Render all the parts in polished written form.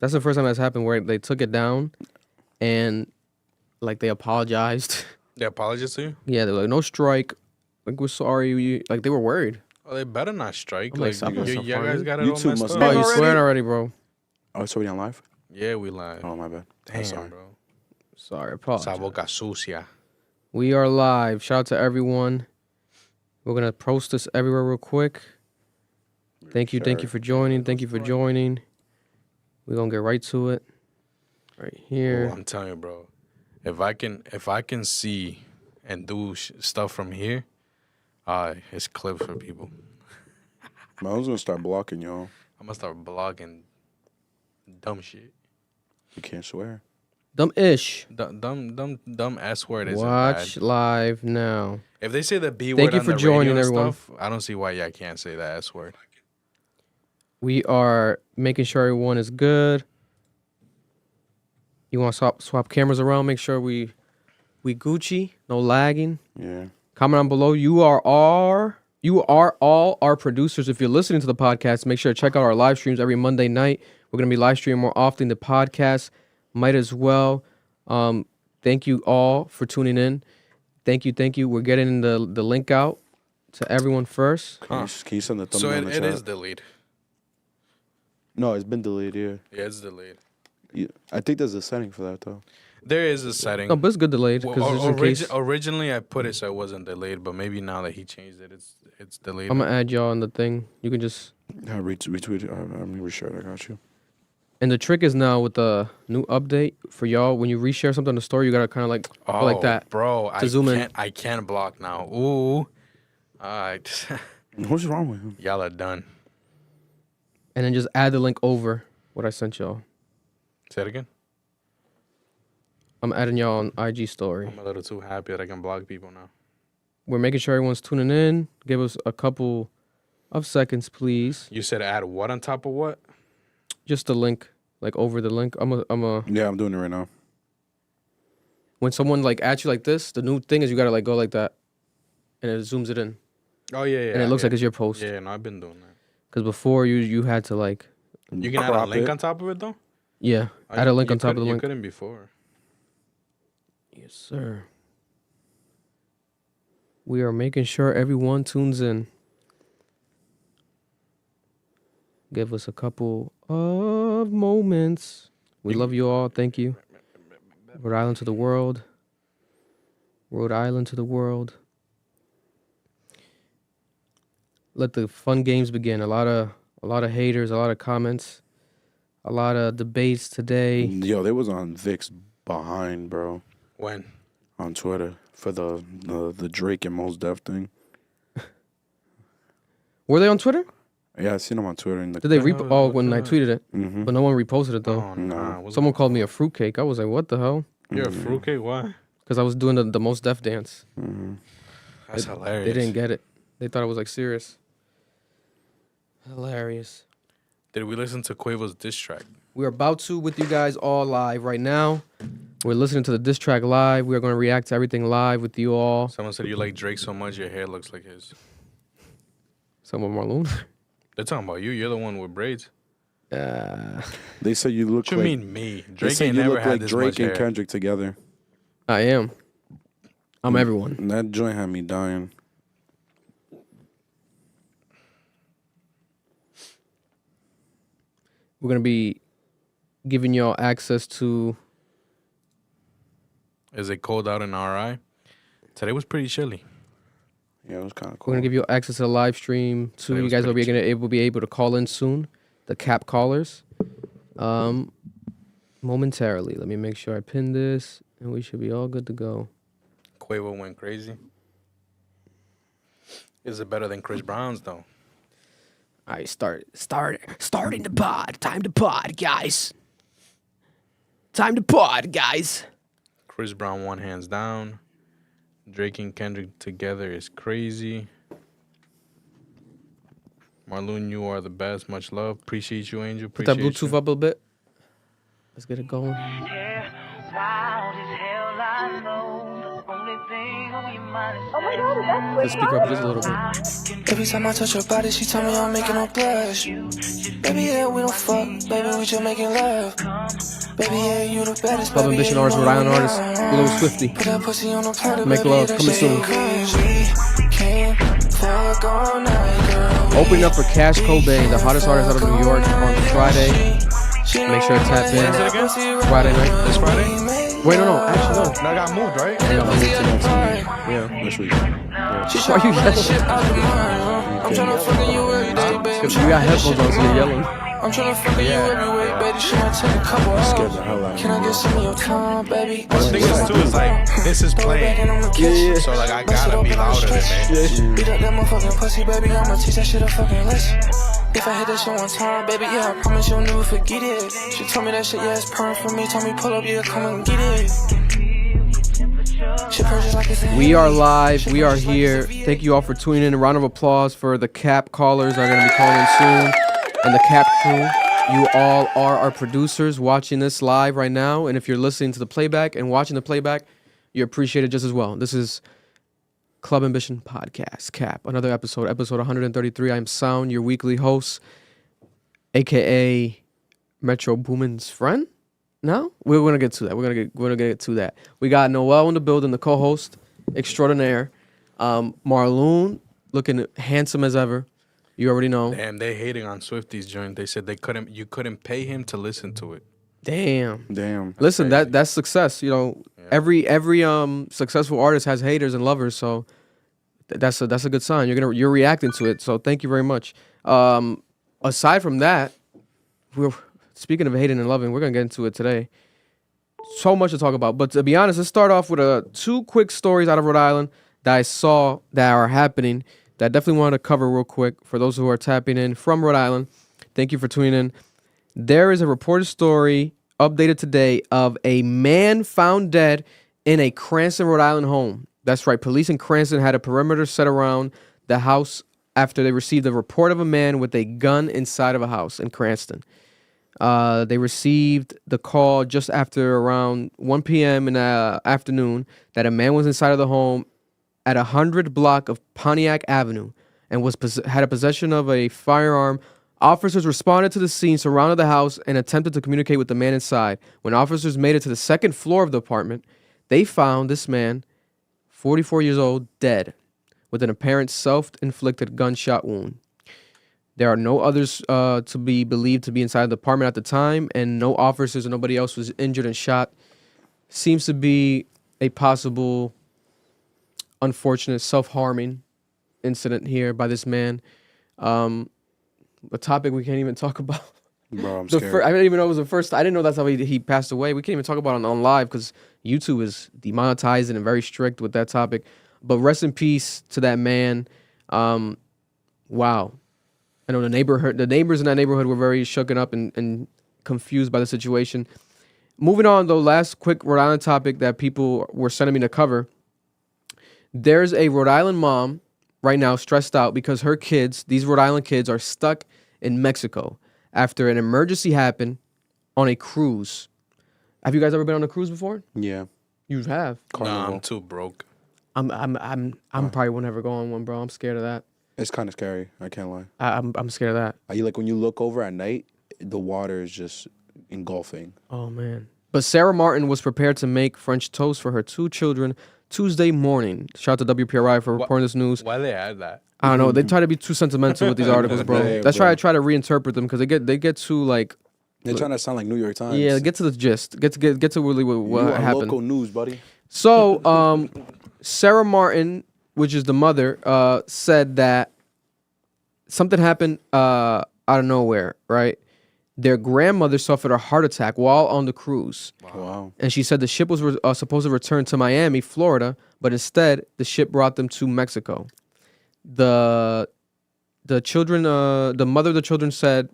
That's the first time that's happened where they took it down and like they apologized. They apologized to you? Yeah, they're like, no strike. Like, we're sorry. Like, they were worried. Oh, they better not strike. I'm like, Like, stop being so you guys funny. got it all YouTube messed must up. know. Oh, you already? swearing already, bro? Oh, it's already on live? Yeah, we live. Oh, my bad. Damn, sorry. bro. Sorry, Esa apologize. boca sucia. We are live. Shout out to everyone. We're going to post this everywhere real quick. Thank you for joining. Thank you for joining. We're going to get right to it. Right here. Oh, I'm telling you, bro. If I can see and do stuff from here, it's clips for people. Man, I was gonna start blocking y'all. I'm gonna start blogging dumb shit. You can't swear. Dumb-ish. Dumb S word isn't Watch bad. live now. If they say the B word Thank you on for the joining, radio and everyone. stuff, I don't see why y'all can't say the S word. We are making sure everyone is good. You want to swap cameras around? Make sure we Gucci, no lagging. Yeah. Comment on below. You are all our producers. If you're listening to the podcast, make sure to check out our live streams every Monday night. We're gonna be live streaming more often. The podcast might as well. Thank you all for tuning in. Thank you. We're getting the link out to everyone first. Can you send the thumbnail So in the it chat? is delayed. No, it's been delayed, yeah. Yeah, it's delayed. I think there's a setting for that, though. There is a setting. No, but it's good delayed because Originally, I put it so it wasn't delayed, but maybe now that he changed it, it's delayed. I'm gonna add y'all in the thing. You can just. Yeah, retweet it. I'm reshare it. I got you. And the trick is now with the new update for y'all, when you reshare something on the story, you gotta kind of like go like that. Bro, zoom in. I can't block now. Ooh. All right. What's wrong with him? Y'all are done. And then just add the link over what I sent y'all. Say it again. I'm adding y'all on IG story. I'm a little too happy that I can block people now. We're making sure everyone's tuning in. Give us a couple of seconds, please. You said add what on top of what? Just the link, like over the link. I'm a. Yeah, I'm doing it right now. When someone like at you like this, the new thing is you gotta like go like that, and it zooms it in, Oh, yeah. and it looks like it's your post. Yeah, no, I've been doing that. Because before you had to like. You can add a Crop link it. on top of it, though? Yeah, Oh, add a link you on top of the You link. couldn't before. Yes, sir. We are making sure everyone tunes in. Give us a couple of moments. We love you all. Thank you. Rhode Island to the world. Rhode Island to the world. Let the fun games begin. A lot of haters, a lot of comments, a lot of debates today. Yo, they was on Vic's behind, bro. When? On Twitter for the Drake and Mos Def thing. Were they on Twitter? Yeah, I seen them on Twitter. In the Did they when I that? tweeted it? Mm-hmm. But no one reposted it though. Oh, nah. What's Someone up? called me a fruitcake. I was like, what the hell? You're a fruitcake? Why? Because I was doing the Mos Def dance. Mm-hmm. That's hilarious. They didn't get it. They thought it was like serious. Hilarious. Did we listen to Quavo's diss track? We're about to with you guys all live right now. We're listening to the diss track live. We are going to react to everything live with you all. Someone said you like Drake so much your hair looks like his. Someone Marloon. They're talking about you. You're the one with braids. They said you look What you like. mean me? They Drake said ain't you never look had like this Drake much and hair. Kendrick together. I am. I'm everyone. And that joint had me dying. We're going to be giving y'all access to... Is it cold out in RI? Today was pretty chilly. Yeah, it was kind of We're cool. going to give you access to the live stream too. Today You was guys will be pretty able to call in soon. The cap callers. Momentarily. Let me make sure I pin this. And we should be all good to go. Quavo went crazy. Is it better than Chris Brown's though? All right, starting the pod. Time to pod, guys. Time to pod, guys. Chris Brown won hands down. Drake and Kendrick together is crazy. Marloon, you are the best. Much love. Appreciate you, Angel. Put that Appreciate Bluetooth you. up a bit. Let's get it going. Yeah, wild as hell, I know. The only thing Let's speak up just a little bit. Every time I touch her body, she tell me I'm making her blush. Baby, yeah, we don't fuck. Baby, we just making love. Baby, yeah, you the baddest. Club Ambition artist, Rhode Island artist, Little Swifty. Put that pussy on the planet, Make baby, love, that coming shit soon. crazy. Can't fuck all night, girl. Opening up for Cash Cobain, the hottest artist out of New York, on Friday. Make sure to tap in. Friday night. This Friday? Wait, no, actually no. No, I got moved, right? Yeah, I'll move to next week. Yeah. Next week. Why you yelling? I'm tryna fucking you every day, baby. If you got headphones on, so you're yelling. I'm tryna fucking you every way, baby. She might take a couple Scared the hours. hell out of Can I me. get some of your time, baby? The thing is, too, is like, this is playing. Yeah. So, like, I gotta be louder than that. Beat up that motherfucking pussy, baby. I'ma teach that shit a fucking lesson. If I hit that shit one time, baby, yeah, I promise you'll never forget it. She told me that shit, yeah, it's perm for me. Told me pull up, yeah, come and get it. Shit purchase like it's We are live. We are here. Thank you all for tuning in. A round of applause for the Cap callers that are going to be calling in soon. And the Cap crew. You all are our producers watching this live right now. And if you're listening to the playback and watching the playback, you appreciate it just as well. This is Club Ambition Podcast, Cap. Another episode 133. I'm Sound, your weekly host, a.k.a. Metro Boomin's friend. No? We're going to get to that. We're gonna get to that. We got Noel in the building, the co-host extraordinaire. Marloon, looking handsome as ever. You already know. Damn, they hating on Swifty's joint. They said you couldn't pay him to listen to it. Damn. Listen, crazy. that's success. You know, Yeah. every successful artist has haters and lovers, so that's a good sign. You're reacting to it. So thank you very much. Aside from that, we're speaking of hating and loving, we're gonna get into it today. So much to talk about. But to be honest, let's start off with two quick stories out of Rhode Island that I saw that are happening that I definitely wanted to cover real quick for those who are tapping in from Rhode Island. Thank you for tuning in. There is a reported story updated today of a man found dead in a Cranston, Rhode Island home. That's right. Police in Cranston had a perimeter set around the house after they received a report of a man with a gun inside of a house in Cranston. They received the call just after around 1 p.m. in the afternoon that a man was inside of the home at 100 block of Pontiac Avenue and had a possession of a firearm. Officers responded to the scene, surrounded the house, and attempted to communicate with the man inside. When officers made it to the second floor of the apartment, they found this man, 44 years old, dead, with an apparent self-inflicted gunshot wound. There are no others to be believed to be inside the apartment at the time, and no officers or nobody else was injured and shot. Seems to be a possible, unfortunate, self-harming incident here by this man. A topic we can't even talk about. Bro, I'm scared. I didn't even know it was the first. I didn't know that's how he passed away. We can't even talk about it on live because YouTube is demonetized and very strict with that topic. But rest in peace to that man. Wow. I know the neighbors in that neighborhood were very shooken up and confused by the situation. Moving on, though, last quick Rhode Island topic that people were sending me to cover. There's a Rhode Island mom right now stressed out because her kids, these Rhode Island kids, are stuck in Mexico after an emergency happened on a cruise. Have you guys ever been on a cruise before? Yeah. You have. Nah, I'm too broke. I'm probably won't ever go on one, bro. I'm scared of that. It's kind of scary. I can't lie. I'm scared of that. When you look over at night, the water is just engulfing. Oh man. But Sarah Martin was prepared to make French toast for her two children Tuesday morning. Shout out to WPRI for reporting this news. Why they add that? I don't know. They try to be too sentimental with these articles, bro. Yeah, That's bro. why I try to reinterpret them because they get too like. They're trying to sound like New York Times. Yeah, get to the gist. Get to really what you are happened. local news, buddy. So, Sarah Martin, which is the mother, said that something happened out of nowhere, right? Their grandmother suffered a heart attack while on the cruise. Wow. And she said the ship was supposed to return to Miami, Florida, but instead the ship brought them to Mexico. The children, the mother of the children said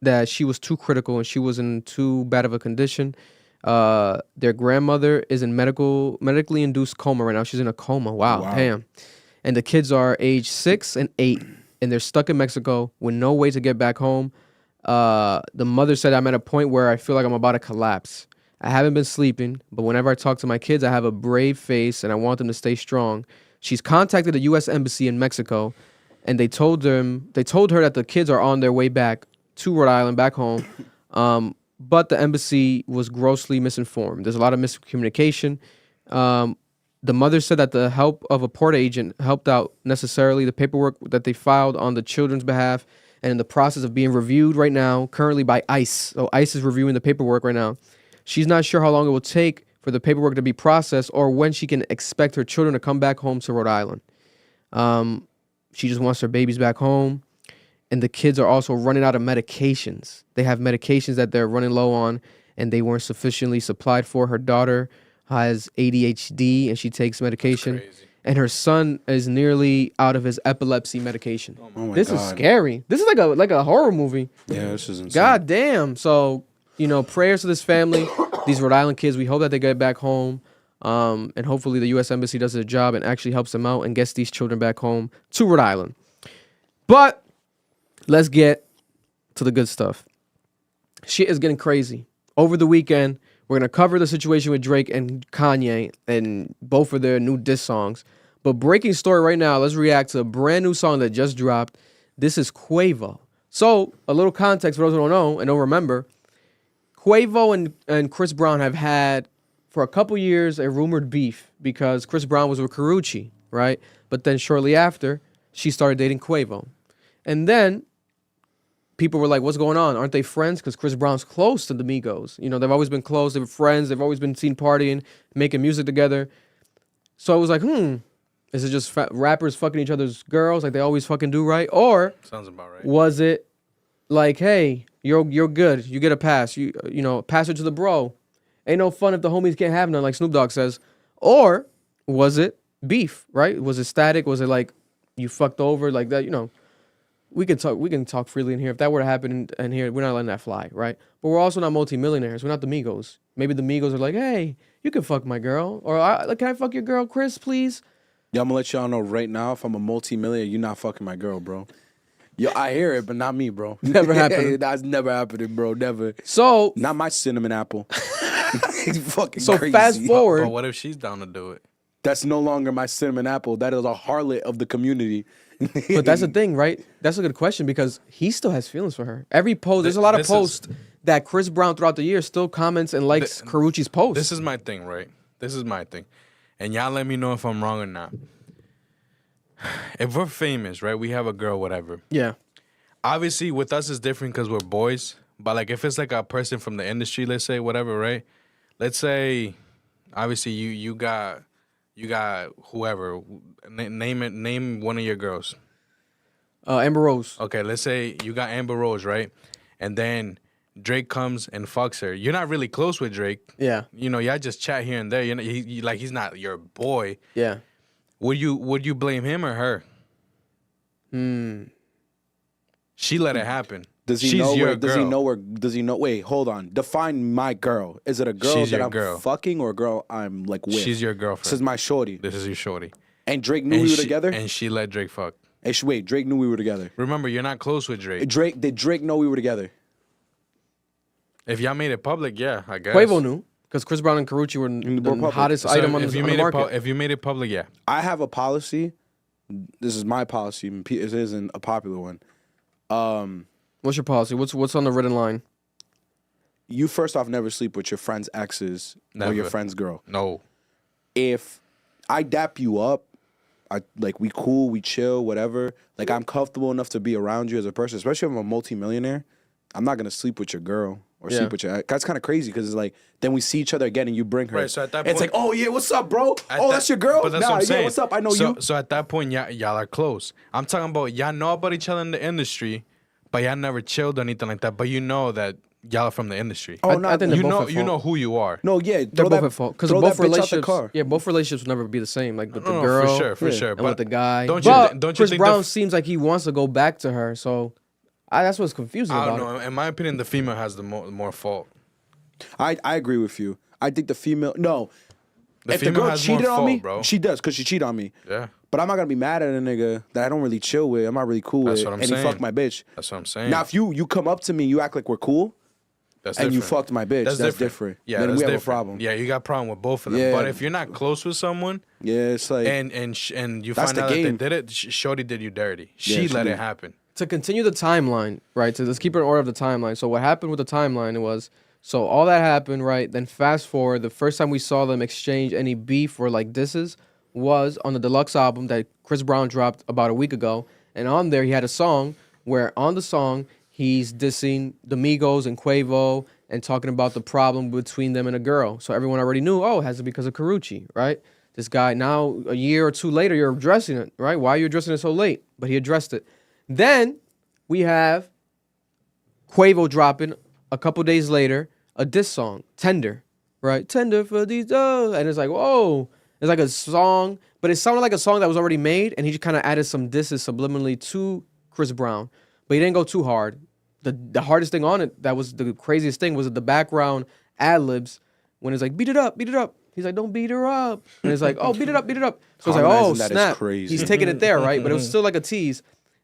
that she was too critical and she was in too bad of a condition. Their grandmother is in medically induced coma right now. She's in a coma. Wow. Damn. And the kids are age 6 and 8, and they're stuck in Mexico with no way to get back home. The mother said, I'm at a point where I feel like I'm about to collapse. I haven't been sleeping, but whenever I talk to my kids, I have a brave face and I want them to stay strong. She's contacted the U.S. Embassy in Mexico, and they told her that the kids are on their way back to Rhode Island, back home. But the embassy was grossly misinformed. There's a lot of miscommunication. The mother said that the help of a port agent helped out necessarily. The paperwork that they filed on the children's behalf and in the process of being reviewed right now, currently by ICE. So ICE is reviewing the paperwork right now. She's not sure how long it will take for the paperwork to be processed or when she can expect her children to come back home to Rhode Island. She just wants her babies back home. And the kids are also running out of medications. They have medications that they're running low on, and they weren't sufficiently supplied for. Her daughter has ADHD, and she takes medication. And her son is nearly out of his epilepsy medication. Oh my This God. is scary. This is like a horror movie. Yeah, this is insane. God damn. So, prayers to this family, these Rhode Island kids. We hope that they get back home. And hopefully the U.S. Embassy does their job and actually helps them out and gets these children back home to Rhode Island. But let's get to the good stuff. Shit is getting crazy. Over the weekend, we're going to cover the situation with Drake and Kanye and both of their new diss songs. But breaking story right now, let's react to a brand new song that just dropped. This is Quavo. So, a little context for those who don't know and don't remember. Quavo and Chris Brown have had, for a couple years, a rumored beef because Chris Brown was with Karrueche, right? But then shortly after, she started dating Quavo. And then people were like, what's going on? Aren't they friends? Because Chris Brown's close to the Migos. They've always been close. They were friends. They've always been seen partying, making music together. So I was like, is it just rappers fucking each other's girls like they always fucking do, right? Or Sounds about right. was it like, hey, you're good. You get a pass. Pass it to the bro. Ain't no fun if the homies can't have none, like Snoop Dogg says. Or was it beef, right? Was it static? Was it like you fucked over like that? We can talk freely in here. If that were to happen in here, we're not letting that fly, right? But we're also not multimillionaires. We're not the Migos. Maybe the Migos are like, hey, you can fuck my girl. Or can I fuck your girl, Chris, please? Yeah, I'm gonna let y'all know right now, if I'm a multi-millionaire, you're not fucking my girl, bro. Yo, I hear it, but not me, bro. Never happened. That's never happening, bro. Never. So Not my cinnamon apple. Fucking So crazy. fast forward. But what if she's down to do it? That's no longer my cinnamon apple. That is a harlot of the community. But that's the thing, right? That's a good question because he still has feelings for her. Every post, there's a lot of posts that Chris Brown throughout the year still comments and likes Karrueche's posts. This is my thing, right? This is my thing. And y'all let me know if I'm wrong or not. If we're famous, right? We have a girl, whatever. Yeah. Obviously, with us, it's different because we're boys. But, like, if it's, like, a person from the industry, let's say, whatever, right? Let's say, obviously, you got whoever. Name one of your girls. Amber Rose. Okay, let's say you got Amber Rose, right? And then Drake comes and fucks her. You're not really close with Drake. Yeah. Y'all just chat here and there. He's not your boy. Yeah. Would you blame him or her? She let it happen. Does he She's know your where? Does he girl. know where? Does he know? Wait, hold on. Define my girl. Is it a girl She's that your I'm girl. fucking or a girl I'm like with? She's your girlfriend. This is my shorty. This is your shorty. And Drake knew we were together. And she let Drake fuck. Wait, Drake knew we were together. Remember, you're not close with Drake. Did Drake know we were together? If y'all made it public, yeah, I guess. Quavo knew because Chris Brown and Karrueche were the public. hottest So item on if you the made market. if you made it public, yeah. I have a policy. This is my policy. It isn't a popular one. What's your policy? What's on the written line? You first off never sleep with your friend's exes or your Never. friend's girl. No. If I dap you up, we cool, we chill, whatever. Like I'm comfortable enough to be around you as a person, especially if I'm a multimillionaire. I'm not gonna sleep with your girl or Yeah. sleep with your ex. That's kind of crazy because it's like then we see each other again and you bring her. Right, so at that And it's point- like, oh yeah, what's up, bro? At Oh, that- that's your girl. But that's Nah, what I'm saying. yeah, what's up? I know so, you. So at that point, y'all are close. I'm talking about y'all know about each other in the industry, but y'all never chilled or anything like that. But you know that y'all are from the industry. Oh, I no, think they're you both know at you fault. know who you are. No, yeah, They're both at fault because throw both that bitch out the relationships. car. Yeah, both relationships will never be the same. Like with the No, girl, for sure. and But with the guy. don't you Chris think Brown seems like he wants to go back to her, so that's what's confusing I about don't know. In my opinion, the female has the more fault. I agree with you. I think the female. No, The if the female girl has more cheated on fault, me, bro. she does because she cheated on me. Yeah, But I'm not gonna be mad at a nigga that I don't really chill with. I'm not really cool That's with, what I'm and saying. he fucked my bitch. that's what I'm saying. Now, if you come up to me, you act like we're cool. That's and you different. fucked my bitch. That's different. Yeah, then that's we have different. a problem. Yeah, you got a problem with both of them. Yeah. But if you're not close with someone, Yeah, it's like and you That's find the out that they game. did it, Shorty did you dirty. She she let did. it happen. To continue the timeline, right? So let's keep it in order of the timeline. So what happened with the timeline was, so all that happened, right? Then fast forward, the first time we saw them exchange any beef or like disses was on the deluxe album that Chris Brown dropped about a week ago. And on there, he had a song where on the song, he's dissing the Migos and Quavo and talking about the problem between them and a girl. So everyone already knew, oh, it has to be because of Karuchi, right? This guy, now a year or two later, you're addressing it, right? Why are you addressing it so late? But he addressed it. Then we have Quavo dropping a couple days later a diss song, Tender, right? Tender for these, and it's like, whoa. It's like a song, but it sounded like a song that was already made, and he just kind of added some disses subliminally to Chris Brown. But he didn't go too hard. The hardest thing on it, that was the craziest thing, was the background ad-libs when it's like, beat it up, beat it up. He's like, don't beat her up. And it's like, oh, beat it up, beat it up. So it's like, oh, Harmonizing that is snap. crazy. He's taking it there, right? But it was still like a tease.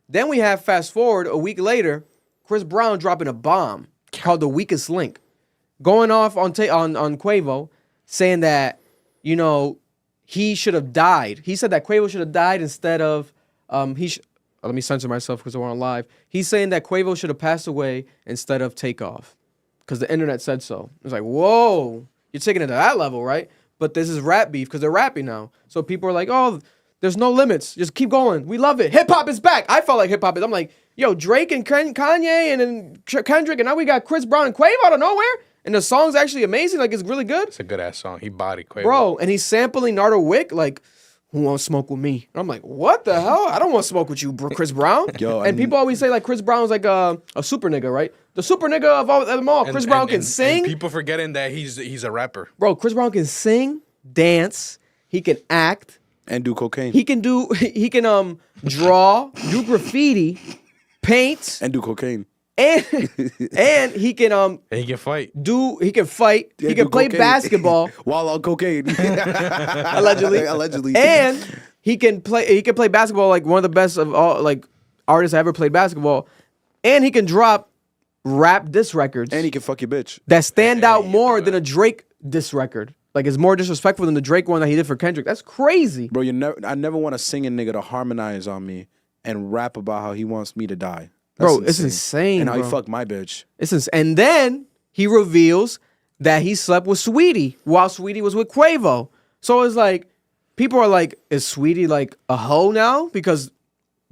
Then we have, fast forward, a week later, Chris Brown dropping a bomb called The Weakest Link, going off on Quavo, saying that, you know, he should have died. He said that Quavo should have died instead of, let me censor myself because we're on live. He's saying that Quavo should have passed away instead of Takeoff because the internet said so. It's like, whoa, you're taking it to that level, right? But this is rap beef because they're rapping now. So people are like, oh, there's no limits. Just keep going. We love it. Hip hop is back. I felt like hip hop is. I'm like, yo, Drake and Kanye and then Kendrick, and now we got Chris Brown and Quavo out of nowhere. And the song's actually amazing. Like, it's really good. It's a good ass song. He bodied Quavo. Bro, and he's sampling Nardo Wick, like, who wants to smoke with me? And I'm like, what the hell? I don't want to smoke with you, Chris Brown. Yo, and people always say, like, Chris Brown's like a super nigga, right? The super nigga of all them all. Chris Brown can sing. And people forgetting that he's a rapper. Bro, Chris Brown can sing, dance, he can act. And do cocaine. He can draw, do graffiti, paint. And do cocaine. And he can And he can fight. he can fight, Yeah, he can do play cocaine. basketball. While on cocaine. Allegedly. And he can play basketball like one of the best of all like artists I ever played basketball. And he can drop rap diss records And he can fuck your bitch. that stand out he more can do than a Drake diss record. Like it's more disrespectful than the Drake one that he did for Kendrick. That's crazy. Bro, I never want a singing nigga to harmonize on me and rap about how he wants me to die. Bro, it's insane. And how bro. he fucked my bitch. And then he reveals that he slept with Sweetie while Sweetie was with Quavo. So it's like, people are like, is Sweetie like a hoe now? Because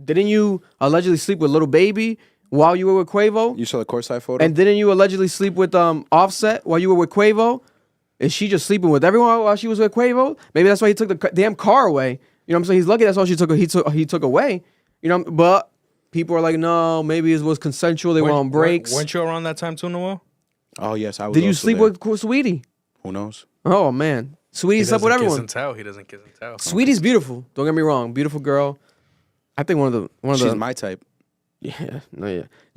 didn't you allegedly sleep with Little Baby while you were with Quavo? You saw the courtside photo? And didn't you allegedly sleep with Offset while you were with Quavo? Is she just sleeping with everyone while she was with Quavo? Maybe that's why he took the damn car away. You know what I'm saying? He's lucky that's all he took away. You know, but people are like, no, maybe it was consensual. They were on breaks. Weren't you around that time too, Noel? Oh, yes, I was. Did you also sleep there. with Sweetie? Who knows? Oh man, Sweetie slept with He everyone. doesn't kiss and tell. He doesn't kiss and tell. Sweetie's beautiful. Don't get me wrong, beautiful girl. I think one of She's the my type. yeah.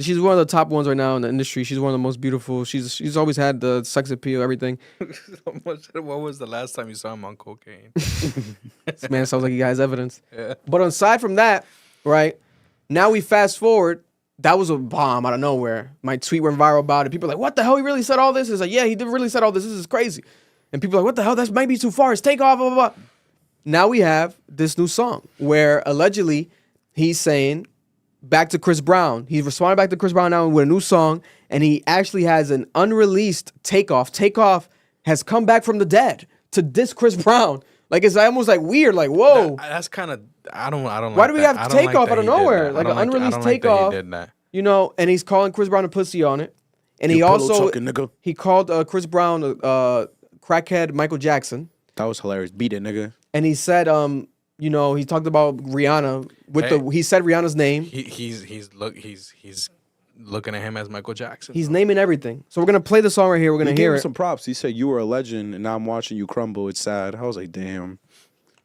She's one of the top ones right now in the industry. She's one of the most beautiful. She's always had the sex appeal, everything. What was the last time you saw him on cocaine? This man sounds like he has evidence. Yeah. But aside from that, right now we fast forward. That was a bomb out of nowhere. My tweet went viral about it. People are like, what the hell? He really said all this? It's like, yeah, he did really said all this. This is crazy. And people are like, what the hell? That might be too far. It's Takeoff, blah, blah, blah. Now we have this new song where allegedly he's saying back to Chris Brown. He's responding back to Chris Brown now with a new song. And he actually has an unreleased Takeoff. Takeoff has come back from the dead to diss Chris Brown. Like, it's almost like weird. Like, whoa. That's kind of, I don't Why like do we that. have I don't Takeoff that out of he did nowhere? that. Like I an don't unreleased I don't like that Takeoff. he did that. You know, and he's calling Chris Brown a pussy on it. And he You pillow also, talking, nigga. he called Chris Brown crackhead Michael Jackson. That was hilarious. Beat it, nigga. And he said, you know, he talked about Rihanna with he said Rihanna's name. He's looking at him as Michael Jackson. He's naming everything. So we're gonna play the song right here. We're gonna He gave hear him it. some props. He said, you were a legend, and now I'm watching you crumble. It's sad. I was like, damn.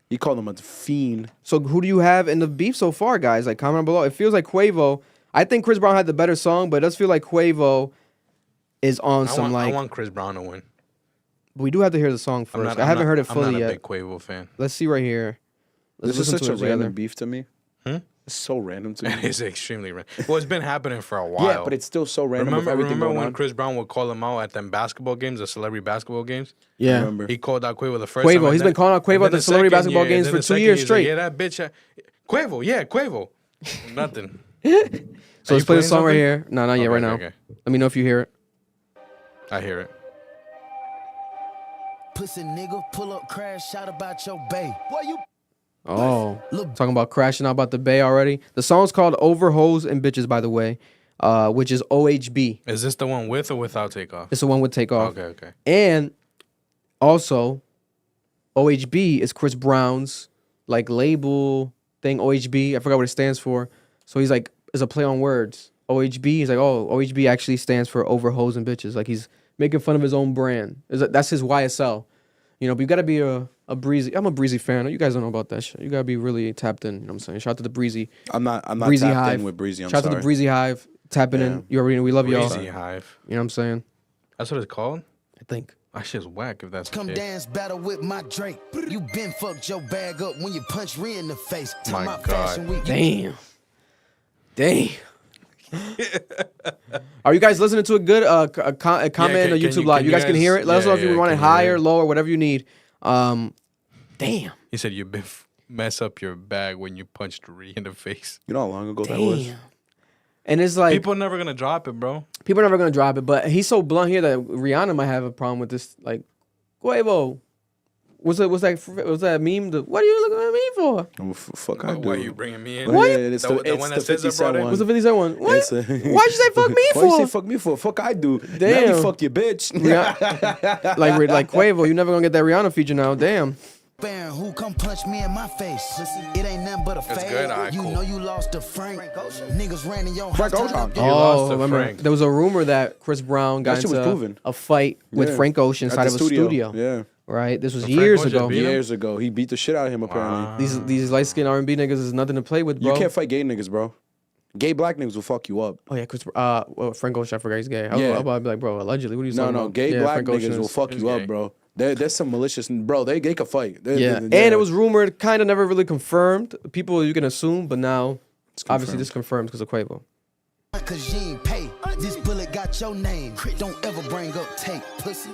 He called him a fiend. So who do you have in the beef so far, guys? Like, comment below. It feels like Quavo. I think Chris Brown had the better song, but it does feel like Quavo is on I want Chris Brown to win. We do have to hear the song first. I haven't heard it fully I'm not a yet. big Quavo fan. Let's see right here. Let's This is listen such to a it together. random beef to me. It's so random to me. It's extremely random. Well, it's been happening for a while. Yeah, but it's still so random. Remember when Chris Brown would call him out at them basketball games, the celebrity basketball games? Yeah. Remember. He called out Quavo the first time. He's been calling out Quavo at the celebrity basketball games for 2 years straight. Yeah, that bitch. Quavo, yeah, Quavo. Nothing. So let's play the song right here. No, not yet, right now. Okay. Let me know if you hear it. I hear it. Pussy nigga, pull up, crash, shout about your bae. Boy, you. Oh, talking about crashing out about the Bay already. The song's called Over Hoes and Bitches, by the way, which is OHB. Is this the one with or without Takeoff? It's the one with Takeoff. Okay. And also, OHB is Chris Brown's like label thing. OHB, I forgot what it stands for. So he's like, it's a play on words. OHB. He's like, oh, OHB actually stands for Over Hoes and Bitches. Like he's making fun of his own brand. That's his YSL. You know, but you gotta be a Breezy. I'm a Breezy fan. You guys don't know about that shit. You gotta be really tapped in. You know what I'm saying? Shout out to the Breezy. I'm not Breezy tapped Hive. in with Breezy. Shout out to the Breezy Hive. Tapping in. You already know we love y'all. Breezy Hive. You know what I'm saying? That's what it's called? I think. That shit's whack if that's Come the case. dance battle with my Drake. You been fucked your bag up when you punch Ree in the face. My Talking about God. Fashion Week. Damn. Are you guys listening to a good comment on YouTube Live? You guys can hear it. Let us know if you want it higher, lower, whatever you need. Damn. He said you mess up your bag when you punched Ree in the face. You know how long ago that was? And it's like People are never gonna drop it, bro. people are never gonna drop it, but he's so blunt here that Rihanna might have a problem with this. Like, Quavo, was that meme? What are you looking at me for? Oh, fuck, I do. Why are you bringing me in? What? The It's one the that 50 SZA Cent brought in? one. What's the 50 Cent one? What? It's Why'd you say fuck me Why you say for? fuck me for? Fuck I do. Damn. Let me fuck your bitch. Yeah. like Quavo, you never gonna get that Rihanna feature now. Damn. Baron, who come punch me in my face? It ain't nothing but a That's fade. good, alright, You cool. know you lost to Frank. Niggas ran in your Frank house. Ocean. You lost to remember Frank. there was a rumor that Chris Brown got That shit was into proven. a fight with Yeah. Frank Ocean At inside the of a studio. Yeah. Right? This was So Frank years Ocean ago. beat him? Years ago. He beat the shit out of him, apparently. These light skinned R&B niggas is nothing to play with, bro. You can't fight gay niggas, bro. Gay black niggas will fuck you up. Oh yeah, Chris. Frank Ocean. I forgot he's gay. I Yeah. was about to be like, bro, allegedly. What are you No, talking no. about? Gay Yeah, black Frank Ocean niggas will is- fuck is you gay. up, bro. There's some malicious... Bro, they could fight. Yeah, and it was rumored, kind of never really confirmed. People you can assume, but now obviously this confirmed because of Quavo. Cause you ain't pay. This bullet got your name. Don't ever bring up tape, pussy.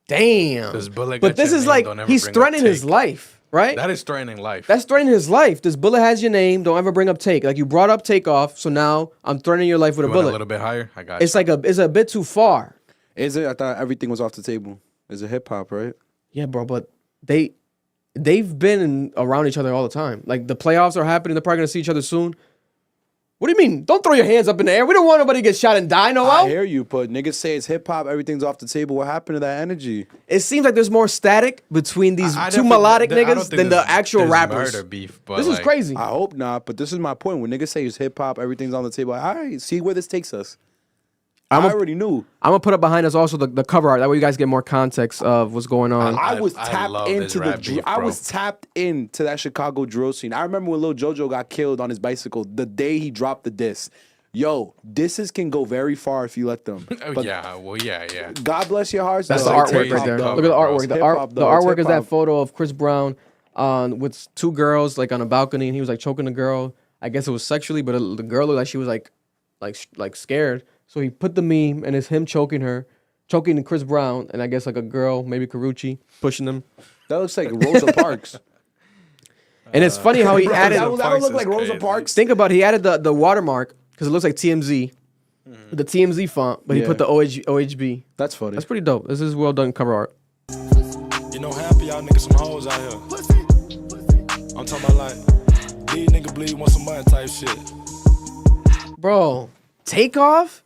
Damn. This bullet But got this your is name, like don't ever he's bring up threatening his take. life, right? That is threatening life. That's threatening his life. This bullet has your name. Don't ever bring up Take. Like you brought up Takeoff, so now I'm threatening your life with You a went bullet. a little bit higher. I got It's you. like it's a bit too far. Is it? I thought everything was off the table. Is it hip-hop, right? Yeah, bro, but they've been around each other all the time. Like the playoffs are happening. They're probably gonna see each other soon. What do you mean? Don't throw your hands up in the air. We don't want nobody to get shot and die, I Noel. hear you, but niggas say it's hip-hop, everything's off the table. What happened to that energy? It seems like there's more static between these I two don't think melodic that- I don't niggas think than the there's- actual there's rappers. Murder beef, but This is like, crazy. I hope not, but this is my point. When niggas say it's hip-hop, everything's on the table. All right, see where this takes us. I already knew. I'm gonna put up behind us also the cover art. That way you guys get more context of what's going on. I was I tapped love this into the rap beef, I bro. was tapped into that Chicago drill scene. I remember when Lil Jojo got killed on his bicycle the day he dropped the diss. Yo, disses can go very far if you let them. But yeah. God bless your hearts. That's though. the like artwork crazy right there. cover, Look at the bro. artwork. It's The, hip-hop, art, the though. It's artwork is that hip-hop. photo of Chris Brown with two girls like on a balcony, and he was like choking the girl. I guess it was sexually, but the girl looked like she was like scared. So he put the meme, and it's him choking Chris Brown, and I guess like a girl, maybe Karuchi, pushing them. That looks like Rosa Parks. And it's funny how he added. that don't look Parks like is Rosa crazy. Parks. Think about it, he added the watermark because it looks like TMZ, the TMZ font, but he Yeah. put the OHB. That's funny. That's pretty dope. This is well done cover art. You know, half of y'all niggas some hoes out here. I'm talking about like, these niggas bleed want some money type shit. Bro, Takeoff?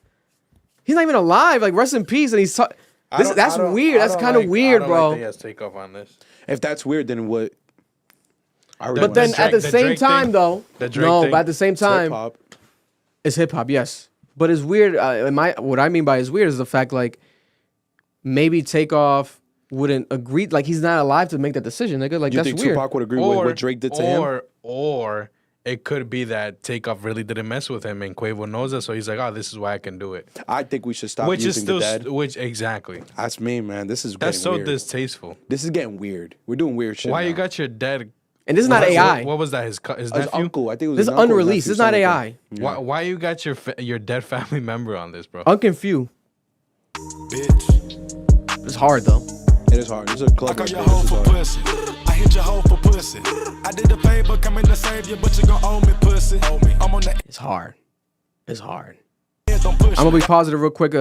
He's not even alive. Like, rest in peace. And he's that's I don't- weird. I That's don't kind of Like, weird, I don't bro. Like they has Takeoff on this. If that's weird, then what? But then at the same Drake time, thing? though, The Drake no. thing? But at the same time, Hip-hop. it's hip hop, yes. But it's weird. What I mean by is weird is the fact like maybe Takeoff wouldn't agree. Like he's not alive to make that decision, nigga. Like You that's think weird. Tupac would agree with what Drake did to him? Or it could be that Takeoff really didn't mess with him, and Quavo knows that, so he's like, "Oh, this is why I can do it." I think we should stop Which is using still, the dead. which exactly. That's me, man. This is That's getting so weird. distasteful. This is getting weird. We're doing weird shit. Why now. you got your dead And this is not AI. What was that? His His nephew? uncle. I think it was This is his uncle or unreleased. nephew, This is not something AI. like that. Yeah. Why you got your dead family member on this, bro? Unc and Few. Bitch. It's hard though. It is hard. It's a club. I call Like your this. hoe It's for hard. pussy. I hit your hoe for pussy. I did the favor, coming to save you, but you gon' owe me pussy. I'm on the It's hard. It's hard. edge, don't push I'm gonna me. be positive real quick.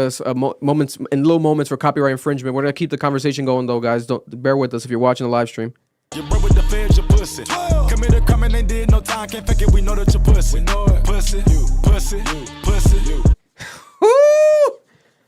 Moments in little moments for copyright infringement. We're gonna keep the conversation going though, guys. Don't bear with us if you're watching the live stream. You broke with the feds, your pussy. Committed crime and they did no time. Can't fake it, we know that you pussy. We know it. Pussy, you, pussy, you, pussy, you. Woo!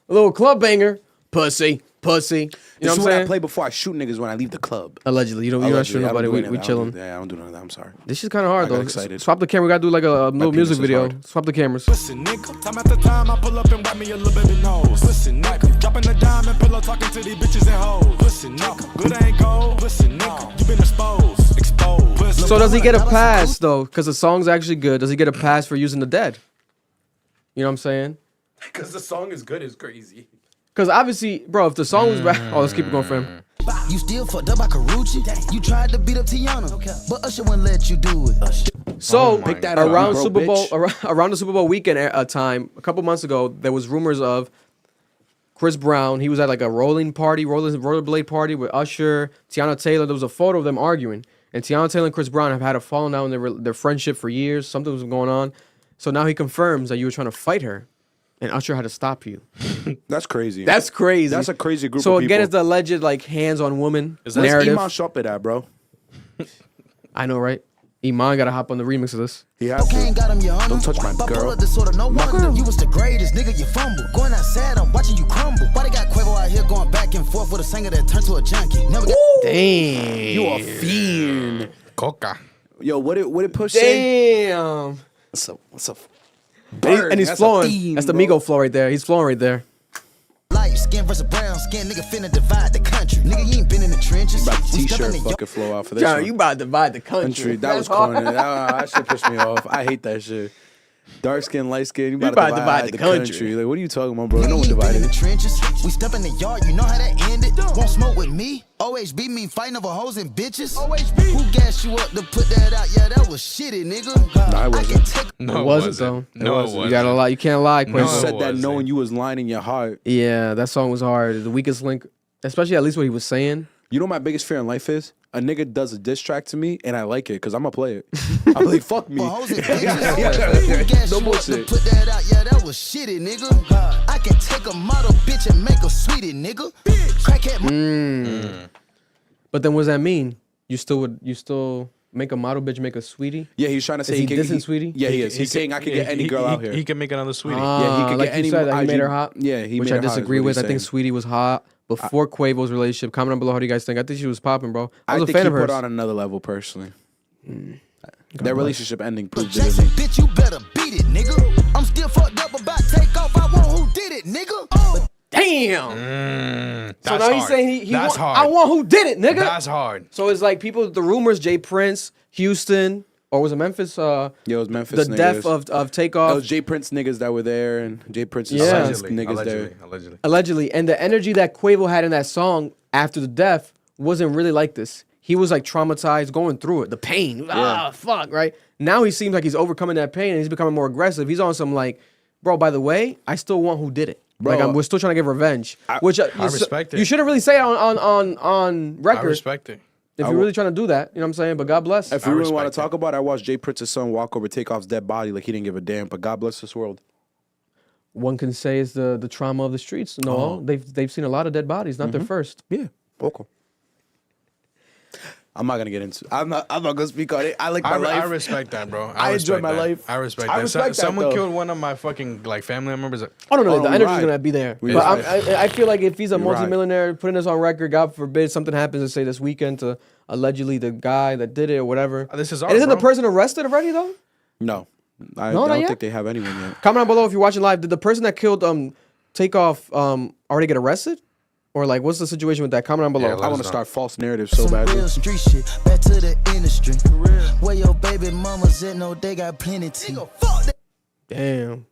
A little club banger. Pussy. You know This what is I'm what I saying? play before I shoot niggas when I leave the club. Allegedly. You don't shoot Allegedly, I nobody. don't do We any of that. chilling. Yeah, I don't do none of that. I'm sorry. This is kind of hard I got though. excited. Swap the camera. We gotta do like a little penis music is video. hard. Swap the cameras. Pussy, nigga. Time after time, I pull up and wipe me a little baby nose. Pussy, nigga. Dropping the diamond pillow, talking to these bitches and hoes. Pussy, nigga. Good ain't gold. Pussy, nigga. You been exposed. Exposed. Pussy. So does he get a pass though? Because the song's actually good. Does he get a pass for using the dead? You know what I'm saying? Because the song is good is crazy. Because obviously, bro, if the song was bad, let's keep it going for him. You still fucked up by Karuchi. You tried to beat up Tiana, but Usher wouldn't let you do it. So Pick that up, around you Super broke Bowl, around the Super Bowl weekend time, a couple months ago, there was rumors of Chris Brown. He was at like a rollerblade party with Usher, Tiana Taylor. There was a photo of them arguing, and Tiana Taylor and Chris Brown have had a falling out in their friendship for years. Something was going on, so now he confirms that you were trying to fight her, and Usher had to stop you. That's crazy. That's crazy. That's a crazy group So of people. again, it's the alleged like hands on woman Is that Where's narrative. Iman Shumpert at, bro? I know, right? Iman gotta hop on the remix of this. He has Cocaine to. got him, your honor. Don't touch my girl. Bipolar disorder, no wonder. You was the greatest, nigga, you fumble. Going outside, I'm watching you crumble. Why they got Quavo out here going back and forth with a singer that turned to a junkie? Never got Damn. You a fiend. Coca. Yo, what did Push say? Damn. What's a And he's That's a flowing. fiend, That's the bro. Migo flow right there. He's flowing right there. light skin versus brown skin, nigga finna divide the country. Nigga, you ain't been in the trenches. About the We stepping t-shirt in fucking flow out for this John, one. you about to divide the country. Country. That was corny. That shit pissed me off. I hate that shit. Dark skin, light skin. You about to divide the country. Like, what are you talking about, bro? Nigga, No one you ain't been in divided the it. trenches. We step in the yard, you know how that ended. Won't smoke with me. OHB mean fighting over hoes and bitches. OHB. Who gassed you up to put that out? Yeah, that was shitty, nigga. Nah, it I wasn't. can take No, It wasn't though. No, it wasn't. wasn't. You gotta lie. You can't lie, No, You Quavo. it said that wasn't. knowing you was lying in your heart. Yeah, that song was hard. The weakest link, especially at least what he was saying. You know what my biggest fear in life is? A nigga does a diss track to me and I like it because I'm gonna play it. I'm like, fuck me. for hoes and bitches. Who gassed No you up to bullshit. put that out? Yeah, that was shitty, nigga. I can take a model bitch and make her sweetie, nigga. Crackhead. But then what does that mean? You still make a model bitch make a sweetie? Yeah, he's trying to say he can, dissing Sweetie? Yeah, he is. He's saying I could get any girl out here. He can make another sweetie. Yeah, he could like get you any said that he IG made her hot. Yeah, he which made I her hot, is disagree what with. he's I think saying. Sweetie was hot before Quavo's relationship. Comment down below. How do you guys think? I think she was popping, bro. I I was a think fan he of hers. put on another level personally. That relationship ending proved it. Jackson, bitch, you better beat it, nigga. I'm still fucked up about takeoff. I want who did it, nigga. Damn. So That's now he's hard. saying he That's want, hard. I want who did it, nigga. That's hard. So it's like people, the rumors, Jay Prince, Houston, or was it Memphis? Yeah, it was Memphis The niggas. death of It Takeoff. was Jay Prince niggas that were there and Jay Prince's Yeah. sons niggas there. Allegedly. Allegedly. And the energy that Quavo had in that song after the death wasn't really like this. He was like traumatized, going through it, the pain. Ah, fuck, right? Now he seems like he's overcoming that pain and he's becoming more aggressive. He's on some like, bro, by the way, I still want who did it. Bro, Like we're still trying to get revenge. Which I respect it. You shouldn't really say it on I record respect it. if you're really trying to do that. You know what I'm saying? But God bless. If we really want respect to talk about it, I watched Jay Prince's son walk over Takeoff's dead body like he didn't give a damn, but God bless this world. One can say it's the trauma of the streets. No, they've seen a lot of dead bodies, not their first. Yeah, vocal. I'm not gonna get into. I'm not gonna speak on it. I like my life. I respect that, bro. I enjoy respect my that. life. I respect I that. respect that, Someone though. killed one of my fucking like family members. Oh no, Oh, the we energy's ride. gonna be there. We But ride. I feel like if he's a We ride. multimillionaire, putting this on record, God forbid something happens and say this weekend to allegedly the guy that did it or whatever. This is And art, isn't the bro. person arrested already though? No, I not don't yet? think they have anyone yet. Comment down below if you're watching live. Did the person that killed Takeoff already get arrested? Or like what's the situation with that? Comment down below. Yeah, I let want us to know. start false narratives so Some badly. real street shit, back to the industry. Where your baby mamas at? No, they got plenty to. Damn.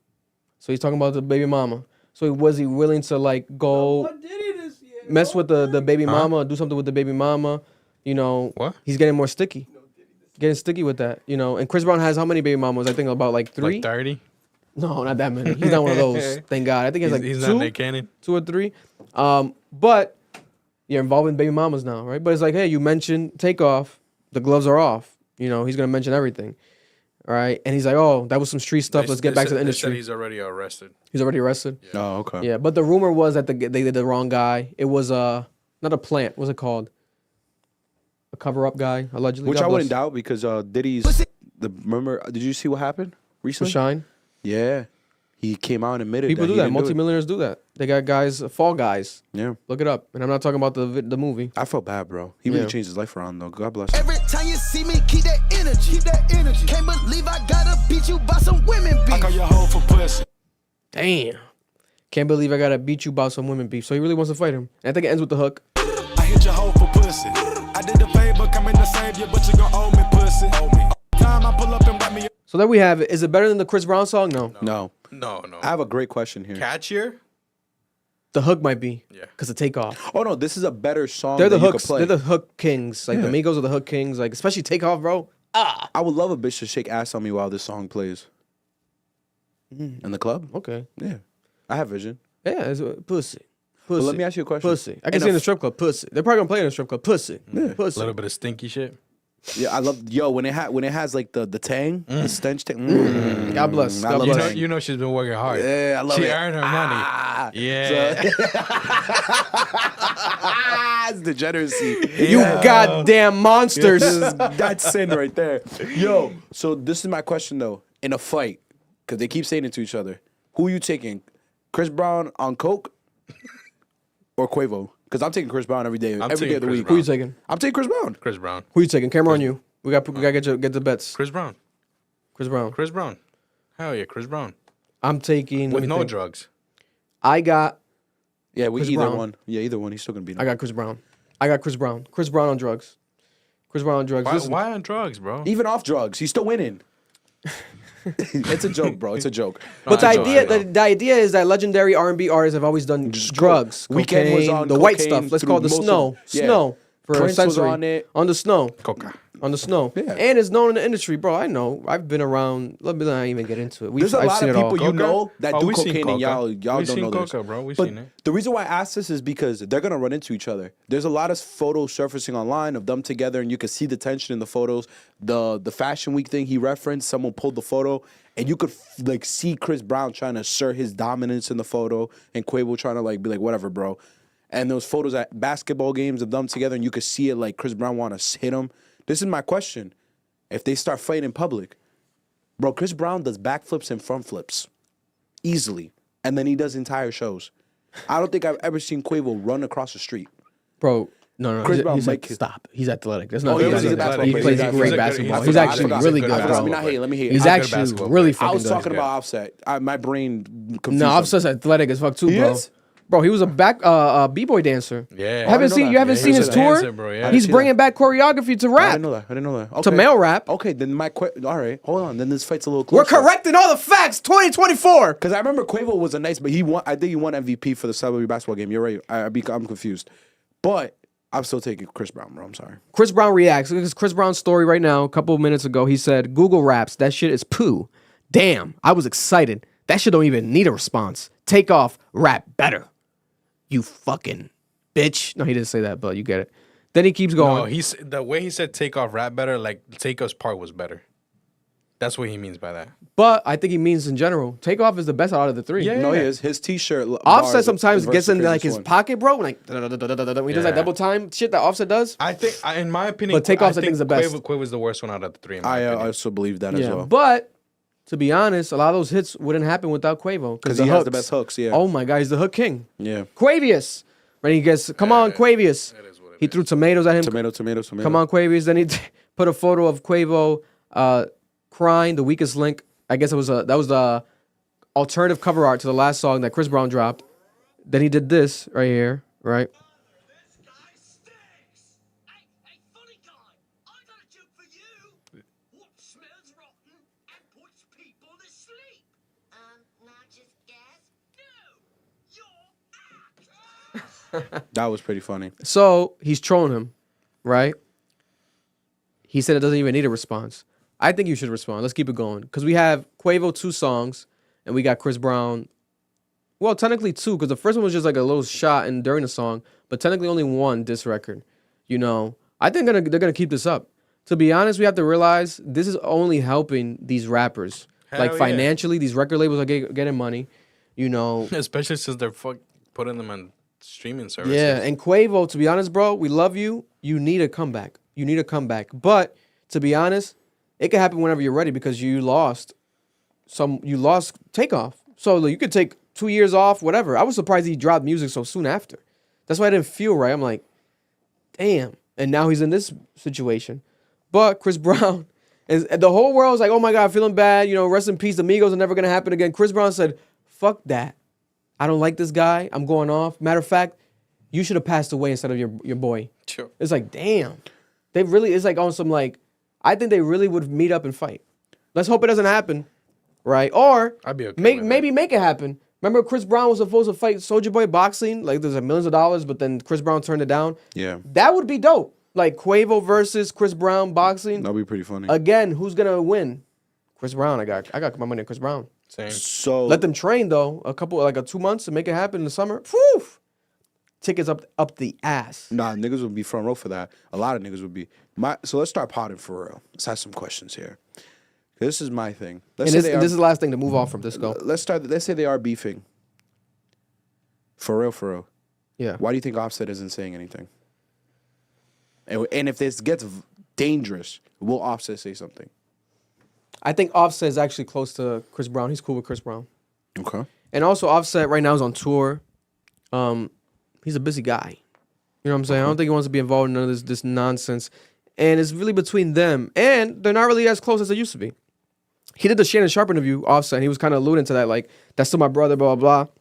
So he's talking about the baby mama. So was he willing to like go mess with the baby mama, do something with the baby mama? You know, What? He's getting more sticky. getting sticky with that, you know. And Chris Brown has how many baby mamas? I think about like 3. Like 30. No, not that many. He's not one of those. Thank God. I think he's like He's 2, not Nick Cannon. 2 or 3. But you're involving baby mamas now, right? But it's like, hey, you mentioned Takeoff. The gloves are off. You know, he's gonna mention everything. All right, and he's like, oh, that was some street stuff. Let's get back to the industry. They said he's already arrested. He's already arrested. Yeah. Oh, okay. Yeah, but the rumor was that they did the wrong guy. It was not a plant. What's it called? A cover-up guy, allegedly. Which God I wouldn't bless. doubt because Diddy's remember. Did you see what happened For recently? Shine. Yeah, he came out and admitted People that do he that. didn't do it. Multimillionaires do that. They got guys, fall guys. Yeah, Look it up. And I'm not talking about the movie. I felt bad, bro. He really Yeah. changed his life around, though. God bless him. Every time you see me, keep that energy. Keep that energy. Can't believe I gotta beat you by some women I beef. call your hoe for pussy. Damn. Can't believe I gotta beat you about some women beef. So he really wants to fight him. And I think it ends with the hook. I hit your hoe for pussy. I did the favor coming to save you, but you gon' owe me pussy. Time I pull up and wrap me up. So there we have it. Is it better than the Chris Brown song? No. No, No. I have a great question here. Catchier? The hook might be. Yeah. Because of Takeoff. Oh no, this is a better song. They're the that you hooks. could play. They're the hook kings. Like the Migos are the hook kings. Like especially Takeoff, bro. I would love a bitch to shake ass on me while this song plays. In the club? Okay. Yeah, I have vision. Yeah, it's pussy. But Pussy. let me ask you a question. Pussy. I can And see in a- the strip club. Pussy. They're probably gonna play in the strip club. Pussy. A Pussy. little bit of stinky shit. Yeah, I love when it has like the tang, the stench tang. God bless. I God love You bless. know, tang. you know she's been working hard. Yeah, I love she it. earned her money. Yeah. It's degeneracy. You goddamn monsters. That's sin right there. Yo, so this is my question though. In a fight, because they keep saying it to each other, who are you taking? Chris Brown on coke or Quavo? Because I'm taking Chris Brown every day of taking the Chris week. Who you taking? I'm taking Chris Brown. Chris Brown. Who you taking? Camera on you. We got get the bets. Chris Brown. Chris Brown. Chris Brown. Hell yeah, Chris Brown. I'm taking With no drugs. I got Yeah, we Chris either Brown. one. Yeah, either one. He's still gonna be. I got Chris Brown. I got Chris Brown. Chris Brown on drugs. Chris Brown on drugs. Why, Listen, why on drugs, bro? Even off drugs, he's still winning. It's a joke, bro. It's a joke. but the I know, idea, I know. the idea is that legendary R&B artists have always done drugs. Weekend was cocaine, on the white cocaine stuff. Let's through call it the most of- snow. yeah. Snow for Prince a was century. on it. On the snow. Coca. On the snow. Yeah. And it's known in the industry, bro. I know. I've been around. Let me not even get into it. There's a I've lot seen of it all. people you Coca? know that Oh, do we seen cocaine and y'all We don't seen know this. Coca, bro. We But seen it. the reason why I asked this is because they're gonna run into each other. There's a lot of photos surfacing online of them together, and you can see the tension in the photos. The Fashion Week thing he referenced, someone pulled the photo, and you could like see Chris Brown trying to assert his dominance in the photo, and Quavo trying to like be like whatever, bro. And those photos at basketball games of them together, and you could see it like Chris Brown want to hit him. This is my question: if they start fighting in public, bro, Chris Brown does backflips and front flips easily, and then he does entire shows. I don't think I've ever seen Quavo run across the street. Bro, no. Chris He's, Brown he's might- stop. He's athletic. That's not. Oh, he he's is. He's a athletic. basketball He player. plays He's a great good- basketball. he's He's a actually good really basketball good, player. bro. Let me hear. He's He's a good actually basketball really player. I fucking was good. talking about Offset. My brain confused. No, him. Offset's athletic as fuck too, He bro. is? Bro, he was a b-boy dancer. Yeah. You haven't know seen that. you haven't Yeah, seen he his was a tour? dancer, bro, yeah. I He's didn't see bringing back choreography to I rap. didn't know that. I didn't know that. To male rap. Okay, then all right, hold on. Then this fight's a little We're closer. correcting all the facts. 2024. Because I remember Quavo was a nice, but he won. I think he won MVP for the celebrity basketball game. You're right. I'm confused, but I'm still taking Chris Brown, bro. I'm sorry. Chris Brown reacts. Look at Chris Brown's story right now. A couple of minutes ago, he said, "Google Raps. That shit is poo. Damn, I was excited. That shit don't even need a response. Take off. Rap better. You fucking bitch." No, he didn't say that, but you get it. Then he keeps going. No, he's the way he said take off rap better, like take us part was better. That's what he means by that. But I think he means in general. Takeoff is the best out of the three. Yeah. No, he is. His T-shirt. Offset sometimes gets in the like his pocket, bro. Like when he does that Yeah. double time shit that Offset does. I think, in my opinion, But Takeoff's, I think, is the best. Quavo's the worst one out of the three. In my I opinion. also believe that as Yeah, well. but to be honest, a lot of those hits wouldn't happen without Quavo Because he has the best hooks. Yeah. Oh my God, he's the hook king. Yeah. Quavius. Right, he gets, come on, Quavius. That is what it He threw tomatoes at him. Tomato. Come on, Quavius. Then he put a photo of Quavo crying, the weakest link. I guess that was the alternative cover art to the last song that Chris Brown dropped. Then he did this right here, right? This guy stinks! Hey, funny guy, I got a joke for you. What smells rotten and puts people to sleep? Not just gas? No, your ass! That was pretty funny. So he's trolling him, right? He said it doesn't even need a response. I think you should respond. Let's keep it going. Because we have Quavo 2 songs, and we got Chris Brown. Well, technically 2, because the first one was just like a little shot in during the song, but technically only 1 diss record. You know, I think they're gonna keep this up. To be honest, we have to realize this is only helping these rappers. Hell yeah. Financially, these record labels are getting money. You know, Especially since they're putting them on streaming services. yeah. And Quavo, to be honest, bro, we love you. You need a comeback. You need a comeback. But to be honest, it can happen whenever you're ready because you lost Takeoff. So like, you could take 2 years off, whatever. I was surprised he dropped music so soon after. That's why I didn't feel right. I'm like, damn. And now he's in this situation. But Chris Brown, and the whole world was like, oh my God, feeling bad. You know, rest in peace. The Migos are never going to happen again. Chris Brown said, fuck that. I don't like this guy. I'm going off. Matter of fact, you should have passed away instead of your boy. Sure. It's like, damn. They really, it's like on some like, I think they really would meet up and fight. Let's hope it doesn't happen, right? Or I'd be okay with maybe make it happen. Remember Chris Brown was supposed to fight Soulja Boy boxing? Like there's like millions of dollars, but then Chris Brown turned it down. Yeah. That would be dope. Like Quavo versus Chris Brown boxing. That'd be pretty funny. Again, who's gonna win? Chris Brown. I got my money on Chris Brown. Same. So Let them train though. A couple, like 2 months to make it happen in the summer. Whew. Tickets up the ass. Nah, niggas would be front row for that. A lot of niggas would be. So let's start potting for real. Let's have some questions here. This is my thing. And this is the last thing to move off from Disco. Let's say they are beefing. For real. Yeah. Why do you think Offset isn't saying anything? And if this gets dangerous, will Offset say something? I think Offset is actually close to Chris Brown. He's cool with Chris Brown. Okay. And also Offset right now is on tour. He's a busy guy. You know what I'm saying? I don't think he wants to be involved in none of this nonsense. And it's really between them. And they're not really as close as they used to be. He did the Shannon Sharp interview, Offset, and he was kind of alluding to that, like, that's still my brother, blah, blah, blah.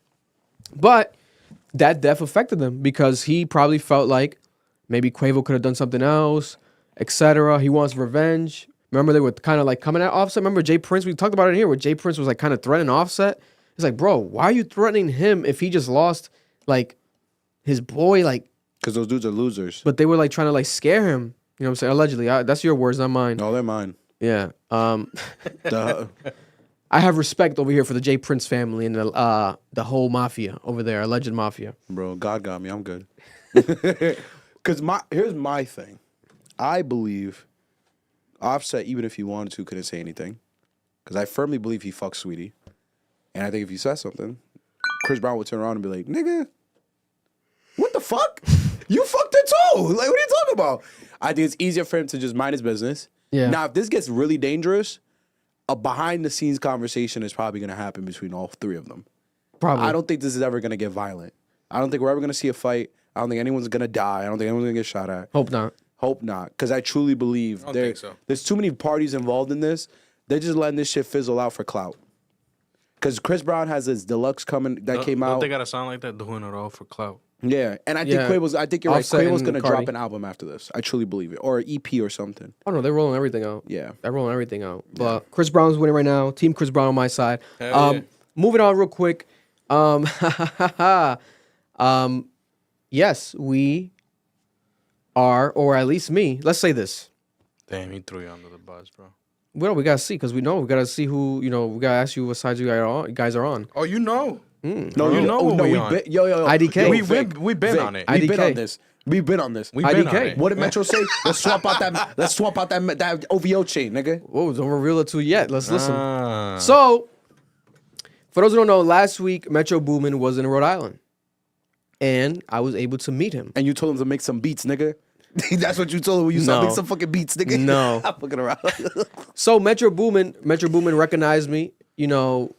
But that death affected him because he probably felt like maybe Quavo could have done something else, etc. He wants revenge. Remember, they were kind of like coming at Offset. Remember Jay Prince? We talked about it here where Jay Prince was like kind of threatening Offset. It's like, bro, why are you threatening him if he just lost, like, his boy, like... Because those dudes are losers. But they were like trying to like scare him. You know what I'm saying? Allegedly. That's your words, not mine. No, they're mine. Yeah. Duh. I have respect over here for the Jay Prince family and the whole mafia over there, alleged mafia. Bro, God got me. I'm good. Because here's my thing. I believe Offset, even if he wanted to, couldn't say anything. Because I firmly believe he fucks Sweetie. And I think if he says something, Chris Brown would turn around and be like, nigga, what the fuck? You fucked it too. Like, what are you talking about? I think it's easier for him to just mind his business. Yeah. Now, if this gets really dangerous, a behind-the-scenes conversation is probably going to happen between all three of them. Probably. I don't think this is ever going to get violent. I don't think we're ever going to see a fight. I don't think anyone's going to die. I don't think anyone's going to get shot at. Hope not. Hope not. Because I truly believe I don't think so. There's too many parties involved in this. They're just letting this shit fizzle out for clout. Because Chris Brown has his deluxe coming that came out. Don't they got to sound like that? Doing it all for clout. Yeah, and I think Yeah. I think you're right. Offset Quavo's and going to Cardi. drop an album after this. I truly believe it. Or an EP or something. Oh no, they're rolling everything out. Yeah. They're rolling everything out. But Chris Brown's winning right now. Team Chris Brown on my side. Hell yeah. Moving on real quick. Yes, we are, or at least me. Let's say this. Damn, he threw you under the bus, bro. Well, we gotta see because we gotta see who. We gotta ask you what sides you guys are on. Oh, you know. No, you know what we on. Yo. IDK. We've been on it. We've been IDK. on this. We've been on this. We've been IDK. on it. What did Metro say? Let's swap out that OVO chain, nigga. Whoa, don't reveal it to you yet. Let's listen. Ah. So, for those who don't know, last week Metro Boomin was in Rhode Island, and I was able to meet him. And you told him to make some beats, nigga. That's what you told him when you saw No. make some fucking beats, nigga. No. I'm fucking around. So Metro Boomin recognized me. You know,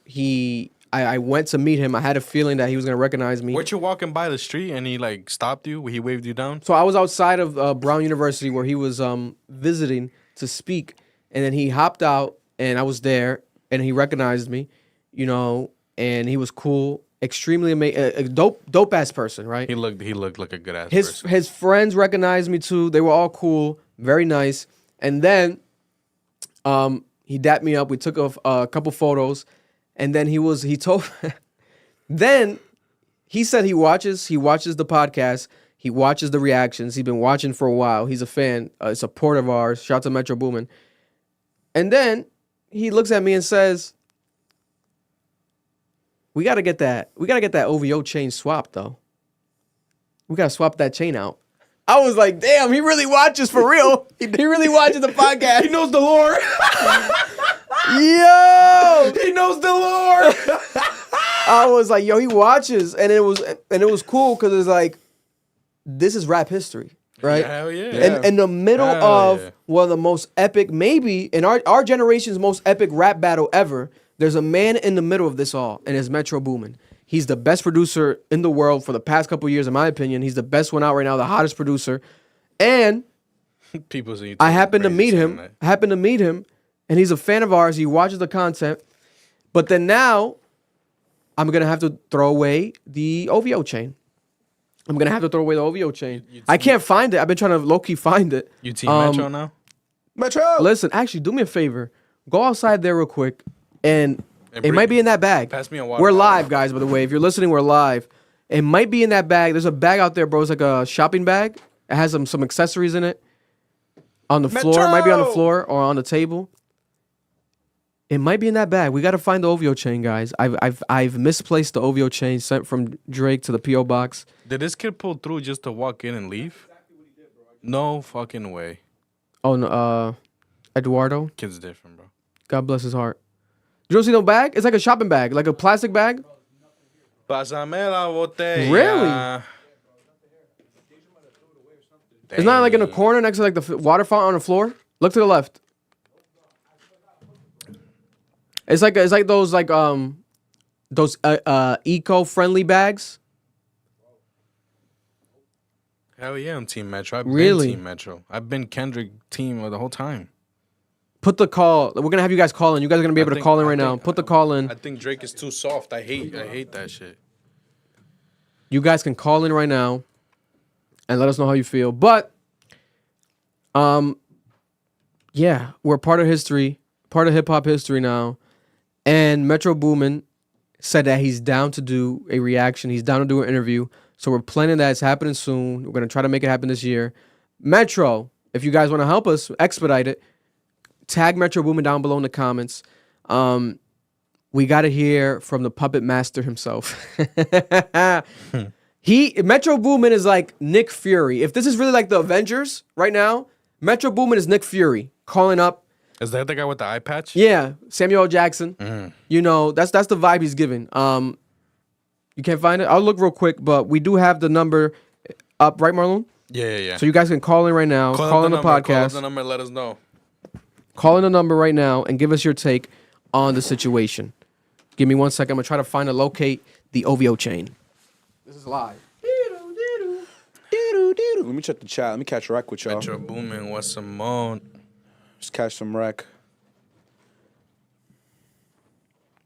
I went to meet him. I had a feeling that he was gonna recognize me. Weren't you walking by the street and he like stopped you? He waved you down? So I was outside of Brown University where he was visiting to speak, and then he hopped out, and I was there, and he recognized me, and he was cool, extremely a dope ass person, right? He looked like a good ass person. His friends recognized me too. They were all cool, very nice, and then he dapped me up. We took a couple photos, and then then he said he watches the podcast. He watches the reactions. He's been watching for a while. He's a fan, a supporter of ours. Shout out to Metro Boomin. And then he looks at me and says, we gotta get that OVO chain swapped though. We gotta swap that chain out. I was like, damn, he really watches for real. He really watches the podcast. He knows the lore. Yo, He knows the lore. I was like, yo, he watches, and it was cool because it's like, this is rap history, right? Hell yeah. And in the middle Hell of yeah. one of the most epic, maybe in our generation's most epic rap battle ever, there's a man in the middle of this all, and it's Metro Boomin. He's the best producer in the world for the past couple of years, in my opinion. He's the best one out right now, the hottest producer. And People see. I happened to meet him. And he's a fan of ours. He watches the content. But then now, I'm gonna have to throw away the OVO chain. I can't find it. I've been trying to low-key find it. You team Metro now? Metro. Listen, actually, do me a favor. Go outside there real quick, and it bring- might be in that bag. Pass me a water We're bottle. live, guys, by the way. If you're listening, we're live. It might be in that bag. There's a bag out there, bro. It's like a shopping bag. It has some accessories in it. On the floor. It might be on the floor or on the table. It might be in that bag. We got to find the OVO chain, guys. I've misplaced the OVO chain sent from Drake to the P.O. box. Did this kid pull through just to walk in and leave? No fucking way. Oh, no, Eduardo. Kid's different, bro. God bless his heart. You don't see no bag? It's like a shopping bag, like a plastic bag. Pásame la botella. Really? It's not like in a corner next to like the water fountain on the floor. Look to the left. It's like those eco-friendly bags. Hell yeah, I'm Team Metro. I've Really? been Team Metro. I've been Kendrick team the whole time. Put the call. We're gonna have you guys call in. You guys are gonna be able to call in right now. Put the call in. I think Drake is too soft. I hate that shit. You guys can call in right now and let us know how you feel. But yeah, we're part of history, part of hip hop history now. And Metro Boomin said that he's down to do a reaction. He's down to do an interview. So we're planning that. It's happening soon. We're gonna try to make it happen this year. Metro, if you guys want to help us expedite it, tag Metro Boomin down below in the comments. We got to hear from the puppet master himself. Metro Boomin is like Nick Fury. If this is really like the Avengers right now, Metro Boomin is Nick Fury calling up. Is that the guy with the eye patch? Yeah, Samuel L. Jackson. You know, that's the vibe he's giving. You can't find it? I'll look real quick, but we do have the number up, right, Marlon? Yeah. So you guys can call in right now. Call in the podcast. Call up the number and let us know. Call in the number right now and give us your take on the situation. Give me 1 second. I'm going to try to find and locate the OVO chain. This is live. Let me check the chat. Let me catch rec with y'all. Metro Boomin, what's some more? Just catch some rec.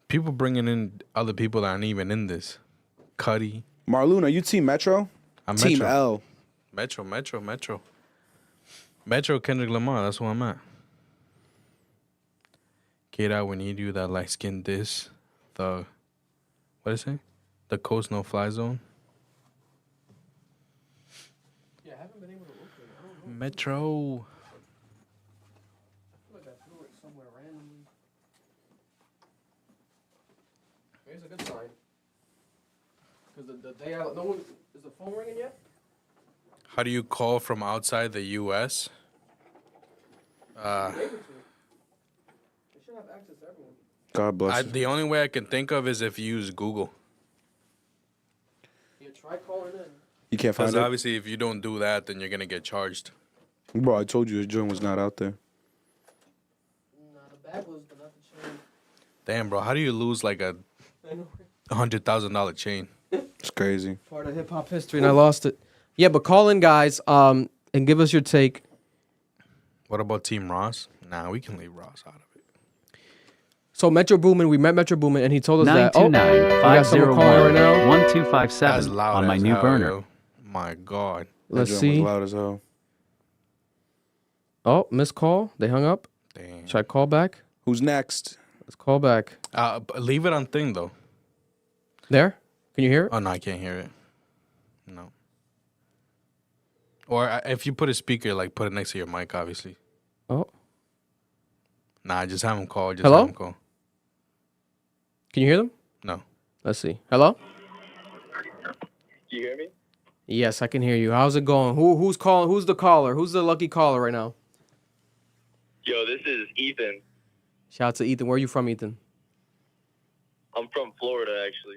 People bringing in other people that aren't even in this. Cuddy. Marloon, are you Team Metro? I'm Team Metro. L. Metro. Metro Kendrick Lamar, that's who I'm at. kdot, we need you, that light skin diss. What is it? The Coast No Fly Zone. Yeah, I haven't been able to locate it. I don't know. Metro. I feel like I threw it somewhere randomly. Here's a good sign. Because the day no one is the phone ringing yet? How do you call from outside the U.S.? They should have access to everyone. God bless you. The only way I can think of is if you use Google. Yeah, try calling in. You can't find Because it? obviously if you don't do that, then you're going to get charged. Bro, I told you his joint was not out there. Nah, the bag was, but not the chain. Damn, bro, how do you lose like a I know. $100,000 chain? It's crazy. Part of hip hop history, and I lost it. Yeah, but call in, guys, and give us your take. What about Team Ross? Nah, we can leave Ross out of it. So Metro Boomin, we met Metro Boomin, and he told us that. 929-501-1257 That's loud on my as new hell, burner. yo. My God. Let's That joint see. was loud as hell. Oh, missed call. They hung up. Damn. Should I call back? Who's next? Let's call back. Leave it on thing, though. There? Can you hear it? Oh, no, I can't hear it. No. Or if you put a speaker, like put it next to your mic, obviously. Oh, Nah, just have him call. Just Hello? have him call. can you hear them? No. Let's see. Hello? You hear me? Yes, I can hear you. How's it going? Who's calling? Who's the caller? Who's the lucky caller right now? Yo, this is Ethan. Shout out to Ethan. Where are you from, Ethan? I'm from Florida, actually.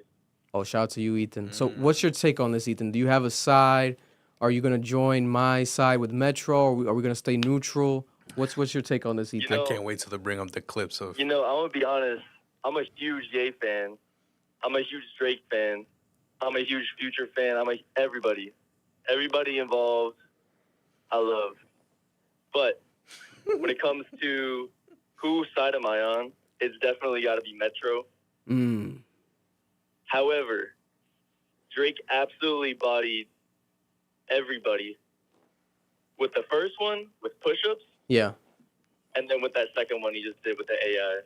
Oh, shout out to you, Ethan. So what's your take on this, Ethan? Do you have a side? Are you going to join my side with Metro? Are we going to stay neutral? What's your take on this, Ethan? know- I can't wait till they bring up the clips of. You know, I'm going to be honest. I'm a huge Ye fan. I'm a huge Drake fan. I'm a huge Future fan. Everybody. Everybody involved, I love. But when it comes to whose side am I on, it's definitely got to be Metro. However, Drake absolutely bodied everybody with the first one, with push-ups, Yeah. and then with that second one he just did with the AI.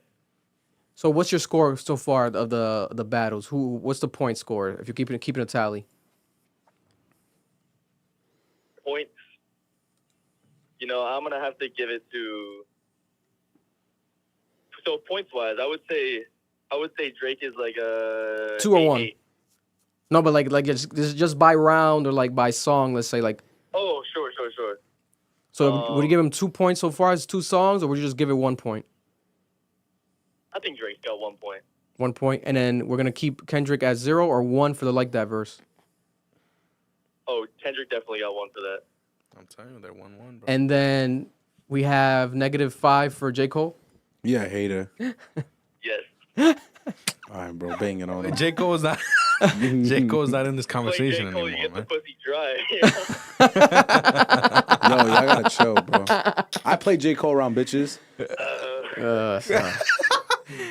So what's your score so far of the battles? What's the point score if you're keeping a tally? Points, you know, I'm going to have to give it to... So points-wise, I would say Drake is like a... 2 or 1? 8. No, but like just by round or like by song, let's say like. Oh, sure. So would you give him 2 points so far as 2 songs, or would you just give it 1 point? I think Drake got 1 point. 1 point, and then we're gonna keep Kendrick at 0 or 1 for the Like That verse. Oh, Kendrick definitely got 1 for that. I'm telling you, they're 1-1, bro. And then we have -5 for J. Cole. Yeah, hater. Yes. All right, bro, banging on him. J. Cole's not. J. Cole's not in this Like J. conversation Cole, anymore, you get man. the pussy dry. Yo, y'all gotta chill, bro. I play J. Cole around bitches. Sorry.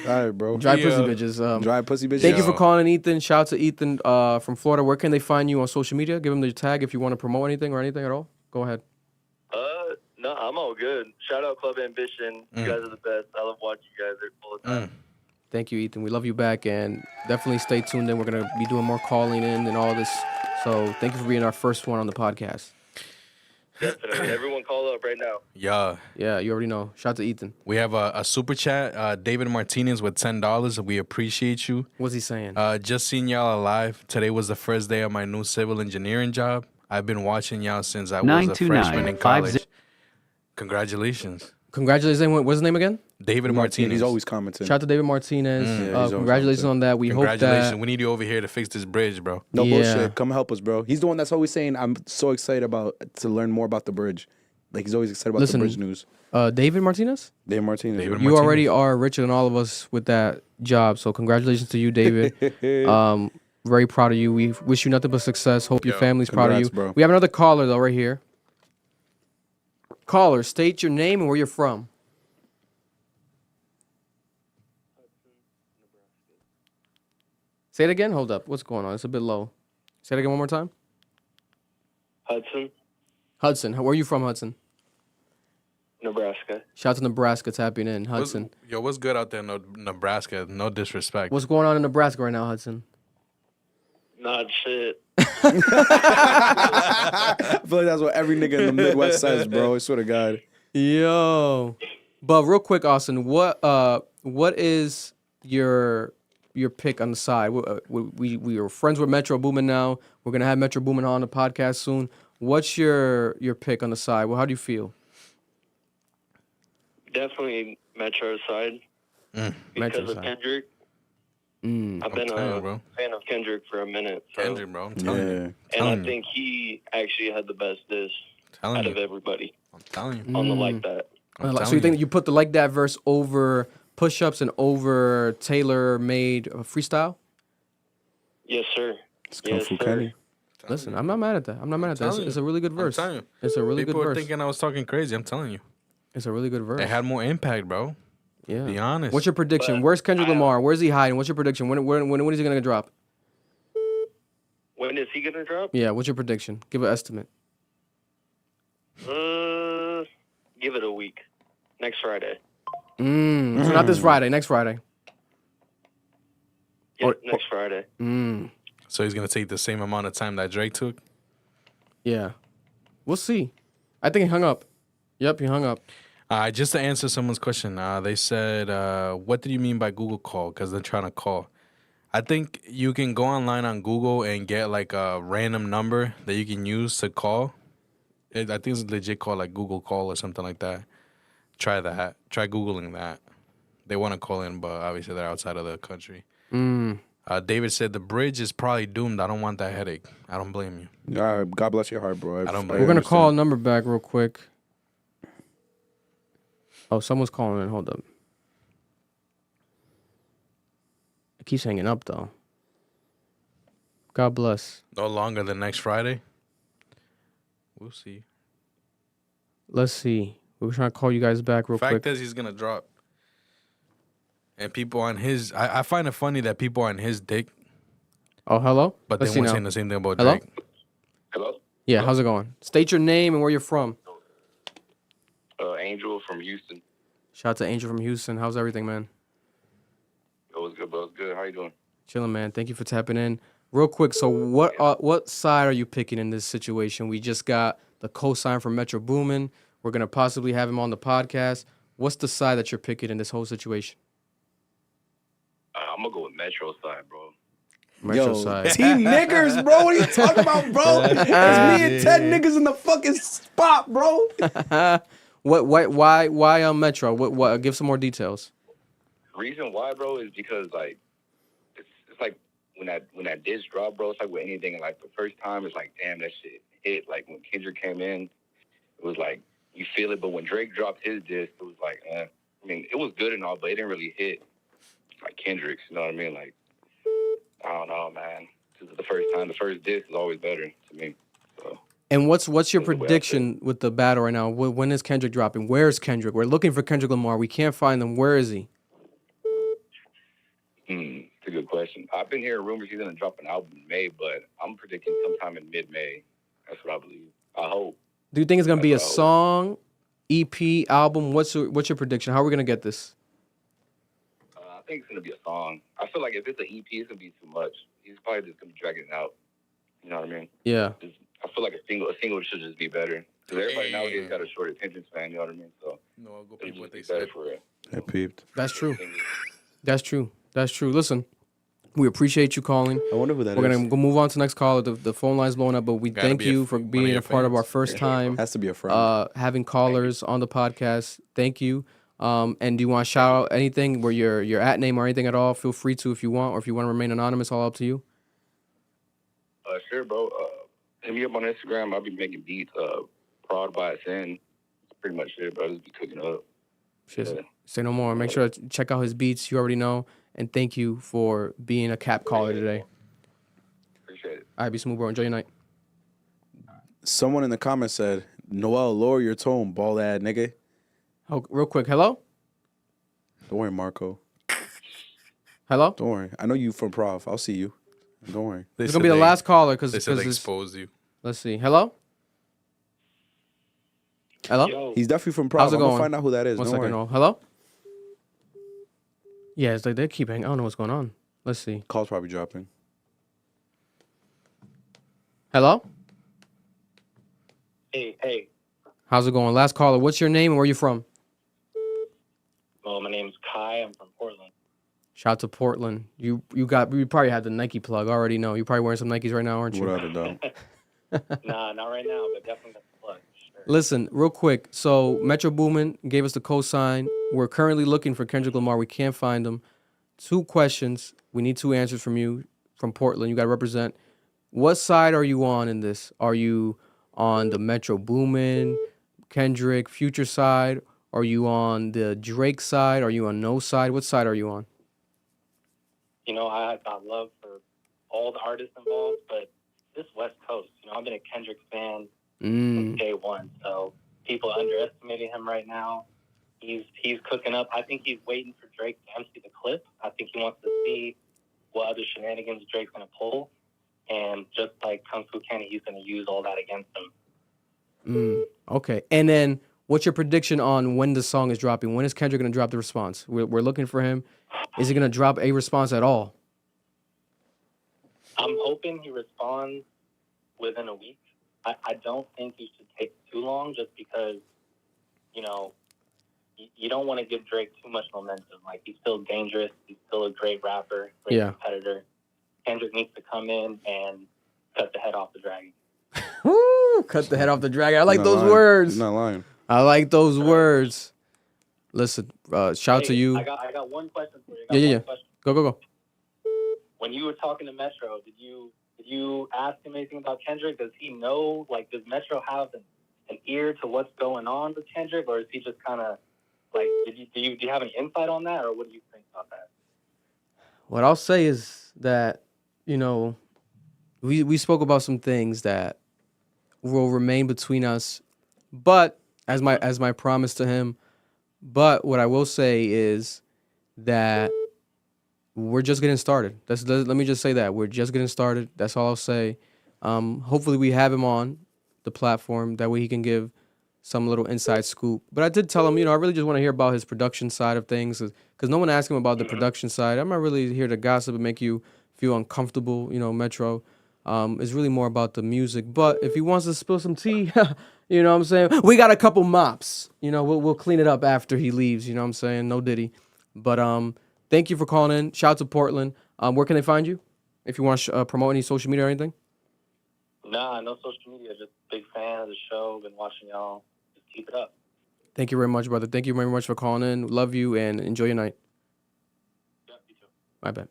All right, bro. Dry pussy bitches. Dry pussy bitches. Thank you for Yo. calling, Ethan. Shout out to Ethan from Florida. Where can they find you on social media? Give them the tag if you want to promote anything or anything at all. Go ahead. No, I'm all good. Shout out Club Ambition. You guys are the best. I love watching you guys all the time. Thank you, Ethan. We love you back, and definitely stay tuned in. We're going to be doing more calling in and all this. So thank you for being our first one on the podcast. Definitely. Everyone call up right now. Yeah. Yeah, you already know. Shout out to Ethan. We have a super chat. David Martinez with $10. We appreciate you. What's he saying? Just seen y'all alive. Today was the first day of my new civil engineering job. I've been watching y'all since I was a freshman in college. Congratulations. Congratulations. What's his name again? David Martinez. He's always commenting. Shout out to David Martinez. Yeah, he's Congratulations on that. We hope Congratulations. that... We need you over here to fix this bridge, bro. No Yeah. bullshit. Come help us, bro. He's the one that's always saying, I'm so excited to learn more about the bridge. Like, he's always excited about Listen, the bridge news. David Martinez? Dave Martinez. David You Martinez. already are richer than all of us with that job. So congratulations to you, David. Very proud of you. We wish you nothing but success. Hope your family's proud of you. Congrats, bro. We have another caller, though, right here. Caller, state your name and where you're from. Say it again. Hold up. What's going on? It's a bit low. Say it again one more time. Hudson, Hudson. Where are you from, Hudson? Nebraska. Shout out to Nebraska tapping in. Hudson. What's good out there in Nebraska? No disrespect. What's going on in Nebraska right now, Hudson? Not shit. I feel like that's what every nigga in the Midwest says, bro. I swear to God. Yo. But real quick, Austin, what is your pick on the side? We are friends with Metro Boomin now. We're gonna have Metro Boomin on the podcast soon. What's your pick on the side? Well, how do you feel? Definitely Metro side. Metro Because of side. Kendrick. I've been telling you, a bro. fan of Kendrick for a minute. So. Kendrick, bro. I'm telling you. Yeah. And Telling I you. think he actually had the best diss Telling out you. of everybody I'm telling you. on the Like That. I'm So you telling think that you put the Like That verse over push-ups and over tailor-made freestyle? Yes, sir. It's Kung Yes, Fu sir. Kenny. Listen, I'm not mad at that. I'm not mad at that. telling It's you. a really good verse. telling you. It's a really People good were verse. thinking I was talking crazy. I'm telling you. It's a really good verse. It had more impact, bro. Yeah. Be honest. What's your prediction? But Where's Kendrick Lamar? Where's he hiding? What's your prediction? When is he gonna drop? When is he going to drop? Yeah. What's your prediction? Give an estimate. Give it a week. Next Friday. So not this Friday. Next Friday. Yeah, next Friday. So he's gonna take the same amount of time that Drake took. Yeah. We'll see. I think he hung up. Yep, he hung up. Just to answer someone's question, they said, what did you mean by Google call? Because they're trying to call. I think you can go online on Google and get like a random number that you can use to call. I think it's legit called like Google Call or something like that. Try that. Try Googling that. They want to call in, but obviously they're outside of the country. David said the bridge is probably doomed. I don't want that headache. I don't blame you. God bless your heart, bro. I don't We're going to call a number back real quick. Oh, someone's calling in. Hold up. It keeps hanging up, though. God bless. No longer than next Friday. We'll see. Let's see. We're trying to call you guys back real quick. Fact is, he's going to drop. And people on his... I find it funny that people are on his dick. Oh, hello? But Let's they won't see say now. the same thing about Hello? Drake. Hello? Yeah, how's it going? State your name and where you're from. Angel from Houston. Shout out to Angel from Houston. How's everything, man? It was good, bro. It was good. How you doing? Chilling, man. Thank you for tapping in. Real quick, so what side are you picking in this situation? We just got the co-sign from Metro Boomin. We're going to possibly have him on the podcast. What's the side that you're picking in this whole situation? I'm going to go with Metro side, bro. Metro side. Team niggers, bro. What are you talking about, bro? It's me and 10 niggas in the fucking spot, bro. Why Metro? What? Give some more details. Reason why, bro, is because, like, it's like when that diss dropped, bro, it's like with anything, like, the first time, it's like, damn, that shit hit. Like, when Kendrick came in, it was like, you feel it. But when Drake dropped his diss, it was like, I mean, it was good and all, but it didn't really hit like Kendrick's, you know what I mean? Like, I don't know, man. This is the first time. The first diss is always better to me. So. And what's your prediction with the battle right now? When is Kendrick dropping? Where is Kendrick? We're looking for Kendrick Lamar. We can't find him. Where is he? It's a good question. I've been hearing rumors he's going to drop an album in May, but I'm predicting sometime in mid-May. That's what I believe. I hope. Do you think it's going to be a song, EP, album? What's your prediction? How are we going to get this? I think it's going to be a song. I feel like if it's an EP, it's going to be too much. He's probably just going to be dragging it out. You know what I mean? Yeah. I feel like a single should just be better. Because everybody nowadays got a short attention span, you know what I mean? So, no, I'll go peep what they said. said. For it. I peeped. That's true. That's true. That's true. Listen, we appreciate you calling. I wonder who that We're is. going to move on to the next caller. The phone line's blowing up, but we thank you for being a part of our first time. Has to be a friend. Having callers on the podcast. Thank you. And do you want to shout out anything where your at name or anything at all? Feel free to if you want, or if you want to remain anonymous, all up to you. Sure, bro. Hit me up on Instagram. I'll be making beats. Prod by Sin. That's pretty much it, bro. Just be cooking up. Just say no more. Make sure to check out his beats. You already know. And thank you for being a cap caller today. Appreciate it. All right, be smooth, bro. Enjoy your night. Someone in the comments said, Noel, lower your tone, bald ass nigga. Oh, real quick. Hello? Don't worry, Marco. Hello? Don't worry. I know you from Prof. I'll see you. Don't worry. It's going to be the last caller because they said they exposed you. Let's see. Hello? Hello? Yo. He's definitely from Prof. How's it I'm going? going to find out who that is. One Don't second. worry. No. Hello? Yeah, it's like they keep hanging. I don't know what's going on. Let's see. Call's probably dropping. Hello? Hey. How's it going? Last caller. What's your name and where you from? Well, my name's Kai. I'm from Portland. Shout out to Portland. You probably had the Nike plug. I already know. You're probably wearing some Nikes right now, aren't you? Without a doubt. Nah, not right now, but definitely got the plug. Sure. Listen, real quick. So Metro Boomin gave us the cosign. We're currently looking for Kendrick Lamar. We can't find him. 2 questions. We need 2 answers from you from Portland. You got to represent. What side are you on in this? Are you on the Metro Boomin, Kendrick, Future side? Are you on the Drake side? Are you on no side? What side are you on? You know, I got love for all the artists involved, but this West Coast, you know, I've been a Kendrick fan since day one, so people are underestimating him right now. He's cooking up. I think he's waiting for Drake to empty the clip. I think he wants to see what other shenanigans Drake's going to pull, and just like Kung Fu Kenny, he's going to use all that against him. Okay, and then what's your prediction on when the song is dropping? When is Kendrick going to drop the response? We're looking for him. Is he going to drop a response at all? I'm hoping he responds within a week. I don't think he should take too long, just because, you know, you don't want to give Drake too much momentum. Like, he's still dangerous. He's still a great rapper, great competitor. Kendrick needs to come in and cut the head off the dragon. Woo, cut the head off the dragon. I like Not those lying. words. You're not lying. I like those words. Listen, shout to you. I got one question for you. Yeah. Go. When you were talking to Metro, did you ask him anything about Kendrick? Does he know? Like, does Metro have an ear to what's going on with Kendrick, or is he just kind of like? Do you have any insight on that, or what do you think about that? What I'll say is that, you know, we spoke about some things that will remain between us, but as my promise to him. But what I will say is that we're just getting started. Let me just say that we're just getting started. That's all I'll say. Hopefully we have him on the platform. That way he can give some little inside scoop. But I did tell him, you know, I really just want to hear about his production side of things, because no one asked him about the production side. I'm not really here to gossip and make you feel uncomfortable, you know, Metro. It's really more about the music. But if he wants to spill some tea, you know what I'm saying? We got a couple mops. You know, we'll clean it up after he leaves, you know what I'm saying? No Diddy. But thank you for calling in. Shout out to Portland. Where can they find you? If you want to promote any social media or anything? Nah, no social media. Just big fan of the show. Been watching y'all. Just keep it up. Thank you very much, brother. Thank you very much for calling in. Love you and enjoy your night. Yeah, you too. My bad.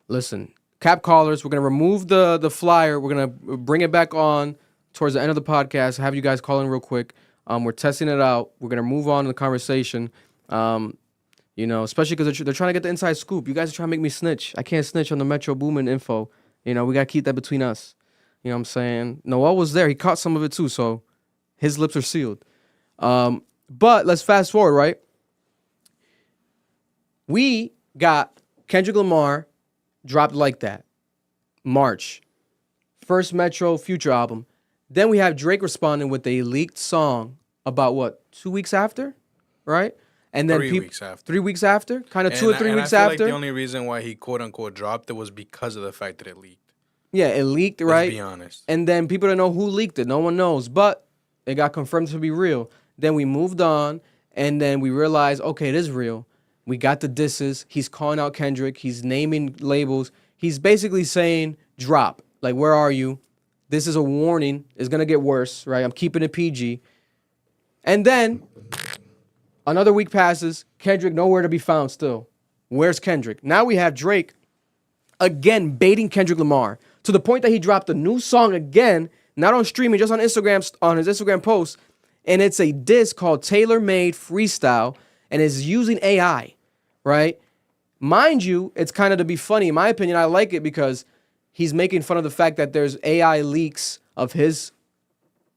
Listen, cap callers, we're going to remove the flyer. We're going to bring it back on towards the end of the podcast. Have you guys call in real quick. We're testing it out. We're going to move on to the conversation. You know, especially because they're trying to get the inside scoop. You guys are trying to make me snitch. I can't snitch on the Metro Boomin info. You know, we got to keep that between us. You know what I'm saying? Noel was there. He caught some of it too, so his lips are sealed. But let's fast forward, right? We got Kendrick Lamar dropped like that. March. First Metro Future album. Then we have Drake responding with a leaked song about what? 2 weeks after? Right? And then 3 weeks after. 3 weeks after? Kind of 2 or 3 weeks I feel after. like the only reason why he quote unquote dropped it was because of the fact that it leaked. Yeah, it leaked, right? Let's be honest. And then people don't know who leaked it. No one knows. But it got confirmed to be real. Then we moved on, and then we realized, okay, it is real. We got the disses. He's calling out Kendrick. He's naming labels. He's basically saying, drop. Like, where are you? This is a warning. It's going to get worse, right? I'm keeping it PG. And then another week passes. Kendrick nowhere to be found still. Where's Kendrick? Now we have Drake again baiting Kendrick Lamar to the point that he dropped a new song again, not on streaming, just on Instagram, on his Instagram post. And it's a diss called Tailor Made Freestyle, and is using AI, right? Mind you, it's kind of to be funny. In my opinion, I like it because he's making fun of the fact that there's AI leaks of his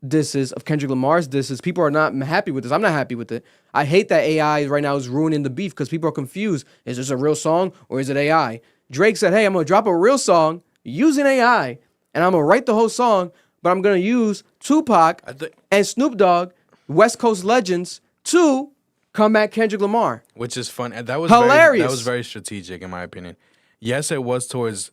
disses, of Kendrick Lamar's disses. People are not happy with this. I'm not happy with it. I hate that AI right now is ruining the beef because people are confused. Is this a real song or is it AI? Drake said, hey, I'm going to drop a real song using AI, and I'm going to write the whole song, but I'm going to use Tupac and Snoop Dogg, West Coast legends, to combat Kendrick Lamar. Which is fun. And that was hilarious. That was very strategic, in my opinion. Yes, it was towards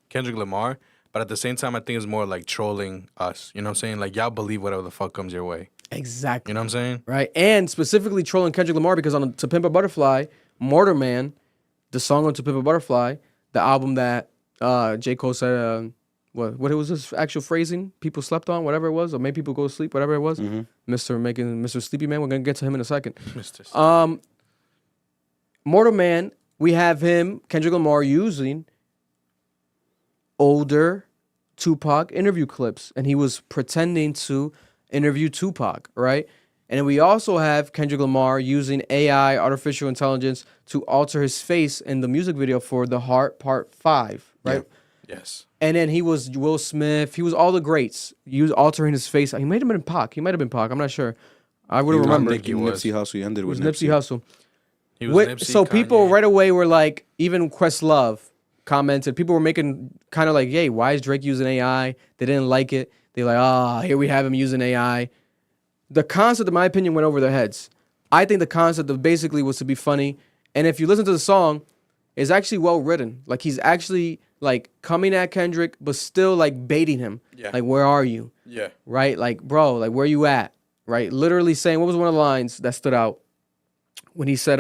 Kendrick Lamar, but at the same time, I think it's more like trolling us. You know what I'm saying? Like, y'all believe whatever the fuck comes your way. Exactly. You know what I'm saying? Right. And specifically trolling Kendrick Lamar because on To Pimp a Butterfly, Mortar Man, the song on To Pimp a Butterfly, the album that J. Cole said, what was his actual phrasing? People slept on, whatever it was, or made people go to sleep, whatever it was. Mr. Sleepy Man, we're going to get to him in a second. Mortar Man, we have him, Kendrick Lamar, using older Tupac interview clips, and he was pretending to interview Tupac, right? And then we also have Kendrick Lamar using AI, artificial intelligence, to alter his face in the music video for The Heart Part 5, right? Yeah. Yes. And then he was Will Smith. He was all the greats. He was altering his face. He might have been Pac. I'm not sure. I would remember. I think he was. Nipsey Hussle. He ended with Nipsey Hussle. He was Nipsey, so Kanye. People right away were like, even Questlove commented. People were making kind of like, hey, why is Drake using AI? They didn't like it. They're like, here we have him using AI. The concept, in my opinion, went over their heads. I think the concept of basically was to be funny. And if you listen to the song, it's actually well written. Like, he's actually like coming at Kendrick, but still like baiting him. Yeah. Like, where are you? Yeah. Right? Like, bro, like where you at? Right? Literally saying, what was one of the lines that stood out when he said,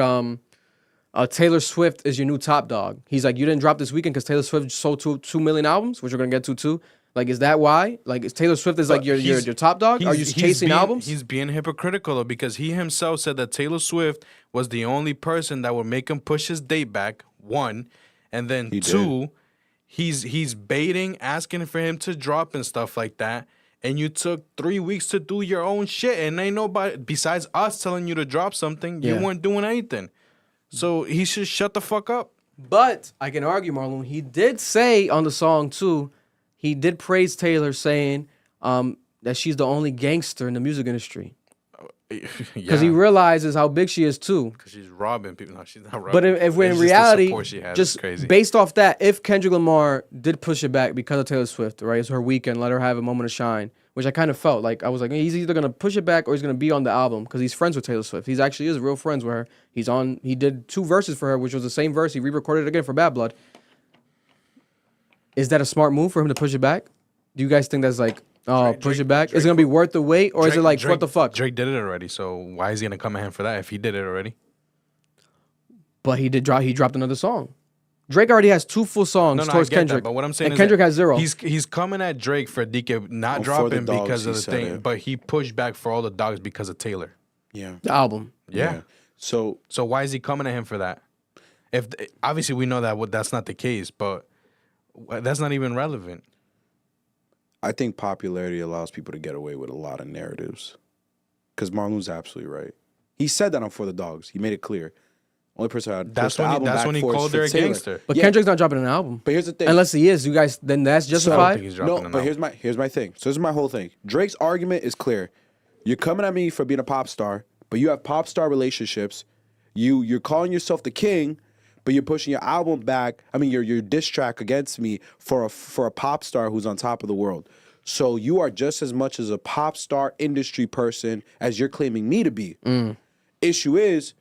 Taylor Swift is your new top dog. He's like, you didn't drop this weekend because Taylor Swift sold 2 million albums, which we're gonna get to too. Like, is that why? Like, is Taylor Swift is like your top dog? Are you chasing albums? He's being hypocritical though, because he himself said that Taylor Swift was the only person that would make him push his date back. One, and then two, he's baiting, asking for him to drop and stuff like that. And you took 3 weeks to do your own shit, and ain't nobody besides us telling you to drop something. You weren't doing anything. So he should shut the fuck up. But I can argue, Marlon. He did say on the song too. He did praise Taylor, saying that she's the only gangster in the music industry. Because he realizes how big she is too. Because she's robbing people. No, she's not robbing. But if we're in It's reality, the support she has. just It's crazy. based off that, if Kendrick Lamar did push it back because of Taylor Swift, right? It's her weekend, let her have a moment of shine, which I kind of felt like I was like, he's either gonna push it back or he's gonna be on the album because he's friends with Taylor Swift. He's actually is real friends with her. He did 2 verses for her, which was the same verse. He re-recorded it again for Bad Blood. Is that a smart move for him to push it back? Do you guys think that's like, push it back? Is it gonna be worth the wait, or is it like, what the fuck? Drake did it already, so why is he gonna come at him for that if he did it already? But he dropped another song. Drake already has 2 full songs towards Kendrick. But what I'm saying and is Kendrick that has 0. He's coming at Drake for DK not For the dropping dogs, because of he the said thing, it. but he pushed back for all the dogs because of Taylor. Yeah. The album. Yeah. So why is he coming at him for that? If obviously we know that that's not the case, but that's not even relevant. I think popularity allows people to get away with a lot of narratives. Because Marlon's absolutely right. He said that on For the Dogs. He made it clear. Only person I'd That's push the when he- album that's back when he for is called for her a Taylor. gangster. But Yeah. Kendrick's not dropping an album. But here's the thing. Unless he is, you guys, then that's I don't justified. think he's dropping No, an but album. here's my thing. So this is my whole thing. Drake's argument is clear. You're coming at me for being a pop star, but you have pop star relationships. You're calling yourself the king, but you're pushing your album back. I mean, your diss track against me for a pop star who's on top of the world. So you are just as much as a pop star industry person as you're claiming me to be. Issue is,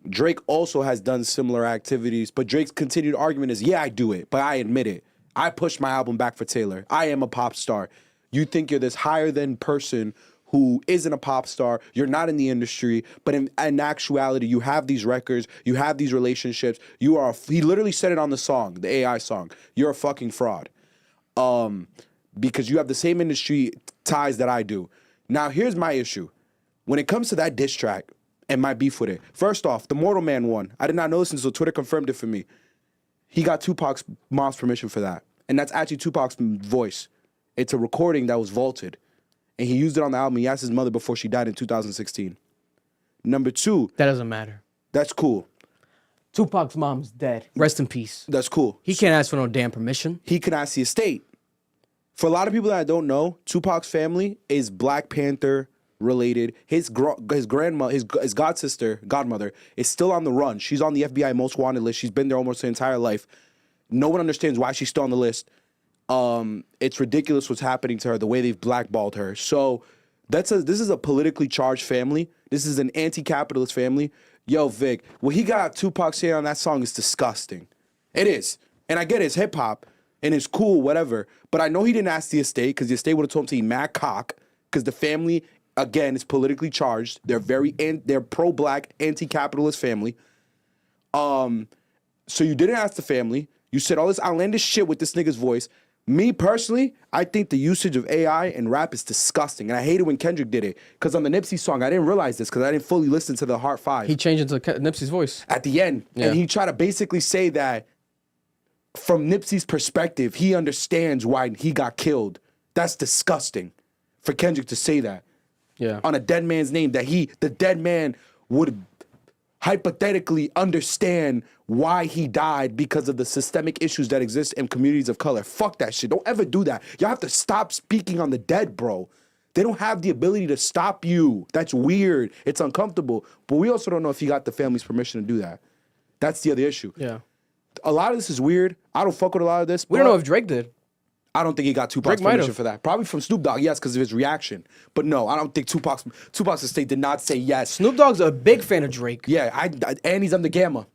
Drake also has done similar activities, but Drake's continued argument is, yeah, I do it, but I admit it. I pushed my album back for Taylor. I am a pop star. You think you're this higher than person who isn't a pop star. You're not in the industry, but in actuality, you have these records, you have these relationships. He literally said it on the song, the AI song. You're a fucking fraud. Because you have the same industry ties that I do. Now, here's my issue. When it comes to that diss track and my beef with it, first off, the Mortal Man one, I did not know this until Twitter confirmed it for me. He got Tupac's mom's permission for that. And that's actually Tupac's voice. It's a recording that was vaulted. And he used it on the album. He asked his mother before she died in 2016. Number 2. That doesn't matter. That's cool. Tupac's mom's dead. Rest in peace. That's cool. He can't ask for no damn permission. He can ask the estate. For a lot of people that I don't know, Tupac's family is Black Panther related. His grandma, his godmother, is still on the run. She's on the FBI most wanted list. She's been there almost her entire life. No one understands why she's still on the list. It's ridiculous what's happening to her, the way they've blackballed her. So this is a politically charged family. This is an anti-capitalist family. Yo, Vic, what he got Tupac saying on that song is disgusting. It is. And I get it, it's hip-hop, and it's cool, whatever. But I know he didn't ask the estate, because the estate would have told him to eat mad cock, because the family, again, is politically charged. They're pro-black, anti-capitalist family. So you didn't ask the family. You said all this outlandish shit with this nigga's voice. Me, personally, I think the usage of AI and rap is disgusting. And I hate it when Kendrick did it. Because on the Nipsey song, I didn't realize this because I didn't fully listen to the Heart 5. He changed into Nipsey's voice. At the end. Yeah. And he tried to basically say that from Nipsey's perspective, he understands why he got killed. That's disgusting for Kendrick to say that. Yeah. On a dead man's name, that the dead man would hypothetically understand why he died because of the systemic issues that exist in communities of color. Fuck that shit. Don't ever do that. Y'all have to stop speaking on the dead, bro. They don't have the ability to stop you. That's weird. It's uncomfortable. But we also don't know if he got the family's permission to do that. That's the other issue. Yeah. A lot of this is weird. I don't fuck with a lot of this. We don't know if Drake did. I don't think he got Tupac's Drake might permission have. for that. Probably from Snoop Dogg, yes, because of his reaction. But no, I don't think Tupac's estate did not say yes. Snoop Dogg's a big fan of Drake. Yeah, and he's under Gamma.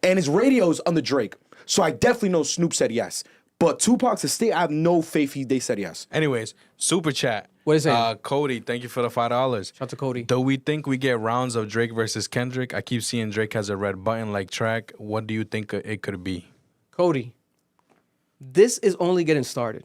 And his radio's under Drake. So I definitely know Snoop said yes. But Tupac's estate, I have no faith they said yes. Anyways, super chat. What is it? Cody, thank you for the $5. Shout out to Cody. Do we think we get rounds of Drake versus Kendrick? I keep seeing Drake has a red button like track. What do you think it could be? Cody, this is only getting started.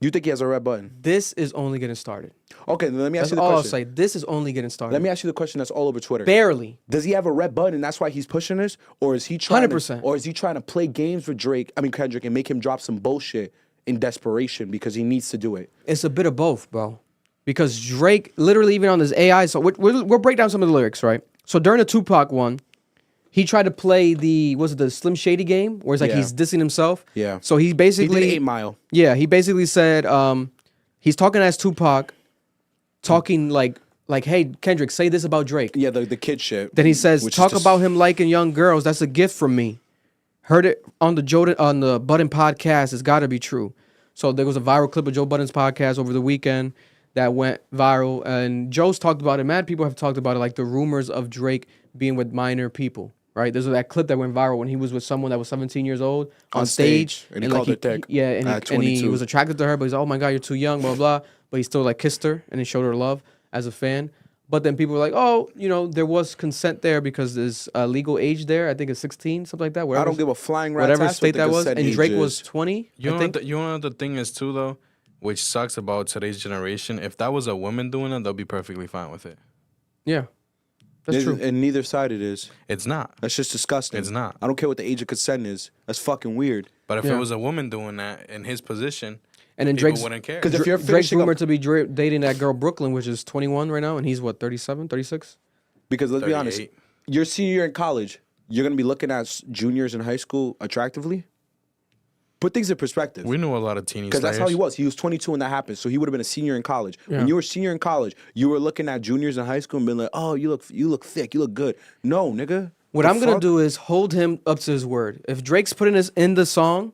You think he has a red button? This is only getting started. Okay, then let me ask That's you the all I'll question. say. This is only getting started. Let me ask you the question that's all over Twitter. Barely. Does he have a red button and that's why he's pushing this? Or is he trying 100%. Or is he trying to play games with Kendrick and make him drop some bullshit in desperation because he needs to do it? It's a bit of both, bro. Because Drake, literally even on this AI, so we'll break down some of the lyrics, right? So during the Tupac one, he tried to play the Slim Shady game, where it's like he's dissing himself. Yeah. So he basically... He did 8 Mile. Yeah, he basically said, he's talking as Tupac, talking like, hey, Kendrick, say this about Drake. Yeah, the kid shit. Then he says, which is talk just- about him liking young girls. That's a gift from me. Heard it on the Budden podcast. It's got to be true. So there was a viral clip of Joe Budden's podcast over the weekend that went viral. And Joe's talked about it. Mad people have talked about it, like the rumors of Drake being with minor people, right? There's that clip that went viral when he was with someone that was 17 years old on stage. And he called her thick. Yeah, at and he 22. was attracted to her, but he's like, oh my God, you're too young, blah, blah. But he still like kissed her and he showed her love as a fan. But then people were like, oh, there was consent there because there's a legal age there. I think it's 16, something like that. I don't give a flying rat's whatever ass state what the that was. consent And age Drake is. was 20, You I know, think. you know what the thing is too, though, which sucks about today's generation. If that was a woman doing it, they'll be perfectly fine with it. Yeah, that's true. And neither side it is. It's not. That's just disgusting. It's not. I don't care what the age of consent is. That's fucking weird. But if Yeah. it was a woman doing that in his position, And then people Drake's, wouldn't care. 'Cause if you're Drake's finishing rumored up- to be dating that girl Brooklyn, which is 21 right now, and he's what, 37, 36? Because let's be honest, 38. your senior year in college, you're gonna be looking at juniors in high school attractively. Put things in perspective. We knew a lot of teeny Because that's how he was. He was 22 when that happened, so he would have been a senior in college. Yeah. When you were a senior in college, you were looking at juniors in high school and being like, "Oh, you look thick, you look good." No, nigga. What The I'm going to fuck? do is hold him up to his word. If Drake's putting this in the song,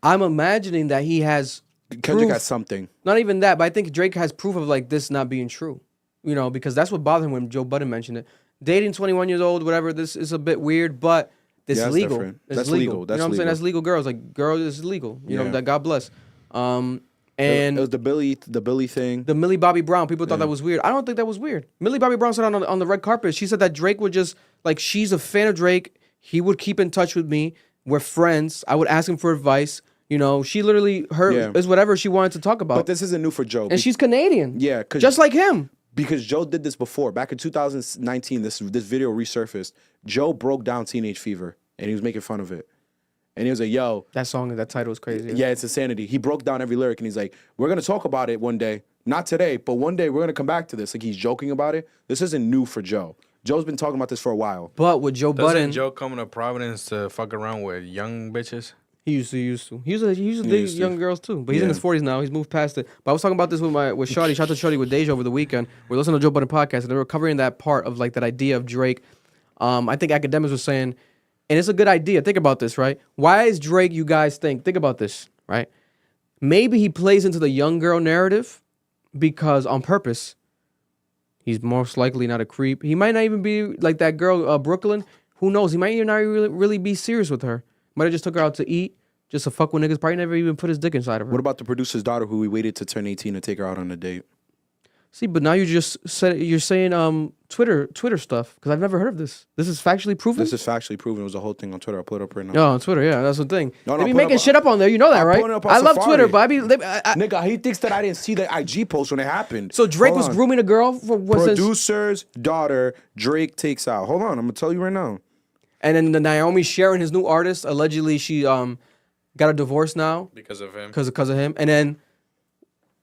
I'm imagining that he has Kendrick proof. has something. Not even that, but I think Drake has proof of like this not being true. Because that's what bothered him when Joe Budden mentioned it. Dating 21 years old, whatever, this is a bit weird, but this Yeah, is that's legal. different. It's That's legal. legal. That's you know what I'm saying? legal. That's legal girls. Like, girl is legal. You know, Yeah. that God bless. And It was the Billy thing. the Millie Bobby Brown, people thought that was weird. I don't think that was weird. Millie Bobby Brown said on the red carpet, she said that Drake would just, like, she's a fan of Drake. He would keep in touch with me. We're friends. I would ask him for advice. She literally, is whatever she wanted to talk about. But this isn't new for Joe. And she's Canadian. Yeah, 'cause- just like him. Because Joe did this before. Back in 2019, this video resurfaced. Joe broke down Teenage Fever, and he was making fun of it. And he was like, yo. That song, that title is crazy. Yeah, it's insanity. He broke down every lyric, and he's like, we're going to talk about it one day. Not today, but one day we're going to come back to this. Like, he's joking about it. This isn't new for Joe. Joe's been talking about this for a while. But with Joe Doesn't Budden, Joe come to Providence to fuck around with young bitches? he used to. He used to date young girls too. But he's in his 40s now. He's moved past it. But I was talking about this with Shawty. Shout out to Shawty with Deja over the weekend. We're listening to Joe Budden podcast, and they were covering that part of like that idea of Drake. I think Academics was saying, and it's a good idea. Think about this, right? Why is Drake, you guys think about this, right? Maybe he plays into the young girl narrative because on purpose, he's most likely not a creep. He might not even be like that girl, Brooklyn. Who knows? He might even not really be serious with her. Might have just took her out to eat, just to fuck with niggas. Probably never even put his dick inside of her. What about the producer's daughter who we waited to turn 18 to take her out on a date? See, but now you just said you're saying Twitter stuff because I've never heard of this. This is factually proven. This is factually proven. It was a whole thing on Twitter. I'll put it up right now. on Twitter, yeah, that's the thing. No, They be put making up- shit up on there. You know that, I'm right? putting it up on I love Safari. Twitter, but I be. Nigga, he thinks that I didn't see the IG post when it happened. So Drake Hold was on. grooming a girl for what? Producer's daughter, Drake takes out. Hold on, I'm gonna tell you right now. And then the Naomi Sharon, his new artist, allegedly she got a divorce now Because of him. because of him. And then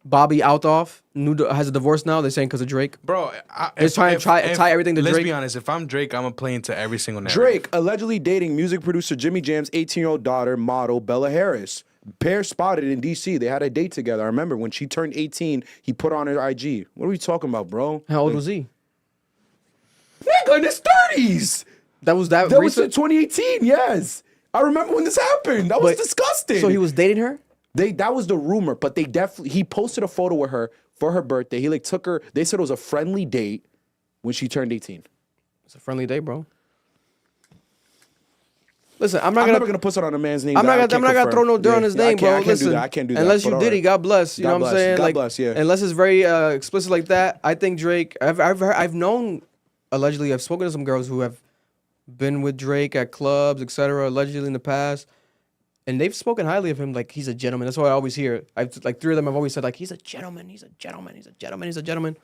Bobby Altoff has a divorce now. They're saying because of Drake. Bro, They're trying to tie everything to let's Drake. be honest. If I'm Drake, I'm going to play into every single narrative. Drake allegedly dating music producer Jimmy Jam's 18-year-old daughter, model Bella Harris. Pair spotted in DC. They had a date together. I remember when she turned 18, he put on her IG. What are we talking about, bro? How old was he? Nigga, in his 30s. That was That was in recent. 2018. Yes, I remember when this happened. That was But- disgusting. So he was dating her. That was the rumor, but he posted a photo with her for her birthday. He like took her. They said it was a friendly date when she turned 18. It's a friendly day, bro. Listen, I'm never gonna put it on a man's name. I'm not gonna throw no dirt on his name, bro. I can't do that. I can't do that. Unless you did, he God bless. You know what I'm saying? God like, bless. Yeah. Unless it's very explicit like that, I think Drake. I've known, allegedly, I've spoken to some girls who have been with Drake at clubs, etc. Allegedly in the past, and they've spoken highly of him. Like he's a gentleman. That's what I always hear. I've like 3 of them. I've always said like he's a gentleman. He's a gentleman. He's a gentleman. He's a gentleman.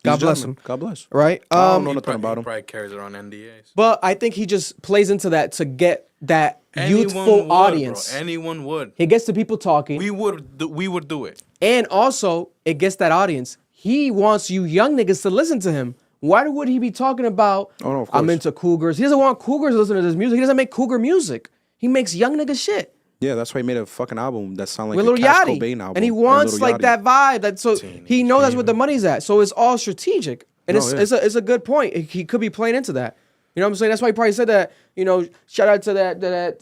God bless him. God bless. Right? I don't know nothing about him. Probably carries around NDAs. But I think he just plays into that to get that youthful audience. Bro. Anyone would. He gets the people talking. We would do it. And also, it gets that audience. He wants you young niggas to listen to him. Why would he be talking about, Oh, no, of course. I'm into cougars? He doesn't want cougars to listen to his music. He doesn't make cougar music. He makes young nigga shit. Yeah, that's why he made a fucking album that sounded like With a Lil Cash Yachty. Cobain album. And he wants Lil like Yachty. that vibe. That so he knows that's what the money's at. So it's all strategic. And No, yeah. it's a good point. He could be playing into that. You know what I'm saying? That's why he probably said that. You know, shout out to that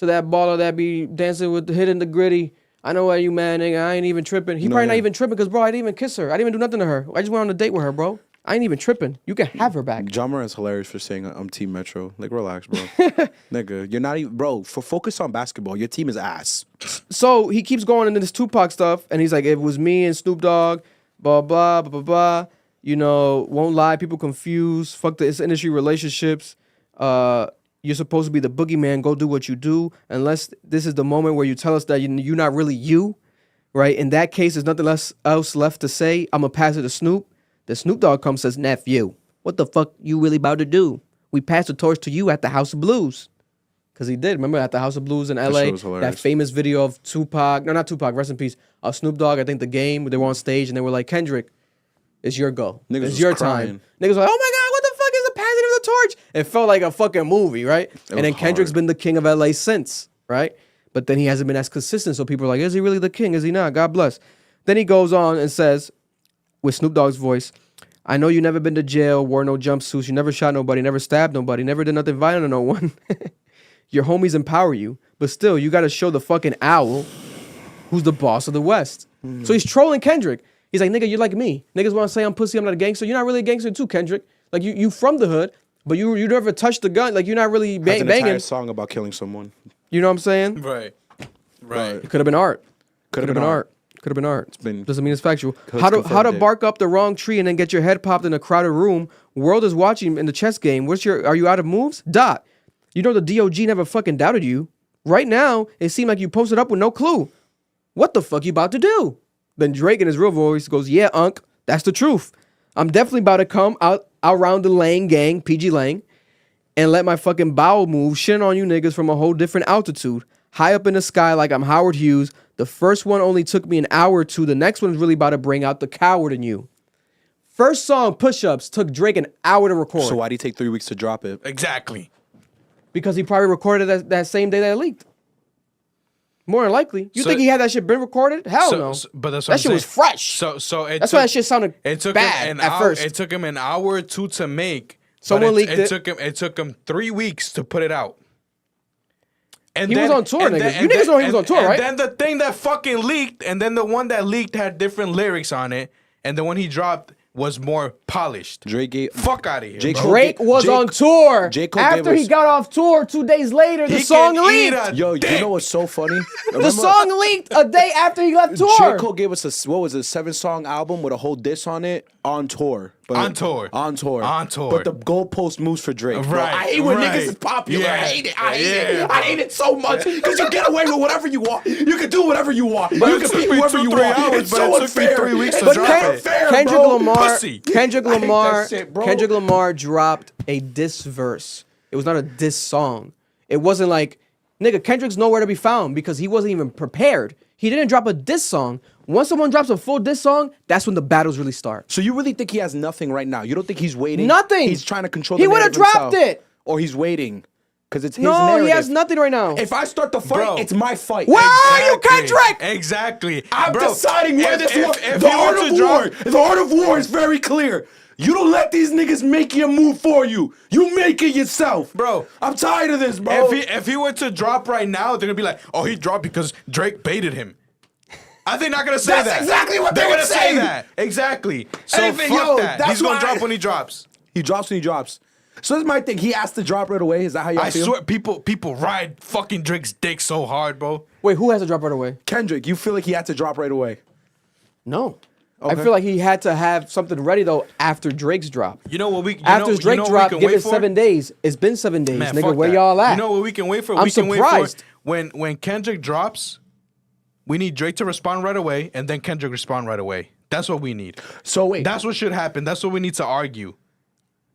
baller that be dancing with the hitting the gritty. I know why you mad, nigga. I ain't even tripping. He probably not even tripping because, bro, I didn't even kiss her. I didn't even do nothing to her. I just went on a date with her, bro. I ain't even tripping. You can have her back. John Moran's hilarious for saying I'm Team Metro. Like, relax, bro. Nigga, you're not even, bro. Focus on basketball. Your team is ass. So he keeps going into this Tupac stuff, and he's like, "It was me and Snoop Dogg, blah blah blah blah blah." You know, won't lie. People confused. Fuck this industry relationships. You're supposed to be the boogeyman. Go do what you do. Unless this is the moment where you tell us that you're not really you, right? In that case, there's nothing else left to say. I'm gonna pass it to Snoop. The Snoop Dogg comes says, "Nephew, what the fuck you really about to do? We passed the torch to you at the House of Blues." Because he did. Remember at the House of Blues in LA? That famous video of Tupac. No, not Tupac. Rest in peace. Snoop Dogg, I think the game. They were on stage and they were like, "Kendrick, it's your go. Niggas it's your time." Niggas were like, "Oh my God, what the fuck is the passing of the torch?" It felt like a fucking movie, right? And then Kendrick's been the king of LA since, right? But then he hasn't been as consistent. So people are like, is he really the king? Is he not? God bless. Then he goes on and says, with Snoop Dogg's voice, "I know you never been to jail, wore no jumpsuits, you never shot nobody, never stabbed nobody, never did nothing violent to no one. Your homies empower you, but still, you gotta show the fucking owl who's the boss of the West." So he's trolling Kendrick. He's like, "Nigga, you're like me. Niggas wanna say I'm pussy, I'm not a gangster. You're not really a gangster too, Kendrick. Like you from the hood, but you never touched the gun. Like you're not really banging." Has an entire song about killing someone. You know what I'm saying? Right. It could have been art. Could have been art. Could have been art. Doesn't mean it's factual. How to bark up the wrong tree and then get your head popped in a crowded room. World is watching in the chess game. Are you out of moves? Dot. You know the DOG never fucking doubted you. Right now, it seemed like you posted up with no clue. What the fuck you about to do? Then Drake in his real voice goes, "Yeah, Unc, that's the truth. I'm definitely about to come out around the Lang gang, PG Lang, and let my fucking bowel move shit on you niggas from a whole different altitude. High up in the sky like I'm Howard Hughes. The first one only took me an hour or two. The next one's really about to bring out the coward in you." First song, Push-Ups, took Drake an hour to record. So why'd he take 3 weeks to drop it? Exactly. Because he probably recorded that same day that it leaked. More than likely. You think he had that shit been recorded? Hell no. But that's that what I'm shit saying. was fresh. That's why that shit sounded bad at first. It took him an hour or two to make. Someone leaked it. It took him 3 weeks to put it out. And he was on tour, niggas. You niggas know he was on tour, right? And then the thing that fucking leaked, and then the one that leaked had different lyrics on it, and the one he dropped was more polished. Fuck out of here. Drake was on tour. After he got off tour, 2 days later, the song leaked. Yo, you know what's so funny? The song leaked a day after he left tour. J. Cole gave us a 7-song album with a whole diss on it on tour. On tour. But the goalpost moves for Drake. Bro. Right. I hate when niggas is popular. Yeah. I hate it. I hate it so much because you get away with whatever you want. You can do whatever you want. But you it can took beat me whoever 2-3 you want. hours, It's but so it took me unfair. 3 weeks to It's drop not it. fair, Kendrick bro. Lamar. Pussy. Kendrick I hate Lamar. that shit, bro. Kendrick Lamar dropped a diss verse. It was not a diss song. It wasn't like, nigga, Kendrick's nowhere to be found because he wasn't even prepared. He didn't drop a diss song. Once someone drops a full diss song, that's when the battles really start. So you really think he has nothing right now? You don't think he's waiting? Nothing. He's trying to control. He would have dropped it. Or he's waiting because it's his No, narrative. he has nothing right now. If I start the fight, Bro. it's my fight. Where are you, Kendrick? Exactly. I'm Bro, deciding where this war. if The he art were of to war. drop- The art of war is very clear. You don't let these niggas make your move for you. You make it yourself, Bro. I'm tired of this, bro. If he were to drop right now, they're gonna be like, "Oh, he dropped because Drake baited him." Are they not gonna say that? That's exactly what they're they would gonna say say. that. Exactly. So And fuck yo, that. that's He's gonna why- drop when he drops. He drops when he drops. So this is my thing. He has to drop right away. Is that how you feel? I swear, people ride fucking Drake's dick so hard, bro. Wait, who has to drop right away? Kendrick, you feel like he had to drop right away? No. Okay. I feel like he had to have something ready though after Drake's drop. You know what we after Drake drop, give it 7 days. It's been 7 days, Man, nigga. fuck Where that. y'all at? You know what we can wait for? I'm we can surprised. Wait for when Kendrick drops. We need Drake to respond right away, and then Kendrick respond right away. That's what we need. So wait, That's what should happen. That's what we need to argue.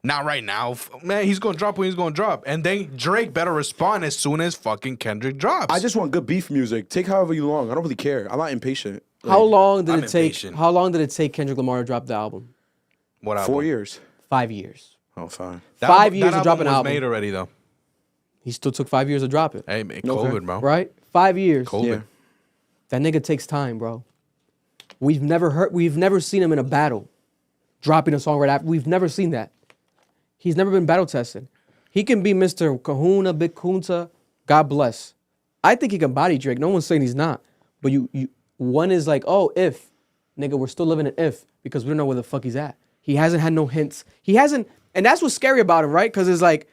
Not right now. Man, he's going to drop when he's going to drop. And then Drake better respond as soon as fucking Kendrick drops. I just want good beef music. Take however you long. I don't really care. I'm not impatient. How long did I'm it take? impatient. How long did it take Kendrick Lamar to drop the album? What 4 years. 5 years. Oh, fine. 5 years to drop an was album. made already, though. He still took 5 years to drop it. Hey, man, COVID, bro. Right? 5 years. COVID. Yeah. That nigga takes time, bro. We've never seen him in a battle, dropping a song right after. We've never seen that. He's never been battle tested. He can be Mr. Kahuna, Big Kunta. God bless. I think he can body Drake. No one's saying he's not. But one is like, oh, if. Nigga, we're still living in if because we don't know where the fuck he's at. He hasn't had no hints. He hasn't, and that's what's scary about him, right? Because it's like,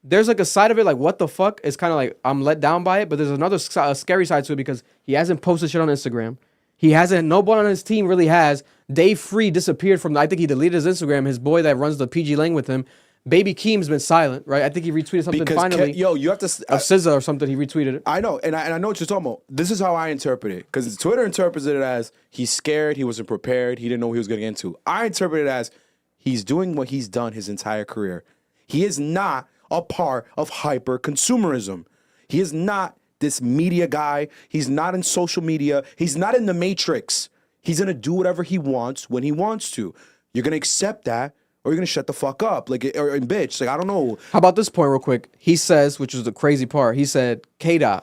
there's like a side of it, like, what the fuck? It's kind of like, I'm let down by it, but there's another scary side to it because he hasn't posted shit on Instagram. He hasn't, no one on his team really has. Dave Free disappeared from, I think he deleted his Instagram. His boy that runs the PG Lang with him, Baby Keem's been silent, right? I think he retweeted something Because finally. you have to. Of SZA or something, he retweeted it. I know, and I know what you're talking about. This is how I interpret it, because Twitter interprets it as he's scared, he wasn't prepared, he didn't know what he was getting into. I interpret it as he's doing what he's done his entire career. He is not a part of hyper consumerism. He is not this media guy. He's not in social media. He's not in the Matrix. He's gonna do whatever he wants when he wants to. You're gonna accept that, or you're gonna shut the fuck up, like, or bitch. Like, I don't know. How about this point real quick? He says, which is the crazy part, he said, kdot,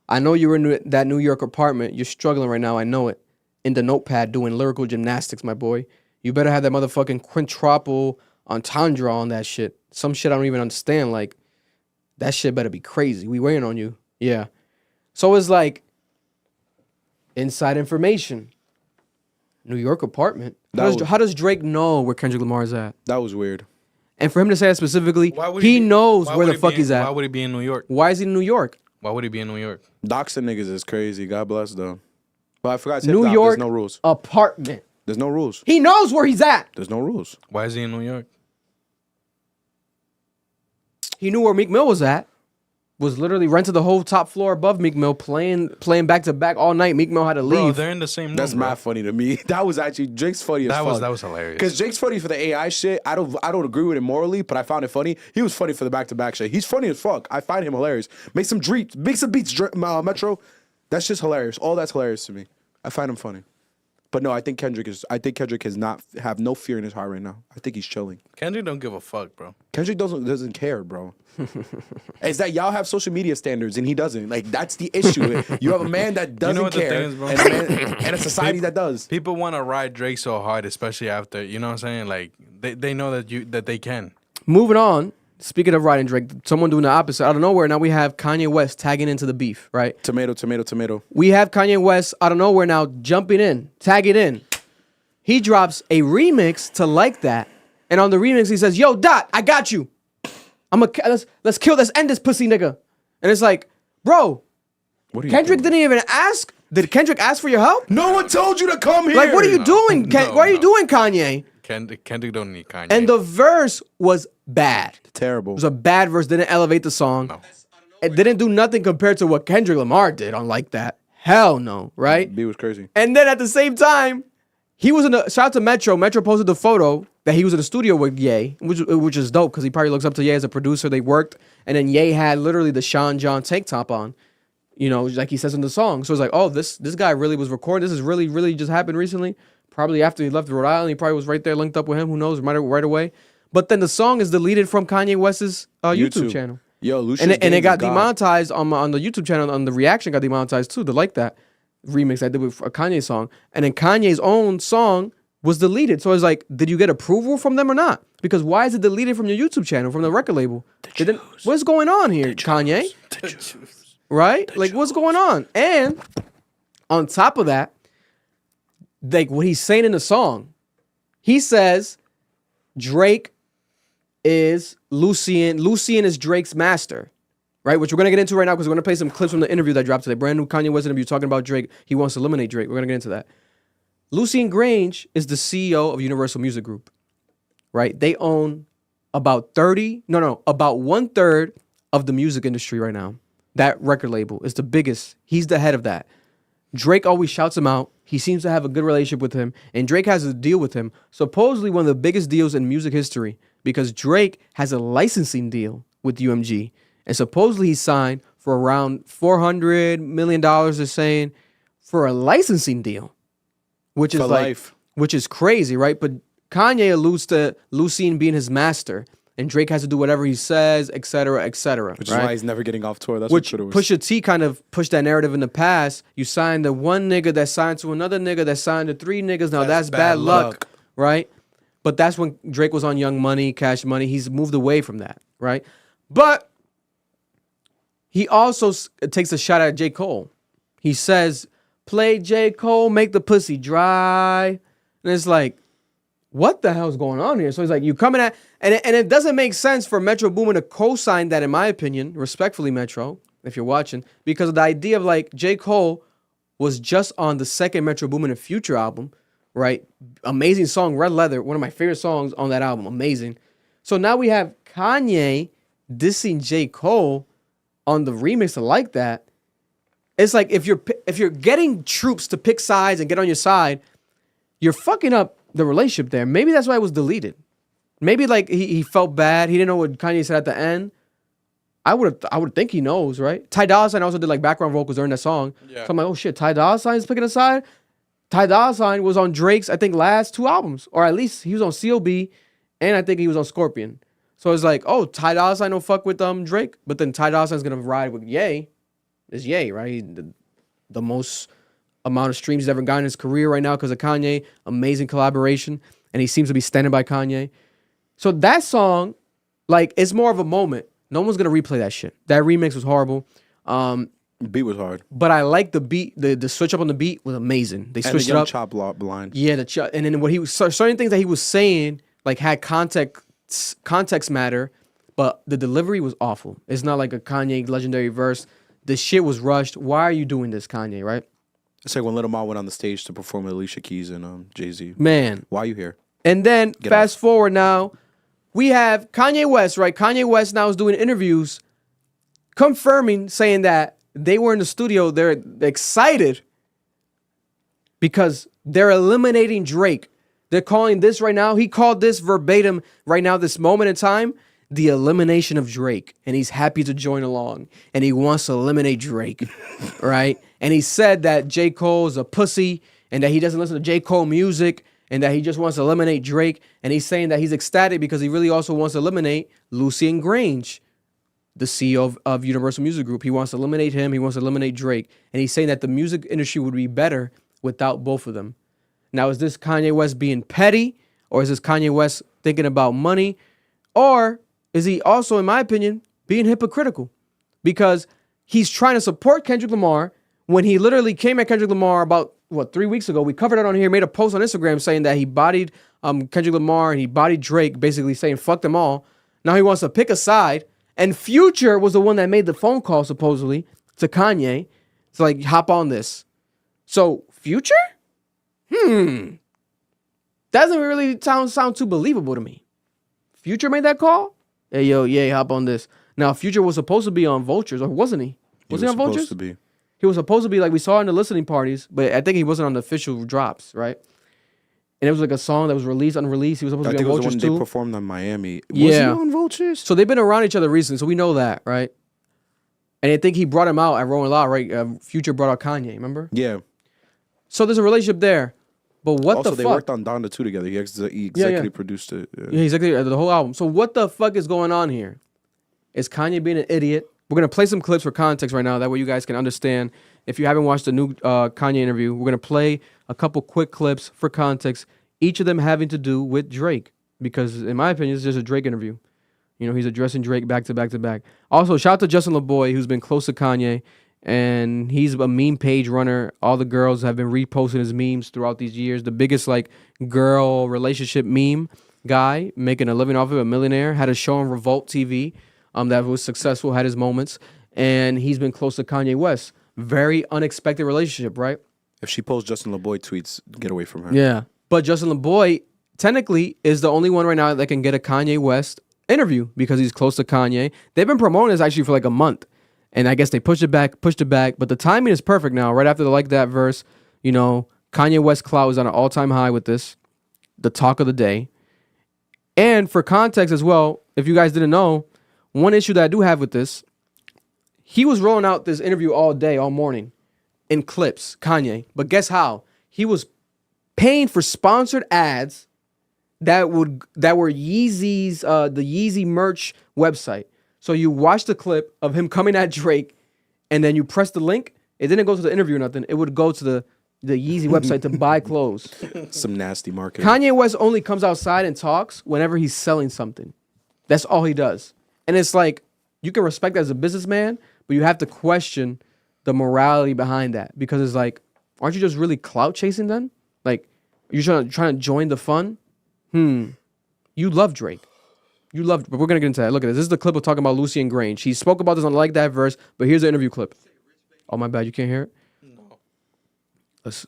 I know you're in that New York apartment. You're struggling right now. I know it. In the notepad doing lyrical gymnastics, my boy. You better have that motherfucking quintuple entendre on that shit. Some shit I don't even understand. Like, that shit better be crazy. We waiting on you. Yeah. So it's like, inside information. New York apartment. How does Drake know where Kendrick Lamar is at? That was weird. And for him to say that specifically, he knows where the fuck he's at. Why would he be in New York? Why is he in New York? Why would he be in New York? Doxing niggas is crazy. God bless them. But I forgot to New hip-hop, York there's no rules. apartment. There's no rules. He knows where he's at. There's no rules. Why is he in New York? He knew where Meek Mill was at. Was literally rented the whole top floor above Meek Mill, playing back to back all night. Meek Mill had to leave. Bro, they're in the same room. That's mad funny to me. That was actually Drake's funny as fuck. That was hilarious. Because Drake's funny for the AI shit. I don't agree with it morally, but I found it funny. He was funny for the back-to-back shit. He's funny as fuck. I find him hilarious. Make some beats, Metro. That's just hilarious. All that's hilarious to me. I find him funny. But no, I think Kendrick has not have no fear in his heart right now. I think he's chilling. Kendrick don't give a fuck, bro. Kendrick doesn't care, bro. It's that y'all have social media standards and he doesn't. Like, that's the issue. You have a man that doesn't care, thing is, bro? and a society that does. People want to ride Drake so hard, especially after, you know what I'm saying? Like, they know that they can. Moving on. Speaking of riding Drake, someone doing the opposite. Out of nowhere, now we have Kanye West tagging into the beef, right? Tomato. We have Kanye West out of nowhere now jumping in, tagging in. He drops a remix to Like That. And on the remix, he says, yo, Dot, I got you. Let's end this pussy nigga. And it's like, bro, Kendrick didn't even ask. Did Kendrick ask for your help? No one told you to come here. Like, what are you doing? What are you doing, Kanye? Kendrick don't need Kanye. And the verse was bad. Terrible. It was a bad verse. Didn't elevate the song. No. It didn't do nothing compared to what Kendrick Lamar did on Like That. Hell no, right? B was crazy. And then at the same time, he was in the, shout out to Metro. Metro posted the photo that he was in the studio with Ye, which is dope because he probably looks up to Ye as a producer. They worked. And then Ye had literally the Sean John tank top on, you know, like he says in the song. So it's like, oh, this guy really was recording. This is really just happened recently. Probably after he left Rhode Island, he probably was right there linked up with him. Who knows? Right away. But then the song is deleted from Kanye West's YouTube channel. Yo, Lucius and it got demonetized on the YouTube channel. On the reaction got demonetized too. The Like That remix I did with a Kanye song. And then Kanye's own song was deleted. So it's like, did you get approval from them or not? Because why is it deleted from your YouTube channel, from the record label? What's going on here, Kanye? Right? Like, what's going on? And on top of that, like what he's saying in the song, he says Drake is Lucien. Lucien is Drake's master, right? Which we're going to get into right now because we're going to play some clips from the interview that dropped today. Brand new Kanye West interview talking about Drake. He wants to eliminate Drake. We're going to get into that. Lucien Grange is the CEO of Universal Music Group, right? They own about 1/3 of the music industry right now. That record label is the biggest. He's the head of that. Drake always shouts him out. He seems to have a good relationship with him, and Drake has a deal with him. Supposedly one of the biggest deals in music history because Drake has a licensing deal with UMG, and supposedly he signed for around $400 million. They're saying for a licensing deal, which is For like, life. which is crazy, right? But Kanye alludes to Lucien being his master, and Drake has to do whatever he says, et cetera, et cetera. Which is why he's never getting off tour. That's Which what Twitter was. Pusha T kind of pushed that narrative in the past. You signed the one nigga that signed to another nigga that signed to three niggas. Now that's bad luck, right? But that's when Drake was on Young Money, Cash Money. He's moved away from that, right? But he also takes a shot at J. Cole. He says, play J. Cole, make the pussy dry. And it's like, what the hell's going on here? So he's like, you coming at, and it doesn't make sense for Metro Boomin to co-sign that, in my opinion, respectfully, Metro, if you're watching, because of the idea of like J. Cole was just on the second Metro Boomin and Future album, right? Amazing song, Red Leather, one of my favorite songs on that album, amazing. So now we have Kanye dissing J. Cole on the remix of Like That. It's like if you're getting troops to pick sides and get on your side, you're fucking up the relationship there. Maybe that's why it was deleted. Maybe like he felt bad. He didn't know what Kanye said at the end. I would think he knows, right? Ty Dolla $ign also did like background vocals during that song. Yeah. So I'm like, oh shit, Ty Dolla $ign's picking a side. Ty Dolla $ign was on Drake's, I think, last 2 albums, or at least he was on COB, and I think he was on Scorpion. So it's like, oh, Ty Dolla $ign don't fuck with Drake, but then Ty Dolla $ign's gonna ride with Ye. It's Ye, right? The most amount of streams he's ever gotten in his career right now because of Kanye. Amazing collaboration. And he seems to be standing by Kanye. So that song, like, it's more of a moment. No one's going to replay that shit. That remix was horrible. The beat was hard. But I like the beat. The switch up on the beat was amazing. They switched it up. Chop blind. Yeah, and then what he was, certain things that he was saying, like, had context matter, but the delivery was awful. It's not like a Kanye legendary verse. The shit was rushed. Why are you doing this, Kanye, right? It's like when Lil Ma went on the stage to perform with Alicia Keys and Jay-Z. Man. Why are you here? And then fast forward now, we have Kanye West, right? Kanye West now is doing interviews confirming, saying that they were in the studio. They're excited because they're eliminating Drake. They're calling this right now. He called this verbatim right now, this moment in time, the elimination of Drake. And he's happy to join along. And he wants to eliminate Drake, right? And he said that J. Cole is a pussy and that he doesn't listen to J. Cole music and that he just wants to eliminate Drake. And he's saying that he's ecstatic because he really also wants to eliminate Lucien Grange, the CEO of Universal Music Group. He wants to eliminate him. He wants to eliminate Drake. And he's saying that the music industry would be better without both of them. Now, is this Kanye West being petty? Or is this Kanye West thinking about money? Or is he also, in my opinion, being hypocritical? Because he's trying to support Kendrick Lamar when he literally came at Kendrick Lamar about, 3 weeks ago. We covered it on here, made a post on Instagram saying that he bodied Kendrick Lamar and he bodied Drake, basically saying fuck them all. Now he wants to pick a side. And Future was the one that made the phone call, supposedly, to Kanye. It's like, hop on this. So, Future? Doesn't really sound too believable to me. Future made that call? Hey, yo, yeah, hop on this. Now, Future was supposed to be on Vultures, or wasn't he? Was he on Vultures? To be. He was supposed to be, like we saw in the listening parties, but I think he wasn't on the official drops, right? And it was like a song that was released, unreleased. He was supposed to be on Vultures too. They performed in Miami. Was he on Vultures? So they've been around each other recently, so we know that, right? And I think he brought him out at Rolling Loud, right? Future brought out Kanye, remember? Yeah. So there's a relationship there. But what also, the fuck? they worked on Donda 2 together. He executive produced it. Yeah, exactly. The whole album. So what the fuck is going on here? Is Kanye being an idiot? We're going to play some clips for context right now. That way you guys can understand. If you haven't watched the new Kanye interview, we're going to play a couple quick clips for context, each of them having to do with Drake. Because in my opinion, it's just a Drake interview. You know, he's addressing Drake back to back to back. Also, shout out to Justin LeBoy, who's been close to Kanye. And he's a meme page runner. All the girls have been reposting his memes throughout these years. The biggest, like, girl relationship meme guy making a living off of it, a millionaire, had a show on Revolt TV that was successful, had his moments, and he's been close to Kanye West. Very unexpected relationship, right? If she posts Justin LeBoy tweets, get away from her. Yeah. But Justin LeBoy technically is the only one right now that can get a Kanye West interview because he's close to Kanye. They've been promoting this actually for like a month. And I guess they pushed it back. But the timing is perfect now. Right after the Like That verse, you know, Kanye West clout is on an all-time high with this. The talk of the day. And for context as well, if you guys didn't know, one issue that I do have with this, he was rolling out this interview all day, all morning, in clips, Kanye. But guess how? He was paying for sponsored ads that were Yeezy's, the Yeezy merch website. So you watch the clip of him coming at Drake, and then you press the link. It didn't go to the interview or nothing. It would go to the Yeezy website to buy clothes. Some nasty marketing. Kanye West only comes outside and talks whenever he's selling something. That's all he does. And it's like, you can respect that as a businessman, but you have to question the morality behind that. Because it's like, aren't you just really clout chasing then? Like, are you trying to join the fun? You love Drake. But we're going to get into that. Look at this. This is the clip of talking about Lucian Grange. He spoke about this on Like That verse, but here's the interview clip. Oh, my bad. You can't hear it? No. Let's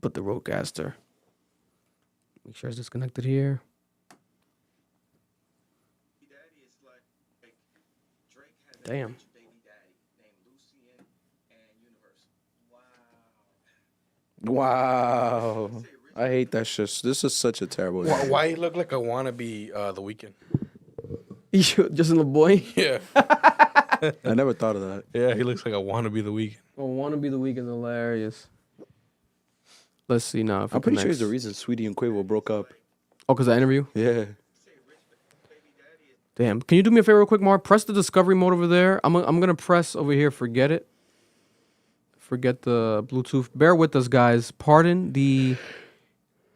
put the roadcaster. Make sure it's disconnected here. Damn. Wow. I hate that shit. This is such a terrible. Why he look like a wannabe The Weeknd? Justin LeBoy? Yeah. I never thought of that. Yeah, he looks like a wannabe The Weeknd. Oh, wannabe The Weeknd, hilarious. Let's see now. If I'm pretty sure he's the reason Sweetie and Quavo broke up. Oh, because of that interview? Yeah. Damn. Can you do me a favor real quick, Mark? Press the discovery mode over there. I'm going to press over here, forget it. Forget the Bluetooth. Bear with us, guys. Pardon the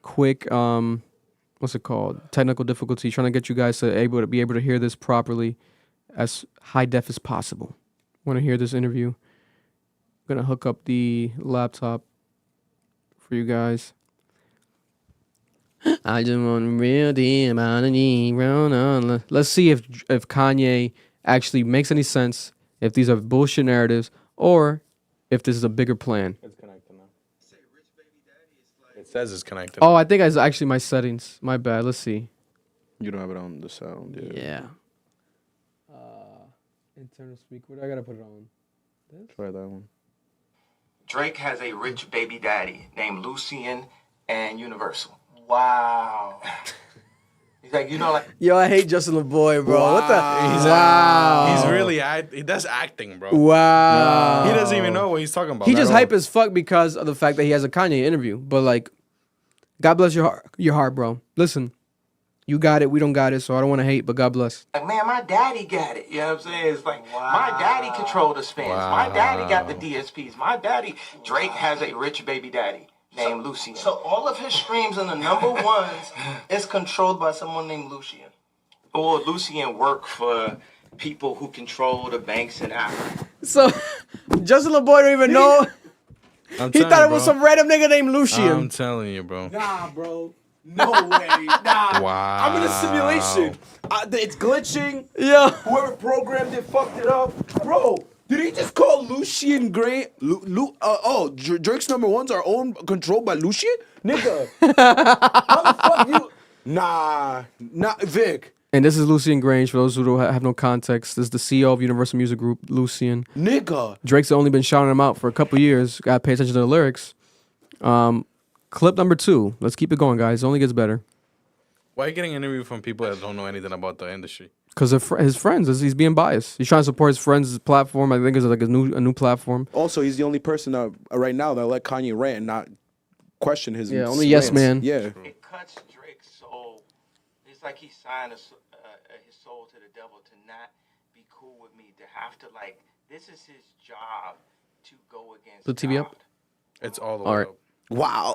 quick, what's it called? Technical difficulty. Trying to get you guys to be able to hear this properly as high def as possible. Want to hear this interview? I'm going to hook up the laptop for you guys. I just want a real deal about a Negro. Let's see if Kanye actually makes any sense, if these are bullshit narratives, or if this is a bigger plan. It's connected now. It says it's connected. Oh, I think it's actually my settings. My bad. Let's see. You don't have it on the sound. Yeah. Internal speak. What do I gotta put it on? This? Try that one. Drake has a rich baby daddy named Lucian and Universal. Wow. He's like, you know, like. Yo, I hate Justin LeBoy, bro. Wow. What the? He's really he does acting, bro. Wow. He doesn't even know what he's talking about. He just hype as fuck because of the fact that he has a Kanye interview. But like, God bless your heart, bro. Listen, you got it. We don't got it, so I don't want to hate, but God bless. Like, man, my daddy got it. You know what I'm saying? It's like, my daddy controlled the spins. My daddy got the DSPs. My daddy, Drake has a rich baby daddy named Lucian. So all of his streams in the number ones is controlled by someone named Lucian. Or Lucian worked for people who control the banks in Africa. So, Justin LeBoy don't even know. He thought it was some random nigga named Lucian. I'm telling you, bro. Nah, bro. No way. Nah. Wow. I'm in a simulation. It's glitching. Yeah. Whoever programmed it fucked it up. Bro, did he just call Lucian Gray? Drake's number ones are owned, controlled by Lucian? Nigga. How the fuck you? Nah, Vic. And this is Lucian Grange, for those who don't have no context. This is the CEO of Universal Music Group, Lucian. Nigga. Drake's only been shouting him out for a couple years. Gotta pay attention to the lyrics. Clip number 2. Let's keep it going, guys. It only gets better. Why are you getting an interview from people that don't know anything about the industry? Because of his friends, he's being biased. He's trying to support his friends' platform. I think it's like a new platform. Also, he's the only person right now that let Kanye rant and not question his. Yeah, only yes man. Yeah. It cuts Drake's soul. It's like he signed his soul to the devil to not be cool with me. To have to this is his job to go against. The TV God. up. It's all the way All right. up. Wow.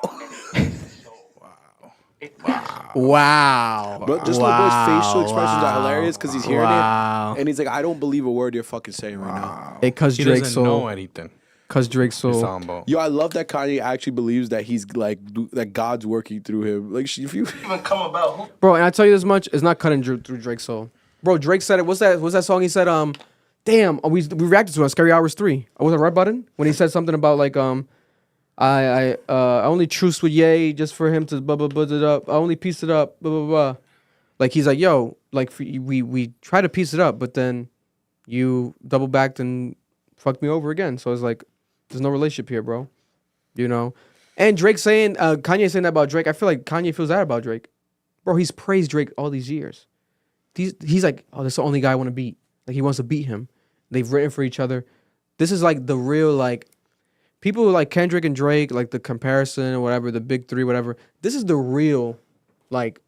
Wow. But just LeBoy's facial expressions are hilarious because he's hearing it, and he's like, "I don't believe a word you're fucking saying right now." It cuts He Drake's doesn't soul. know anything. Cause Drake's so. He's talking about. Yo, I love that Kanye actually believes that he's like that God's working through him. Like, if you Even come about who? Bro, and I tell you this much, it's not cutting through Drake's soul. Bro, Drake said it. What's that song he said? Damn, we reacted to it on Scary Hours 3. Was it Red Button? When he said something about like I only truce with Ye just for him to blah blah blah it up. I only piece it up, blah blah blah. Like he's like, yo, like we try to piece it up, but then you double backed and fucked me over again. So it's like, there's no relationship here, bro. You know? And Drake saying, Kanye saying that about Drake. I feel like Kanye feels that about Drake. Bro, he's praised Drake all these years. He's like, oh, that's the only guy I want to beat. Like, he wants to beat him. They've written for each other. This is like the real, like, people who like Kendrick and Drake, like the comparison or whatever, the big three, whatever. This is the real, like,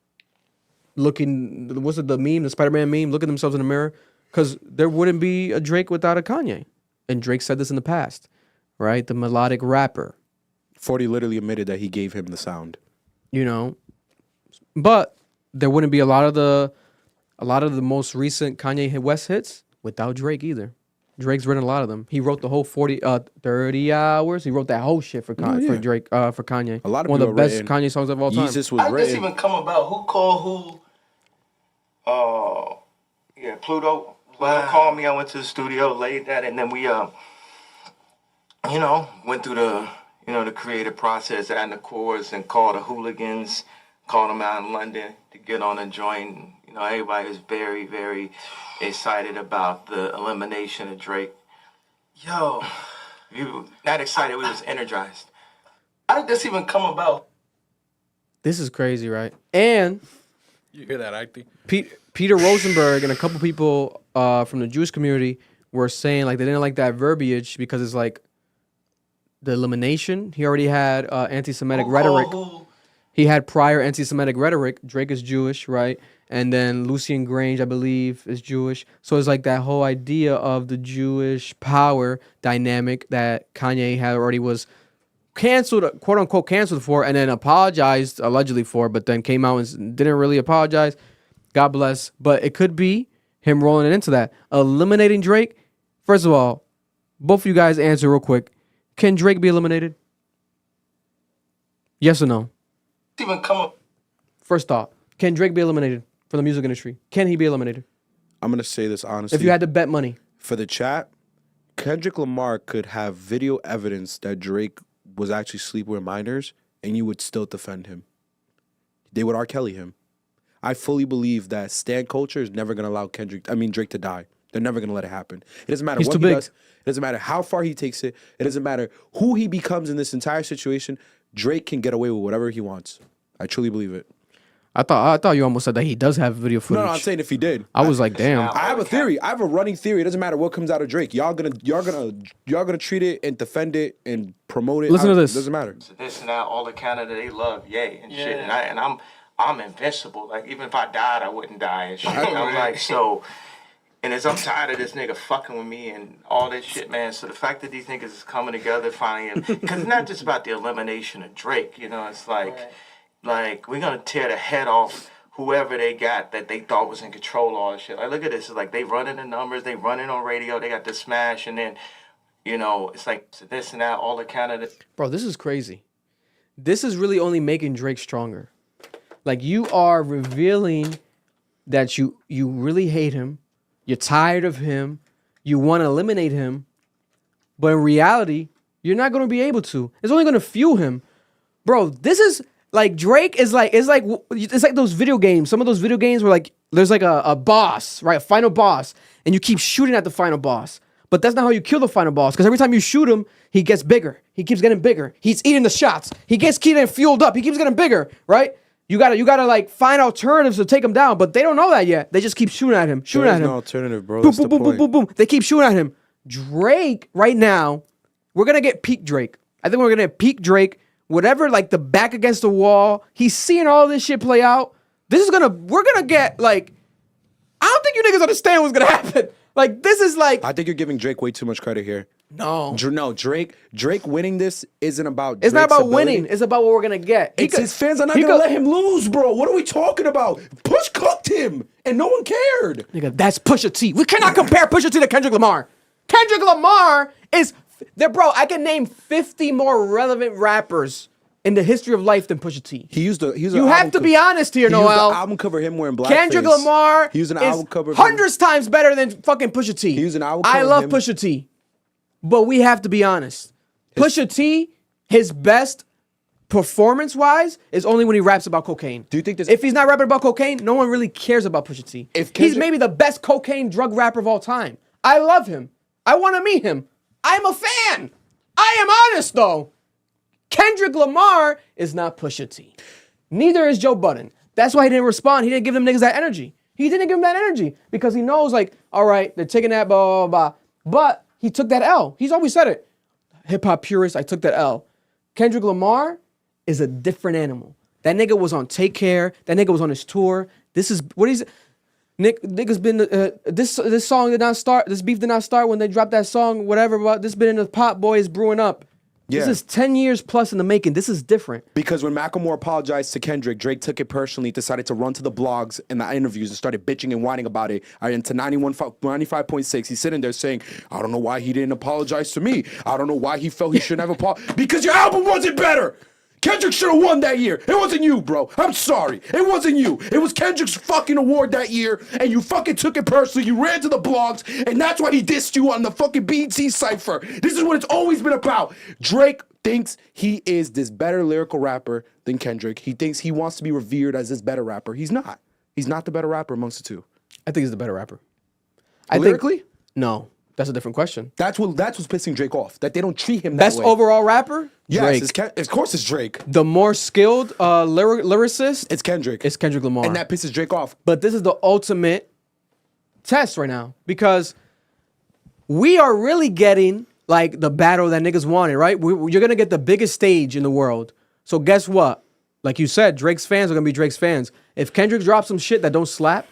looking, what's it, the meme, the Spider-Man meme, look at themselves in the mirror. Because there wouldn't be a Drake without a Kanye. And Drake said this in the past, right? The melodic rapper. 40 literally admitted that he gave him the sound. You know? But there wouldn't be a lot of the most recent Kanye West hits without Drake either. Drake's written a lot of them. He wrote the whole 30 hours. He wrote that whole shit for Drake, for Kanye. A lot of one of the people best Kanye songs of all time. Jesus was How did this written. even come about? Who called who? Yeah, Pluto. Pluto called me. I went to the studio, laid that, and then we, went through the, the creative process, adding the chords, and called the hooligans, called them out in London to get on a joint. Everybody was very, very excited about the elimination of Drake. Yo, you not excited, we was energized. How did this even come about? This is crazy, right? And You hear that acting? Peter Rosenberg and a couple people from the Jewish community were saying like they didn't like that verbiage because it's like the elimination. He already had anti-Semitic rhetoric. He had prior anti-Semitic rhetoric. Drake is Jewish, right? And then Lucien Grange, I believe, is Jewish. So it's like that whole idea of the Jewish power dynamic that Kanye had already was canceled, quote unquote canceled for, and then apologized allegedly for, but then came out and didn't really apologize. God bless. But it could be him rolling it into that. Eliminating Drake. First of all, both of you guys answer real quick. Can Drake be eliminated? Yes or no? Even come up. First thought. Can Drake be eliminated from the music industry? Can he be eliminated? I'm going to say this honestly. If you had to bet money. For the chat, Kendrick Lamar could have video evidence that Drake was actually sleeping with minors, and you would still defend him. They would R. Kelly him. I fully believe that stan culture is never going to allow Drake to die. They're never going to let it happen. It doesn't matter what he does. It doesn't matter how far he takes it. It doesn't matter who he becomes in this entire situation. Drake can get away with whatever he wants. I truly believe it. I thought you almost said that he does have video footage. No, I'm saying if he did. I was like, damn. I have a theory. I have a running theory. It doesn't matter what comes out of Drake. Y'all gonna treat it and defend it and promote it. Listen to this. It doesn't matter. This and that, all the Canada, they love Ye and shit. And I'm invincible. Like, even if I died, I wouldn't die and shit. I'm like, so, and I'm tired of this nigga fucking with me and all this shit, man. So the fact that these niggas is coming together finally, because it's not just about the elimination of Drake, it's like we're gonna tear the head off whoever they got that they thought was in control of all this shit. Like, look at this. It's like they running the numbers, they running on radio, they got the smash, and then, it's like this and that, all the Canada. Bro, this is crazy. This is really only making Drake stronger. Like, you are revealing that you really hate him. You're tired of him. You want to eliminate him. But in reality, you're not going to be able to. It's only going to fuel him. Bro, this is like Drake is like, it's like those video games. Some of those video games where like there's like a boss, right? A final boss. And you keep shooting at the final boss. But that's not how you kill the final boss. Because every time you shoot him, he gets bigger. He keeps getting bigger. He's eating the shots. He keeps getting fueled up. He keeps getting bigger, right? You gotta like find alternatives to take him down, but they don't know that yet. They just keep shooting at him, There's no alternative, bro. Boom, That's boom, the boom, point. boom, boom, boom. They keep shooting at him. Drake, right now, we're gonna get peak Drake. I think we're gonna get peak Drake. Whatever, like the back against the wall. He's seeing all this shit play out. We're gonna get like, I don't think you niggas understand what's gonna happen. Like, this is like, I think you're giving Drake way too much credit here. No, Drake winning this isn't about. It's Drake's not about ability. winning. It's about what we're gonna get. His fans are not gonna let him lose, bro. What are we talking about? Push cooked him, and no one cared. Nigga, that's Pusha T. We cannot compare Pusha T to Kendrick Lamar. Kendrick Lamar is bro, I can name 50 more relevant rappers in the history of life than Pusha T. You have to be honest here, Noel. He used the album cover him wearing blackface. Kendrick Lamar He used an album cover. hundreds times better than fucking Pusha T. He used an album cover. I love Pusha T, but we have to be honest. Pusha T, his best performance-wise is only when he raps about cocaine. Do you think this? If he's not rapping about cocaine, no one really cares about Pusha T. He's maybe the best cocaine drug rapper of all time. I love him. I want to meet him. I'm a fan. I am honest though. Kendrick Lamar is not Pusha T. Neither is Joe Budden. That's why he didn't respond. He didn't give them niggas that energy. He didn't give them that energy because he knows like, all right, they're taking that blah, blah, blah. But he took that L. He's always said it. Hip hop purist, I took that L. Kendrick Lamar is a different animal. That nigga was on Take Care. That nigga was on his tour. This is, what is it? Niggas been, this song did not start, this beef did not start when they dropped that song, whatever, but this been in the pot boys brewing up. Yeah. This is 10 years plus in the making. This is different. Because when Macklemore apologized to Kendrick, Drake took it personally, decided to run to the blogs and the interviews and started bitching and whining about it. And to 95.6, he's sitting there saying, I don't know why he didn't apologize to me. I don't know why he felt he shouldn't have apologized. Because your album wasn't better. Kendrick should have won that year. It wasn't you, bro. I'm sorry. It wasn't you. It was Kendrick's fucking award that year, and you fucking took it personally. You ran to the blogs, and that's why he dissed you on the fucking BET Cypher. This is what it's always been about. Drake thinks he is this better lyrical rapper than Kendrick. He thinks he wants to be revered as this better rapper. He's not. He's not the better rapper amongst the two. I think he's the better rapper. Lyrically? No. That's a different question. That's what's pissing Drake off. That they don't treat him that Best way. overall rapper? Yes, Drake. of course it's Drake. The more skilled lyricist? It's Kendrick. It's Kendrick Lamar. And that pisses Drake off. But this is the ultimate test right now because we are really getting like the battle that niggas wanted, right? You're going to get the biggest stage in the world. So guess what? Like you said, Drake's fans are going to be Drake's fans. If Kendrick drops some shit that don't slap,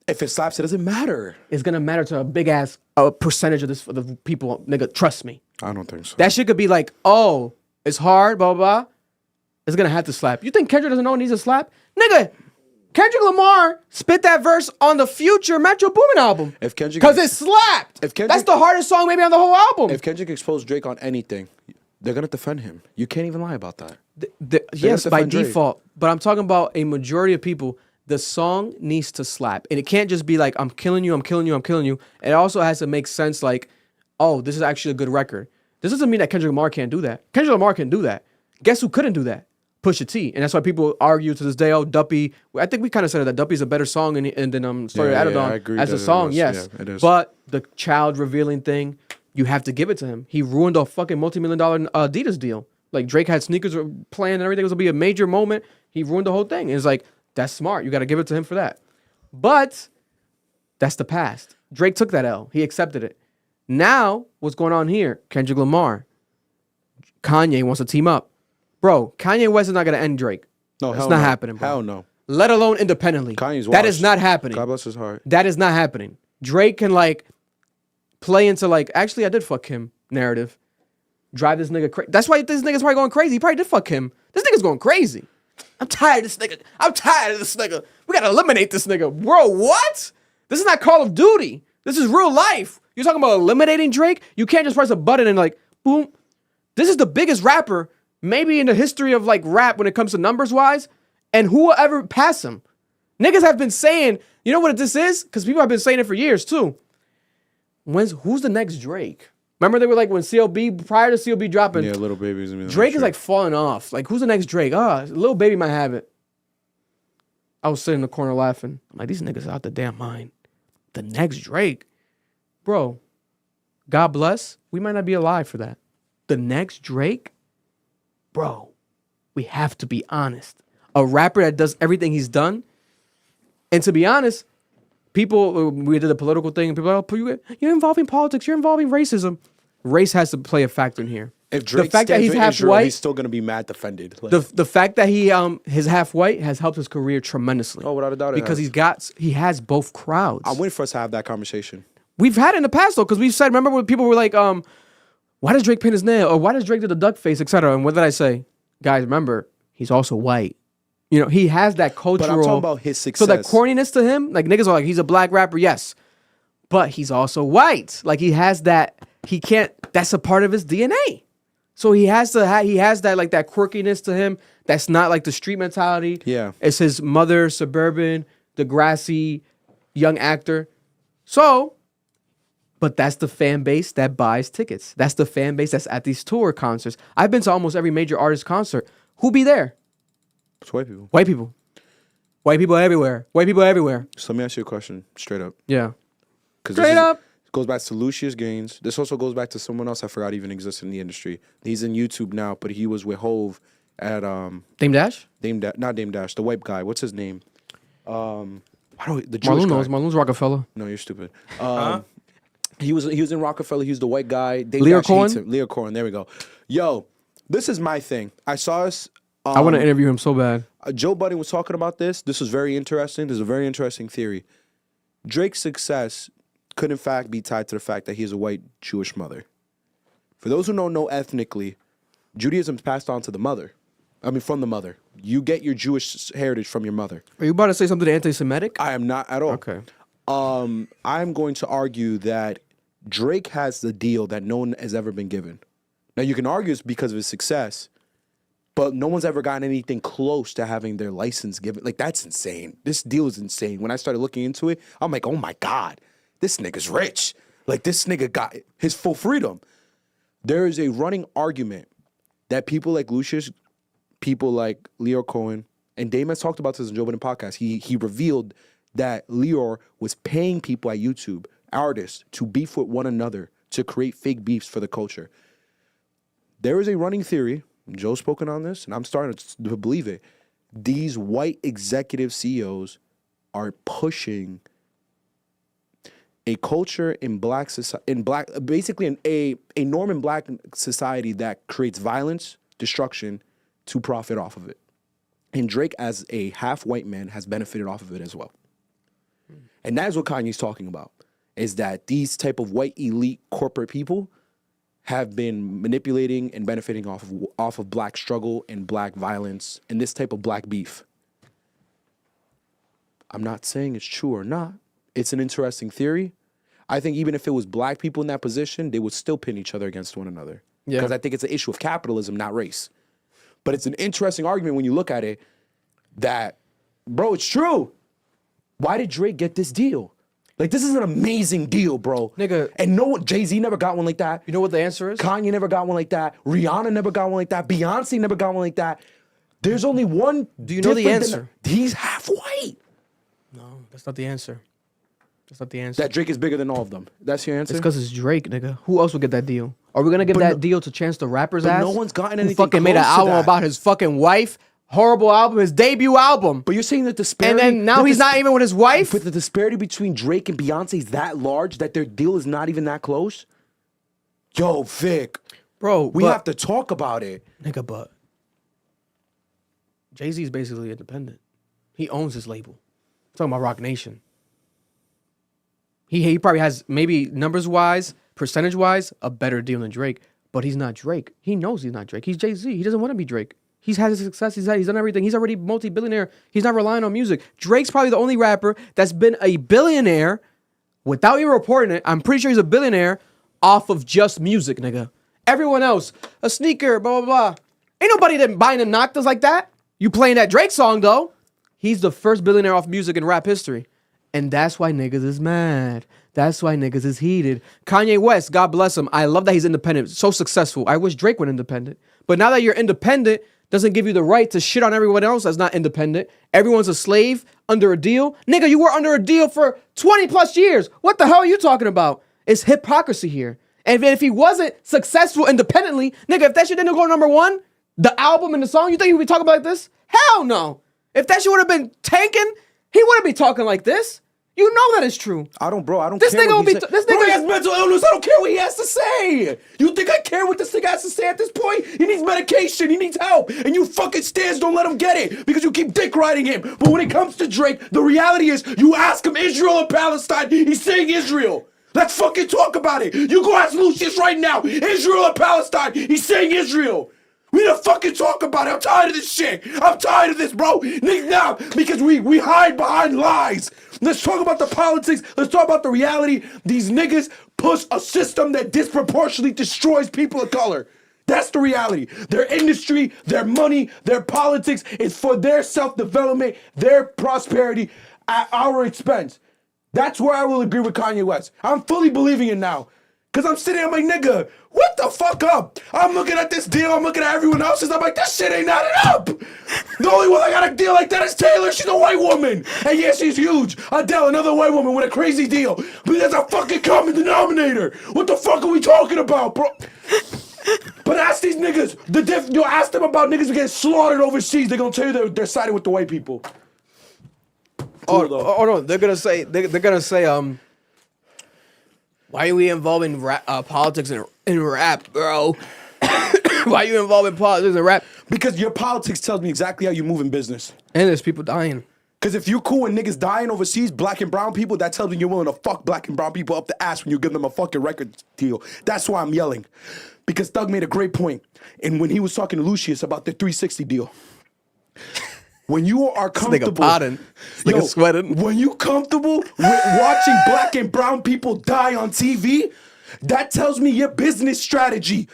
if it slaps, it doesn't matter. It's going to matter to a big ass percentage of the people. Nigga, trust me. I don't think so. That shit could be like, oh, it's hard, blah, blah, blah. It's going to have to slap. You think Kendrick doesn't know it needs a slap? Nigga, Kendrick Lamar spit that verse on the future Metro Boomin album. Because it slapped. That's the hardest song maybe on the whole album. If Kendrick exposed Drake on anything, they're going to defend him. You can't even lie about that. Yes, by default. But I'm talking about a majority of people. The song needs to slap. And it can't just be like, I'm killing you, I'm killing you, I'm killing you. It also has to make sense like, oh, this is actually a good record. This doesn't mean that Kendrick Lamar can't do that. Kendrick Lamar can do that. Guess who couldn't do that? Pusha T. And that's why people argue to this day, oh, Duppy. I think we kind of said that Duppy's a better song than Story of Adidon as a song, yes. Yeah, it is. But the child revealing thing, you have to give it to him. He ruined a fucking multi-million-dollar Adidas deal. Like Drake had sneakers planned and everything was going to be a major moment. He ruined the whole thing. And it's like, that's smart. You got to give it to him for that. But that's the past. Drake took that L. He accepted it. Now, what's going on here? Kendrick Lamar. Kanye wants to team up. Bro, Kanye West is not going to end Drake. No, it's not happening, bro. Hell no. Let alone independently. Kanye's that washed. is not happening. God bless his heart. That is not happening. Drake can like play into like, actually I did fuck him narrative. Drive this nigga crazy. That's why this nigga's probably going crazy. He probably did fuck him. This nigga's going crazy. I'm tired of this nigga. I'm tired of this nigga. We gotta eliminate this nigga. Bro, what? This is not Call of Duty. This is real life. You're talking about eliminating Drake? You can't just press a button and like, boom. This is the biggest rapper maybe in the history of like rap when it comes to numbers wise. And who will ever pass him? Niggas have been saying, you know what this is? Because people have been saying it for years too. Who's the next Drake? Remember they were like when CLB, prior to CLB dropping. Yeah, Little Baby's. Drake is like falling off. Like who's the next Drake? Little Baby might have it. I was sitting in the corner laughing. I'm like, these niggas are out the damn mind. The next Drake? Bro, God bless. We might not be alive for that. The next Drake? Bro, we have to be honest. A rapper that does everything he's done. And to be honest, people, we did a political thing, and people are like, oh, you're involving politics, you're involving racism. Race has to play a factor in here. If Drake the fact that he's half Israel, white, he's still gonna be mad defended. Like, the fact that he his half white has helped his career tremendously. Oh, without a doubt, because he has both crowds. I'm waiting for us to have that conversation. We've had it in the past though, because we've said, remember when people were like, why does Drake paint his nail, or why does Drake do the duck face, etc. And what did I say, guys? Remember, he's also white. You know, he has that cultural. But I'm talking about his success. So that corniness to him, like niggas are like, he's a black rapper, yes, but he's also white. Like he has that he can't. That's a part of his DNA. So he has that like that quirkiness to him. That's not like the street mentality. Yeah. It's his mother, suburban, Degrassi, young actor. So, but that's the fan base that buys tickets. That's the fan base that's at these tour concerts. I've been to almost every major artist concert. Who be there? It's white people. White people. White people everywhere. White people everywhere. So let me ask you a question, straight up. Yeah. Straight up. It goes back to Lucius Gaines. This also goes back to someone else I forgot even existed in the industry. He's in YouTube now, but he was with Hove at Dame Dash? Not Dame Dash, the white guy. What's his name? The Jewish Marlon guy. knows. Marlon's Rockefeller. No, you're stupid. He was in Rockefeller. He was the white guy. Dame Leo Dash hates Cohen? him. Leo Cohen. There we go. Yo, this is my thing. I saw us. I want to interview him so bad. Joe Budden was talking about this. This was very interesting. There's a very interesting theory. Drake's success could in fact be tied to the fact that he has a white Jewish mother. For those who don't know ethnically, Judaism is passed on to the mother. I mean, from the mother. You get your Jewish heritage from your mother. Are you about to say something anti-Semitic? I am not at all. Okay. I'm going to argue that Drake has the deal that no one has ever been given. Now, you can argue it's because of his success, but no one's ever gotten anything close to having their license given. Like, that's insane. This deal is insane. When I started looking into it, I'm like, oh my God, this nigga's rich. Like, this nigga got his full freedom. There is a running argument that people like Lucius, people like Leo Cohen, and Dame has talked about this in Joe Budden podcast. He revealed that Leo was paying people at YouTube, artists, to beef with one another to create fake beefs for the culture. There is a running theory, Joe's spoken on this, and I'm starting to believe it. These white executive CEOs are pushing a culture in black society, basically a norm in black society that creates violence, destruction, to profit off of it. And Drake, as a half white man, has benefited off of it as well. And that is what Kanye's talking about, is that these type of white elite corporate people have been manipulating and benefiting off of black struggle and black violence and this type of black beef. I'm not saying it's true or not. It's an interesting theory. I think even if it was black people in that position, they would still pin each other against one another. Yeah. Because I think it's an issue of capitalism, not race. But it's an interesting argument when you look at it that, bro, it's true. Why did Drake get this deal? Like, this is an amazing deal, bro. Nigga. And no one, Jay-Z never got one like that. You know what the answer is? Kanye never got one like that. Rihanna never got one like that. Beyonce never got one like that. There's only one. Do you know the answer? He's half white. No, that's not the answer. That's not the answer. That Drake is bigger than all of them. That's your answer? It's because it's Drake, nigga. Who else would get that deal? Are we gonna give that deal to Chance the Rapper's but ass? no one's gotten who anything fucking made an close to album that. about his fucking wife. Horrible album, his debut album. But you're saying that disparity... And then now he's not even with his wife? But the disparity between Drake and Beyonce is that large that their deal is not even that close? Yo, Vic. Bro, we have to talk about it. Nigga, but Jay-Z is basically independent. He owns his label. I'm talking about Rock Nation. He probably has, maybe numbers-wise, percentage-wise, a better deal than Drake. But he's not Drake. He knows he's not Drake. He's Jay-Z. He doesn't want to be Drake. He's had his success. He's done everything. He's already multi-billionaire. He's not relying on music. Drake's probably the only rapper that's been a billionaire without even reporting it. I'm pretty sure he's a billionaire off of just music, nigga. Everyone else, a sneaker, blah, blah, blah. Ain't nobody that buying them Noctas like that. You playing that Drake song, though. He's the first billionaire off music in rap history. And that's why niggas is mad. That's why niggas is heated. Kanye West, God bless him. I love that he's independent. So successful. I wish Drake went independent. But now that you're independent, doesn't give you the right to shit on everyone else that's not independent. Everyone's a slave under a deal. Nigga, you were under a deal for 20 plus years. What the hell are you talking about? It's hypocrisy here. And if he wasn't successful independently, nigga, if that shit didn't go number one, the album and the song, you think he would be talking about like this? Hell no. If that shit would have been tanking, he wouldn't be talking like this. You know that is true. I don't care. This nigga will be. This Bro, nigga he has mental illness. I don't care what he has to say. You think I care what this nigga has to say at this point? He needs medication. He needs help. And you fucking stands don't let him get it because you keep dick riding him. But when it comes to Drake, the reality is you ask him Israel or Palestine, he's saying Israel. Let's fucking talk about it. You go ask Lucius right now. Israel or Palestine, he's saying Israel. We need to fucking talk about it. I'm tired of this shit. I'm tired of this, bro. Now, because we hide behind lies. Let's talk about the politics. Let's talk about the reality. These niggas push a system that disproportionately destroys people of color. That's the reality. Their industry, their money, their politics is for their self-development, their prosperity at our expense. That's where I will agree with Kanye West. I'm fully believing it now. Because I'm sitting there, I'm like, nigga, what the fuck up? I'm looking at this deal, I'm looking at everyone else's, I'm like, this shit ain't adding up. The only one I got a deal like that is Taylor, she's a white woman. And yeah, she's huge. Adele, another white woman with a crazy deal. But there's a fucking common denominator. What the fuck are we talking about, bro? But ask these niggas, you ask them about niggas who get slaughtered overseas, they're gonna tell you they're siding with the white people. Oh no, they're gonna say, why are we involved in politics and rap, bro? Why are you involved in politics and rap? Because your politics tells me exactly how you move in business. And there's people dying. Because if you're cool with niggas dying overseas, black and brown people, that tells me you're willing to fuck black and brown people up the ass when you give them a fucking record deal. That's why I'm yelling. Because Thug made a great point. And when he was talking to Lucius about the 360 deal. When you are comfortable, when you comfortable with watching black and brown people die on TV, that tells me your business strategy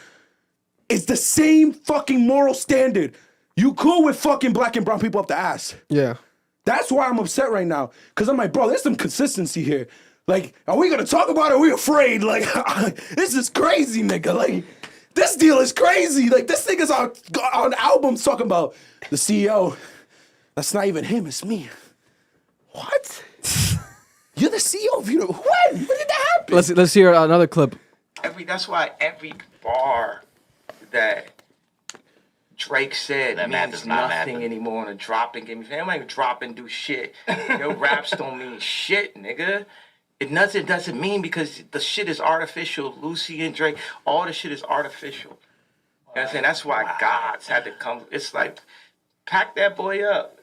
is the same fucking moral standard. You cool with fucking black and brown people up the ass. Yeah. That's why I'm upset right now. Because I'm like, bro, there's some consistency here. Like, are we going to talk about it or are we afraid? Like, this is crazy, nigga. Like, this deal is crazy. Like, this nigga's on albums talking about the CEO. That's not even him, it's me. What? You're the CEO of When? When did that happen? Let's hear another clip. That's why every bar that Drake said means nothing anymore on a drop and give me. I'm like drop and do shit. Your raps don't mean shit, nigga. It doesn't mean because the shit is artificial. Lucy and Drake, all the shit is artificial. You know what I'm saying? That's why gods had to come. It's like, pack that boy up.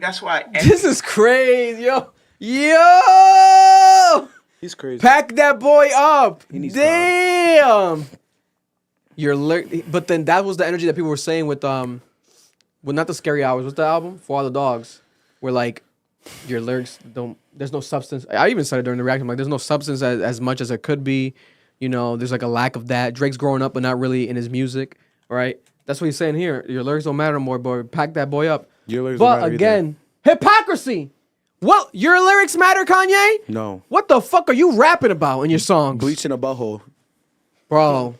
That's why. This is crazy, yo. He's crazy. Pack that boy up. He needs Damn. But then that was the energy that people were saying with not the Scary Hours. What's the album? For All the Dogs. Where like your lyrics there's no substance. I even said it during the reaction. Like there's no substance as much as it could be. You know, there's like a lack of that. Drake's growing up, but not really in his music. Right? That's what he's saying here. Your lyrics don't matter more, boy. Pack that boy up. Your lyrics but don't matter again, hypocrisy. What? Your lyrics matter, Kanye? No. What the fuck are you rapping about in your songs? Bleaching a butthole. Bro.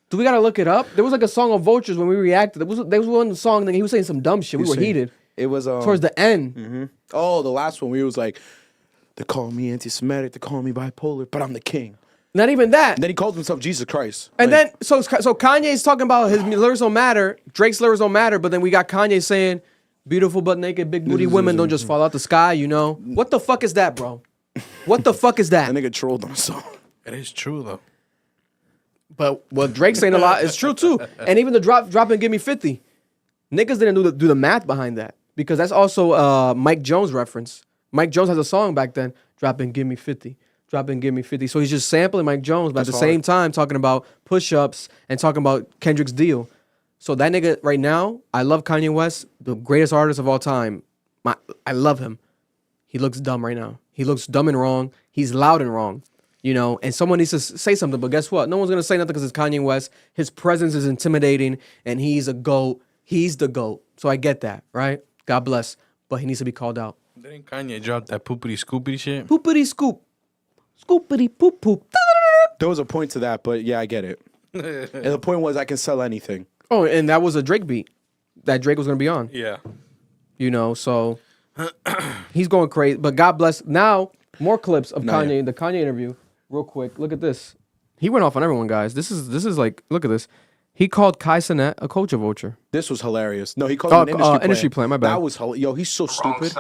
Do we gotta look it up? There was like a song of Vultures when we reacted. There was one song that he was saying some dumb shit. We were heated. It was towards the end. Mm-hmm. Oh, the last one. We was like, they call me anti-Semitic, they call me bipolar, but I'm the king. Not even that. And then he called himself Jesus Christ. And then so Kanye's talking about his lyrics don't matter. Drake's lyrics don't matter. But then we got Kanye saying, "Beautiful but naked, big booty women don't just fall out the sky." You know what the fuck is that, bro? What the fuck is that? That nigga trolled on a song. It is true though. But what Drake's saying a lot is true too. And even the drop and give me 50. Niggas didn't do the math behind that because that's also Mike Jones reference. Mike Jones has a song back then. Drop and give me 50. Drop and give me 50. So he's just sampling Mike Jones, but at the same time talking about push-ups and talking about Kendrick's deal. So that nigga right now, I love Kanye West, the greatest artist of all time. I love him. He looks dumb right now. He looks dumb and wrong. He's loud and wrong. You know, and someone needs to say something, but guess what? No one's going to say nothing because it's Kanye West. His presence is intimidating, and he's a GOAT. He's the GOAT. So I get that, right? God bless. But he needs to be called out. Didn't Kanye drop that poopity scoopity shit? Poopity scoop. Scoopity poop poop. There was a point to that, but yeah, I get it. And the point was I can sell anything. Oh, and that was a Drake beat that Drake was going to be on. Yeah. You know, so he's going crazy. But God bless. Now, more clips of Kanye, the Kanye interview. Real quick, look at this. He went off on everyone, guys. This is like, look at this. He called Cenat a culture vulture. This was hilarious. No, he called him an industry plan. My bad. That was yo. He's so stupid.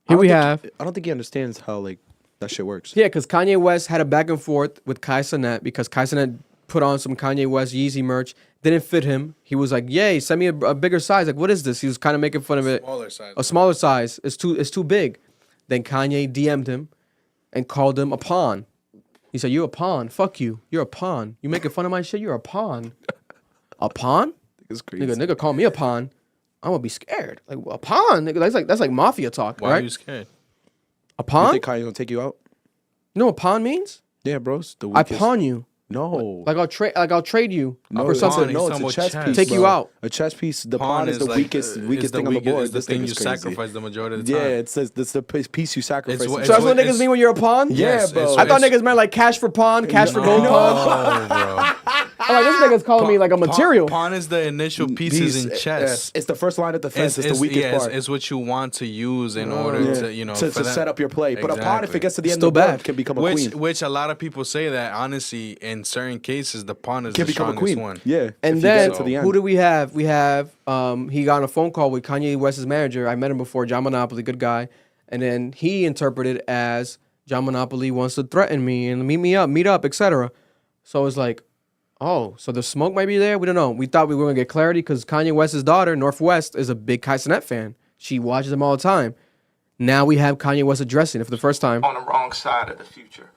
Here we have. I don't think he understands how like that shit works. Yeah, because Kanye West had a back and forth with Cenat because Cenat put on some Kanye West Yeezy merch. Didn't fit him. He was like, "Yay, send me a bigger size." Like, what is this? He was kind of making fun of it. Smaller size. A smaller size. It's too big. Then Kanye DM'd him and called him a pawn. He said, "You're a pawn. Fuck you. You're a pawn. You making fun of my shit? You're a pawn." A pawn? It's crazy. Nigga call me a pawn. I'm gonna be scared. Like a pawn, nigga. That's like mafia talk, Why right? are you scared? A pawn? You think Kanye's gonna take you out? You know what pawn means? Yeah, bro. It's the I weakest. pawn you. No. Like I'll trade you No, for something. pawn. No, He's it's a talking chess about piece. Take you bro. out. A chess piece. The pawn is the like, weakest thing on the board. It's the This thing thing is you crazy. sacrifice the majority of the time. Yeah, it's the piece you sacrifice. It's what- So that's what it's- niggas mean when you're a pawn? Yes, Yeah, bro. it's- I thought it's- niggas meant like cash for pawn, cash for gold pawn. bro. I'm like, this nigga's calling me like a material. Pawn is the initial pieces in chess. Yes, it's the first line of defense. It's the weakest part. It's what you want to use in order to, you know, to for that. set up your play. But a pawn, if it gets to the end Still of the board, bad. can become a which, queen. Which a lot of people say that, honestly, in certain cases, the pawn is Can the become a strongest queen. one. Yeah. And if you get then it to the end. who do we have? We have he got on a phone call with Kanye West's manager. I met him before, John Monopoly, good guy. And then he interpreted as John Monopoly wants to threaten me and meet up, etc. So it's like, oh, so the smoke might be there? We don't know. We thought we were gonna get clarity because Kanye West's daughter, Northwest, is a big Cenat fan. She watches him all the time. Now we have Kanye West addressing it for the first time. On the wrong side of the future.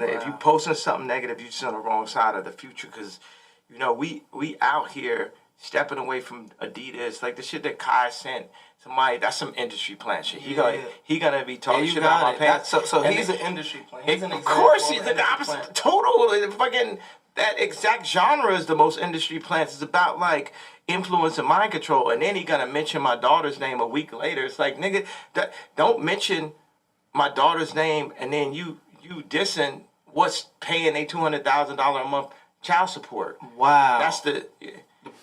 If you posting something negative, you're just on the wrong side of the future. Because, you know, we out here stepping away from Adidas, like the shit that Kai sent. Somebody, that's some industry plan shit. He gonna be talking shit about my pants. So he's an industry plan. He's an Of example course, of he's an the industry opposite. plan. Total fucking that exact genre is the most industry plants. It's about like influence and mind control. And then he gonna mention my daughter's name a week later. It's like, nigga, don't mention my daughter's name and then you dissing what's paying a $200,000 a month child support. Wow. That's the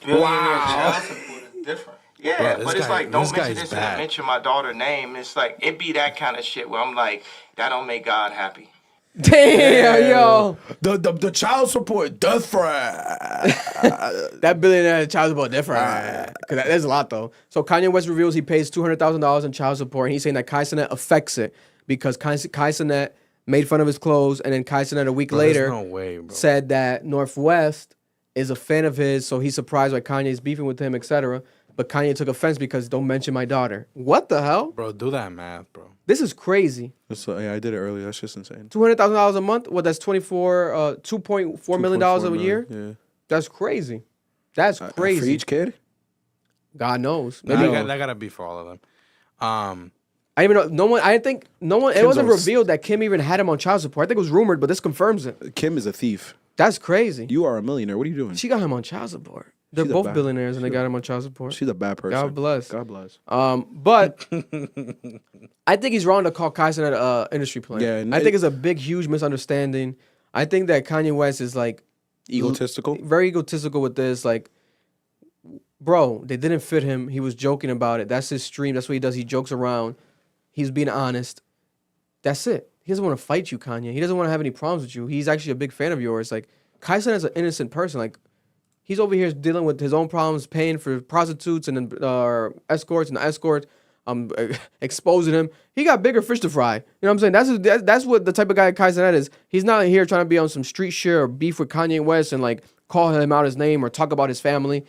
Billionaire child support is different. yeah, Bro, but this it's guy- like, don't this mention guy's this and bad. mention my daughter's name. It's like, it be that kind of shit where I'm like, that don't make God happy. Damn, yo. The child support death threat. That billionaire child support different. Because there's a lot though. So Kanye West reveals he pays $200,000 in child support. And he's saying that Cenat affects it because Cenat made fun of his clothes, and then Cenat a week Bro, there's later no way, bro. said that Northwest is a fan of his, so he's surprised why Kanye's beefing with him, etc. But Kanye took offense because don't mention my daughter. What the hell? Bro, do that math, bro. This is crazy. Yeah, I did it earlier. That's just insane. $200,000 a month. What? That's $2.4 million a year. Yeah. That's crazy. That's crazy. For each kid? God knows. Nah, Maybe that gotta be for all of them. I even know. No one. I think no one. It Kim's wasn't on- revealed that Kim even had him on child support. I think it was rumored, but this confirms it. Kim is a thief. That's crazy. You are a millionaire. What are you doing? She got him on child support. They're She's a both bad- billionaires, and they got him on child support. She's a bad person. God bless. God bless. But I think he's wrong to call Cenat an industry plan. Yeah, and I think it's a big, huge misunderstanding. I think that Kanye West is like Egotistical? very egotistical with this. Like, bro, they didn't fit him. He was joking about it. That's his stream. That's what he does. He jokes around. He's being honest. That's it. He doesn't want to fight you, Kanye. He doesn't want to have any problems with you. He's actually a big fan of yours. Like, Cenat is an innocent person. Like, he's over here dealing with his own problems, paying for prostitutes and escorts and escorts, exposing him. He got bigger fish to fry. You know what I'm saying? That's what the type of guy Cenat is. He's not here trying to be on some street shit or beef with Kanye West and like call him out his name or talk about his family.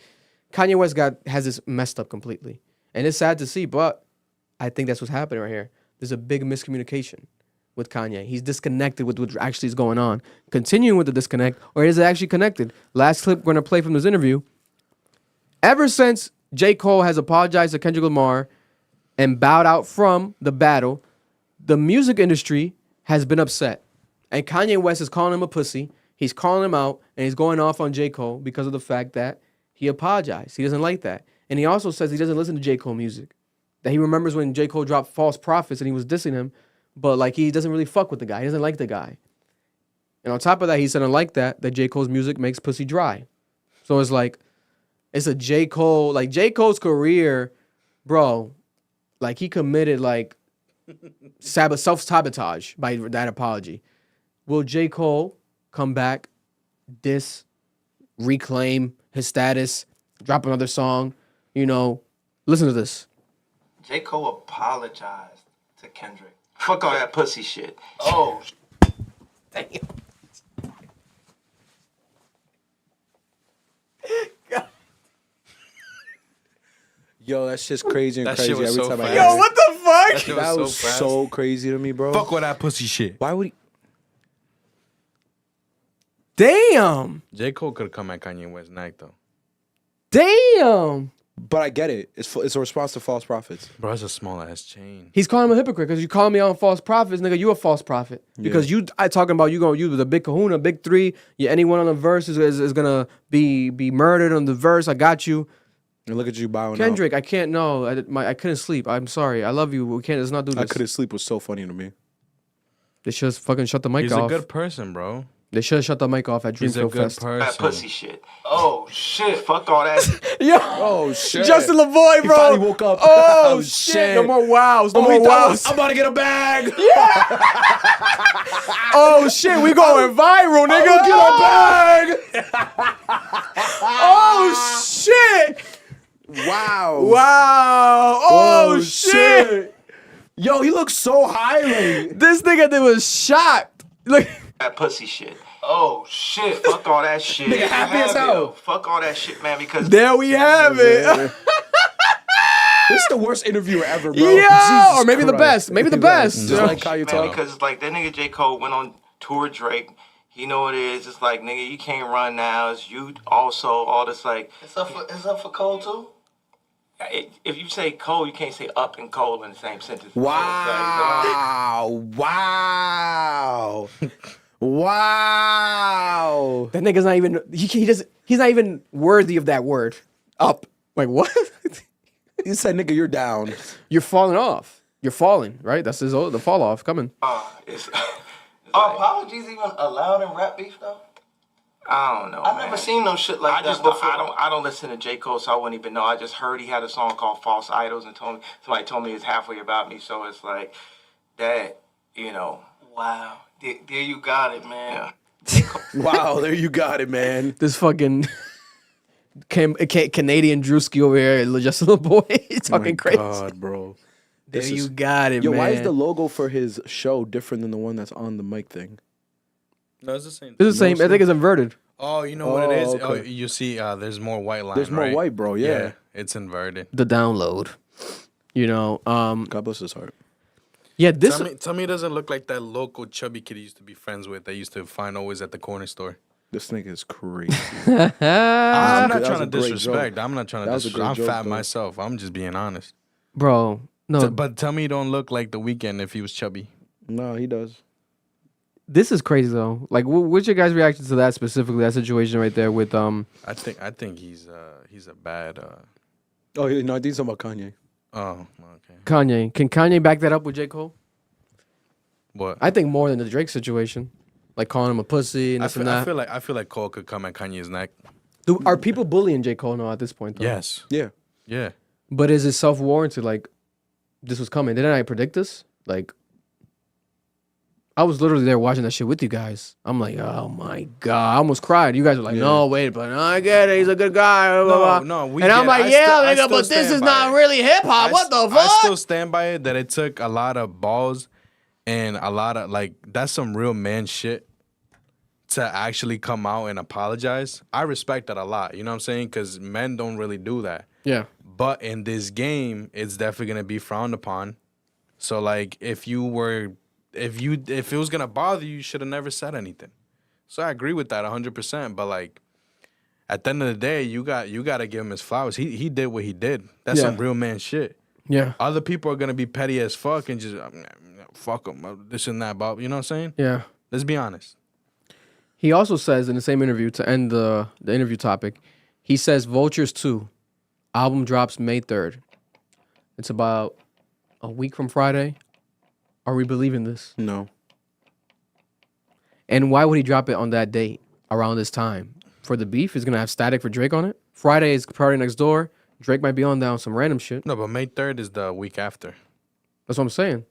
Kanye West has this messed up completely, and it's sad to see. But I think that's what's happening right here. There's a big miscommunication with Kanye. He's disconnected with what actually is going on. Continuing with the disconnect, or is it actually connected? Last clip we're going to play from this interview. Ever since J. Cole has apologized to Kendrick Lamar and bowed out from the battle, the music industry has been upset. And Kanye West is calling him a pussy. He's calling him out, and he's going off on J. Cole because of the fact that he apologized. He doesn't like that. And he also says he doesn't listen to J. Cole music. That he remembers when J. Cole dropped False Prophets and he was dissing him, but like he doesn't really fuck with the guy. He doesn't like the guy. And on top of that, he said unlike that J. Cole's music makes pussy dry. So it's like, it's a J. Cole, like J. Cole's career, bro, like he committed like self-sabotage by that apology. Will J. Cole come back, diss, reclaim his status, drop another song? You know, listen to this. J. Cole apologized to Kendrick. Fuck all that pussy shit. Oh, Damn. Yo, that's just crazy and That crazy shit was every so time I fast. hear Yo, it. what the fuck? That shit That was so fast. so crazy to me, bro. Fuck with that pussy shit. Why would he? Damn. J. Cole could have come at Kanye West night though. Damn. But I get it. It's a response to false prophets. Bro, that's a small ass chain. He's calling him a hypocrite because you calling me on false prophets, nigga. You a false prophet because I talking about you the big kahuna, big three. Yeah, anyone on the verse is gonna be murdered on the verse. I got you. And look at you bowing Kendrick, I can't. No, I couldn't sleep. I'm sorry. I love you. We can't. Let's not do this. I couldn't sleep was so funny to me. They should fucking shut the mic He's off. a good person, bro. They should shut the mic off at He's a Dreamfield good Fest. person. That pussy shit. Oh shit! Fuck all that. Yo, Oh shit! Justin LaVoy, bro. He finally woke up. Oh shit! No more wows. No more wows. I'm about to get a bag. Oh shit! We going viral, nigga. Get a bag. Oh shit! Wow. Wow! Oh shit! Yo, he looks so highly. This nigga that was shocked. Look. That pussy shit. Oh shit! Fuck all that shit. Nigga happy as hell. Fuck all that shit, man. Because There we have it. This is the worst interviewer ever, bro. Yeah, Jesus or maybe the Christ. best. Maybe the best. Just like how you man, talk. because like that nigga J. Cole went on tour with Drake. He know what it is. It's like nigga, you can't run now. It's you also. All this like. It's up for Cole too. If you say Cole, you can't say up and Cole in the same sentence. Wow. Wow. Wow. That nigga's not even. He's not even worthy of that word. Up. Like what? He said, nigga, you're down. You're falling off. You're falling, right? That's the fall off coming. Are apologies even allowed in rap beef though? I don't know. I've never seen no shit like that before. I don't listen to J. Cole, so I wouldn't even know. I just heard he had a song called False Idols and somebody told me it's halfway about me, so it's like that, you know. Wow. There you got it, man. Yeah. Wow, there you got it, man. This fucking Canadian Drewski over here, Justin LaVoy, talking crazy. God, bro. There you got it, Yo, man. why is the logo for his show different than the one that's on the mic thing? No, it's the same. It's the same. I think it's inverted. Oh, you know what it is? okay. Oh, you see, there's more white line. There's more right? white, bro. Yeah. It's inverted. The download. You know. God bless his heart. Yeah. This. Tell me, it doesn't look like that local chubby kid he used to be friends with. That used to find always at the corner store. This nigga is crazy. I'm not that trying was to a great disrespect. joke. I'm not trying to That was a disrespect. I'm great fat joke, though. myself. I'm just being honest. Bro. No. But tell me, you don't look like The Weeknd if he was chubby. No, he does. This is crazy though. Like, what's your guys' reaction to that specifically? That situation right there with I think he's a bad. Oh, no, I think he's talking about Kanye. Oh, okay. Kanye. Can Kanye back that up with J. Cole? What? I think more than the Drake situation, like calling him a pussy and this and that. I feel like Cole could come at Kanye's neck. Are people bullying J. Cole now at this point? Though? Yes. Yeah. Yeah. But is it self-warranted? Like, this was coming. Didn't I predict this? Like, I was literally there watching that shit with you guys. I'm like, oh my God. I almost cried. You guys were like, no, wait, but no, I get it. He's a good guy. Blah, blah. No, and I'm like, nigga, but this is not really hip-hop. What the fuck? I still stand by it that it took a lot of balls and a lot of, like, that's some real man shit to actually come out and apologize. I respect that a lot. You know what I'm saying? Because men don't really do that. Yeah. But in this game, it's definitely going to be frowned upon. So, like, if it was gonna bother you, you should have never said anything. So I agree with that 100%. But like, at the end of the day, you got to give him his flowers. He did what he did. That's some real man shit. Yeah. Other people are gonna be petty as fuck and just fuck them, this and that. But you know what I'm saying? Yeah. Let's be honest. He also says in the same interview, to end the interview topic, he says Vultures 2 album drops May 3rd. It's about a week from Friday. Are we believing this? No. And why would he drop it on that date around this time? For the beef, is gonna have Static for Drake on it. Friday is Party Next Door. Drake might be on down some random shit. No, but May 3rd is the week after. That's what I'm saying.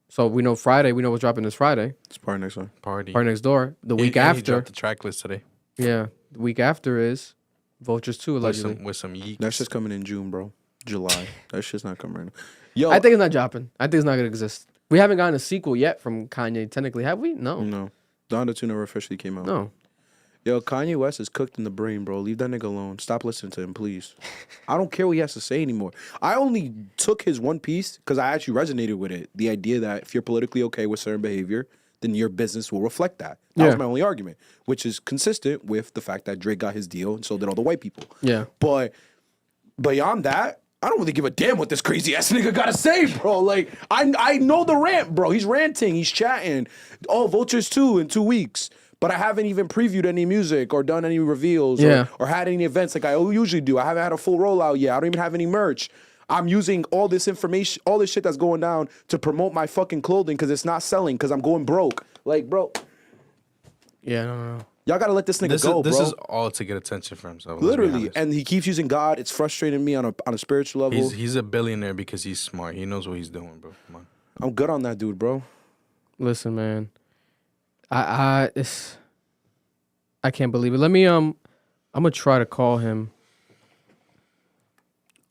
So we know Friday. We know what's dropping this Friday. It's Party Next Door. Party Next Door. The week and he after. dropped the track list today. Yeah. The week after is Vultures 2 allegedly. With some yeeks. That shit's coming in June, bro. July. That shit's not coming right now. Yo, I think it's not dropping. I think it's not gonna exist. We haven't gotten a sequel yet from Kanye, technically, have we? No. No. Donda 2 never officially came out. No. Yo, Kanye West is cooked in the brain, bro. Leave that nigga alone. Stop listening to him, please. I don't care what he has to say anymore. I only took his one piece because I actually resonated with it. The idea that if you're politically okay with certain behavior, then your business will reflect that. That was my only argument, which is consistent with the fact that Drake got his deal and so did all the white people. Yeah. But beyond that, I don't really give a damn what this crazy ass nigga gotta say, bro. Like, I know the rant, bro. He's ranting, he's chatting. Oh, Vultures 2 in 2 weeks. But I haven't even previewed any music or done any reveals or had any events like I usually do. I haven't had a full rollout yet. I don't even have any merch. I'm using all this information, all this shit that's going down to promote my fucking clothing because it's not selling because I'm going broke. Like, bro. Yeah, no. Y'all gotta let this nigga go, bro. This is all to get attention for himself. Literally, and he keeps using God. It's frustrating me on a spiritual level. He's a billionaire because he's smart. He knows what he's doing, bro. Come on. I'm good on that dude, bro. Listen, man. I can't believe it. Let me I'm gonna try to call him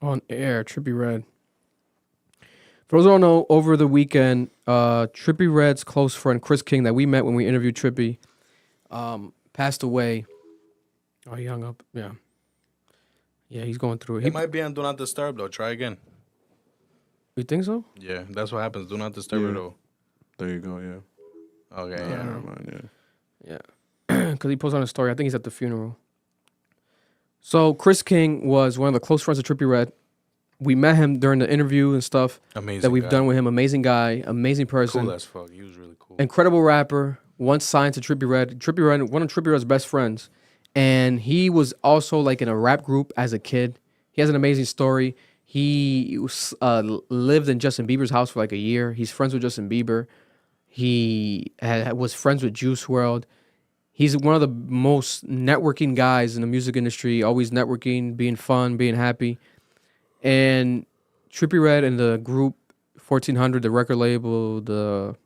on air. Trippie Redd. For those who don't know, over the weekend, Trippie Redd's close friend Chris King that we met when we interviewed Trippie, passed away. Oh, he hung up. Yeah, he's going through it. He might be on Do Not Disturb though. Try again. You think so? Yeah, that's what happens. Do Not Disturb it though. There you go. Yeah. Okay. Yeah. Never mind. Yeah. Because he posted on a story. I think he's at the funeral. So Chris King was one of the close friends of Trippie Redd. We met him during the interview and stuff Amazing that we've guy. done with him. Amazing guy, amazing person. Cool as fuck. He was really cool. Incredible rapper. Once signed to Trippie Redd. Trippie Redd, one of Trippie Redd's best friends. And he was also like in a rap group as a kid. He has an amazing story. He lived in Justin Bieber's house for like a year. He's friends with Justin Bieber. He was friends with Juice WRLD. He's one of the most networking guys in the music industry, always networking, being fun, being happy. And Trippie Redd and the group 1400, the record label, the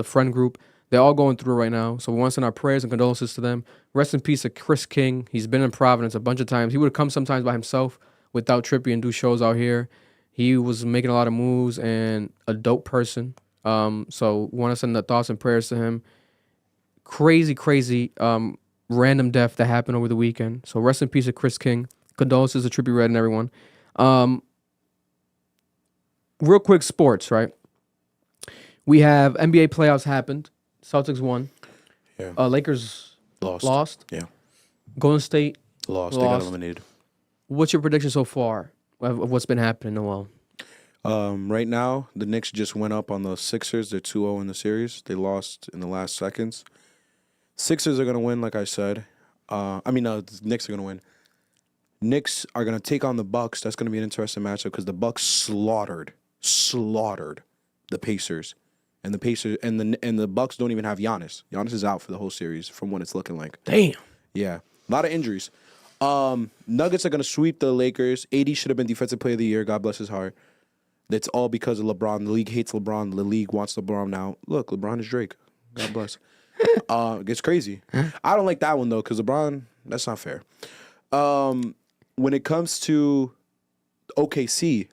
friend group, they're all going through it right now. So we want to send our prayers and condolences to them. Rest in peace to Chris King. He's been in Providence a bunch of times. He would come sometimes by himself without Trippie and do shows out here. He was making a lot of moves and a dope person. So we want to send the thoughts and prayers to him. Crazy random death that happened over the weekend. So rest in peace to Chris King. Condolences to Trippie Redd and everyone. Real quick, sports, right? We have NBA playoffs happened. Celtics won. Yeah. Lakers lost. Yeah. Golden State Lost. They got eliminated. What's your prediction so far of what's been happening, Noel? Right now, the Knicks just went up on the Sixers. They're 2-0 in the series. They lost in the last seconds. Sixers are going to win, like I said. The Knicks are going to win. Knicks are going to take on the Bucks. That's going to be an interesting matchup because the Bucks slaughtered the Pacers. And the Pacers and the Bucks don't even have Giannis. Giannis is out for the whole series from what it's looking like. Damn. Yeah. A lot of injuries. Nuggets are going to sweep the Lakers. AD should have been Defensive Player of the Year. God bless his heart. That's all because of LeBron. The league hates LeBron. The league wants LeBron now. Look, LeBron is Drake. God bless. It gets crazy. I don't like that one, though, because LeBron, that's not fair. When it comes to OKC,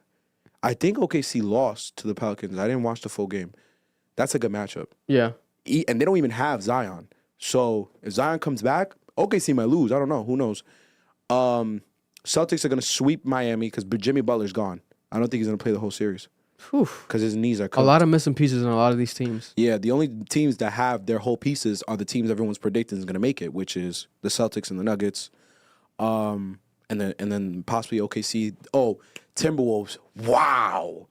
I think OKC lost to the Pelicans. I didn't watch the full game. That's a good matchup. Yeah. And they don't even have Zion. So if Zion comes back, OKC might lose. I don't know. Who knows? Celtics are going to sweep Miami because Jimmy Butler's gone. I don't think he's going to play the whole series because his knees are cooked. A lot of missing pieces in a lot of these teams. Yeah, the only teams that have their whole pieces are the teams everyone's predicting is going to make it, which is the Celtics and the Nuggets, and then possibly OKC. Oh, Timberwolves. Wow.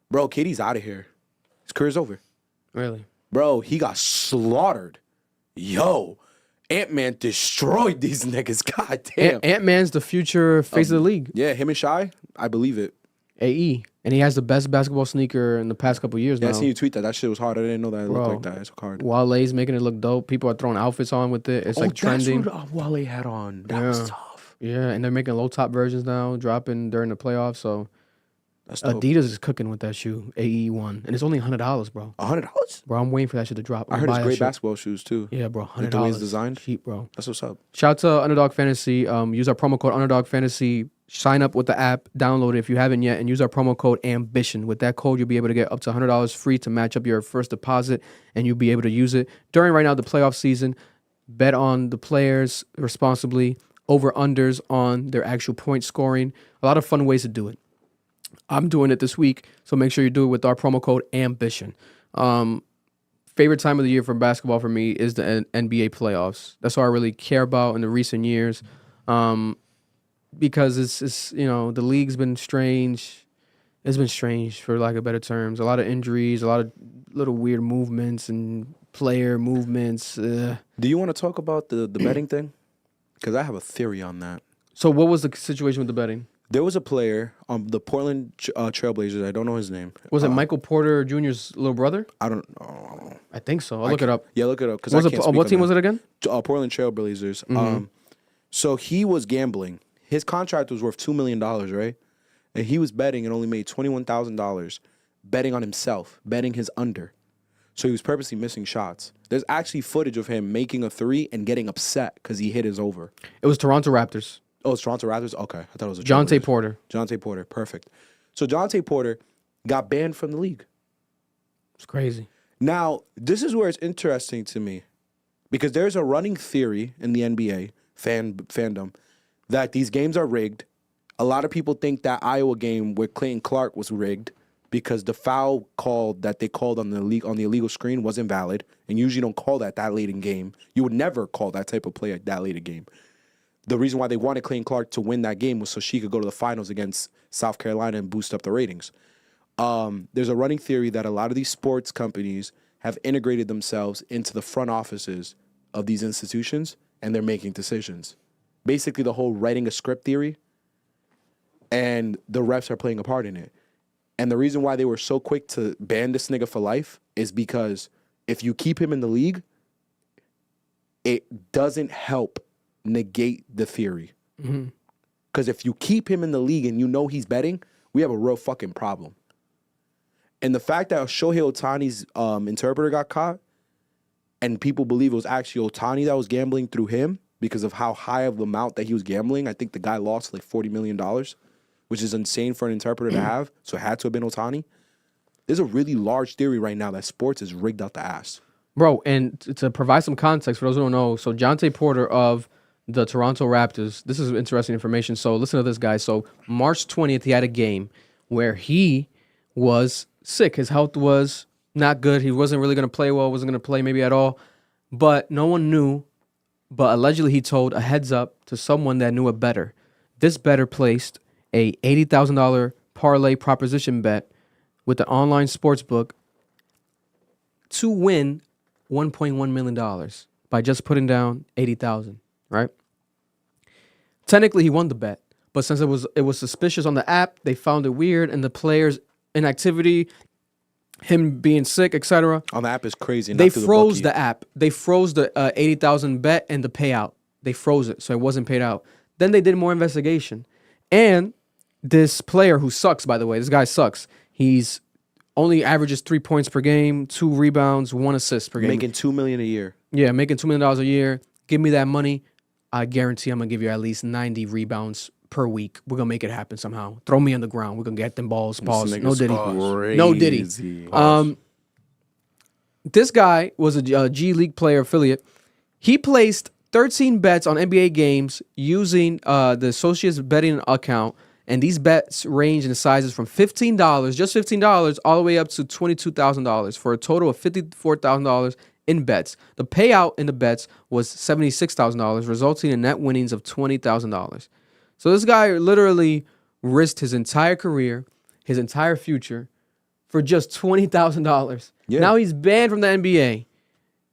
Bro, KD's out of here. His career's over. Really? Bro, he got slaughtered. Yo, Ant-Man destroyed these niggas. God damn. Ant-Man's the future face of the league. Yeah, him and Shy, I believe it. AE. And he has the best basketball sneaker in the past couple years now. Yeah, I seen you tweet that. That shit was hard. I didn't know that it looked like that. It's hard. Wale's making it look dope. People are throwing outfits on with it. It's like trending. That's what Wale had on. That was tough. Yeah, and they're making low top versions now, dropping during the playoffs. So that's dope. Adidas is cooking with that shoe, AE1. And it's only $100, bro. $100? Bro, I'm waiting for that shit to drop. I heard it's great basketball shoes, too. Yeah, bro, $100. The way it's designed? Cheap, bro. That's what's up. Shout out to Underdog Fantasy. Use our promo code Underdog Fantasy. Sign up with the app, download it if you haven't yet, and use our promo code AMBITION. With that code, you'll be able to get up to $100 free to match up your first deposit, and you'll be able to use it during right now the playoff season. Bet on the players responsibly, over-unders on their actual point scoring. A lot of fun ways to do it. I'm doing it this week, so make sure you do it with our promo code AMBITION. Favorite time of the year for basketball for me is the NBA playoffs. That's all I really care about in the recent years. because it's the league's been strange. It's been strange, for lack of better terms. A lot of injuries, a lot of little weird movements and player movements. Do you want to talk about the betting thing? Because I have a theory on that. So what was the situation with the betting? There was a player on the Portland Trailblazers. I don't know his name. Was it Michael Porter Jr.'s little brother? I don't know. I think so. I'll look it up. Yeah, look it up. Because What team was it again? Portland Trailblazers. So he was gambling. His contract was worth $2 million, right? And he was betting and only made $21,000 betting on himself, betting his under. So he was purposely missing shots. There's actually footage of him making a three and getting upset because he hit his over. It was Toronto Raptors. Oh, it's Toronto Raptors? Okay. I thought it was a Jonte Porter. Jonte Porter. Perfect. So Jonte Porter got banned from the league. It's crazy. Now, this is where it's interesting to me because there's a running theory in the NBA fandom that these games are rigged. A lot of people think that Iowa game where Clayton Clark was rigged because the foul call that they called on the illegal screen wasn't valid, and usually don't call that late in game. You would never call that type of play that late in game. The reason why they wanted Clayton Clark to win that game was so she could go to the finals against South Carolina and boost up the ratings. There's a running theory that a lot of these sports companies have integrated themselves into the front offices of these institutions, and they're making decisions. Basically, the whole writing a script theory, and the refs are playing a part in it. And the reason why they were so quick to ban this nigga for life is because if you keep him in the league, it doesn't help negate the theory. Because if you keep him in the league and you know he's betting, we have a real fucking problem. And the fact that Shohei Ohtani's interpreter got caught and people believe it was actually Ohtani that was gambling through him because of how high of the amount that he was gambling. I think the guy lost like $40 million, which is insane for an interpreter to have. So it had to have been Ohtani. There's a really large theory right now that sports is rigged out the ass. Bro, and to provide some context for those who don't know, so Jonte Porter of the Toronto Raptors, this is interesting information. So listen to this, guy. So March 20th, he had a game where he was sick. His health was not good. He wasn't really going to play well, wasn't going to play maybe at all. But no one knew. But allegedly he told a heads up to someone that knew it better. This bettor placed a $80,000 parlay proposition bet with the online sports book to win $1.1 million by just putting down $80,000, right? Technically, he won the bet, but since it was suspicious on the app, they found it weird, and the player's inactivity, him being sick, etc. On the app is crazy. They froze the app. They froze the $80,000 bet and the payout. They froze it, so it wasn't paid out. Then they did more investigation, and this player who sucks, by the way, this guy sucks. He's only averages 3 points per game, 2 rebounds, 1 assist per game. Making $2 million a year. Yeah, making $2 million a year. Give me that money. I guarantee I'm going to give you at least 90 rebounds per week. We're going to make it happen somehow. Throw me on the ground. We're going to get them balls. Pause. No Diddy. No Diddy. This guy was a G League player affiliate. He placed 13 bets on NBA games using the Associates betting account. And these bets range in sizes from $15, just $15, all the way up to $22,000 for a total of $54,000 in bets. The payout in the bets was $76,000, resulting in net winnings of $20,000. So this guy literally risked his entire career, his entire future, for just $20,000. Yeah. Now he's banned from the NBA.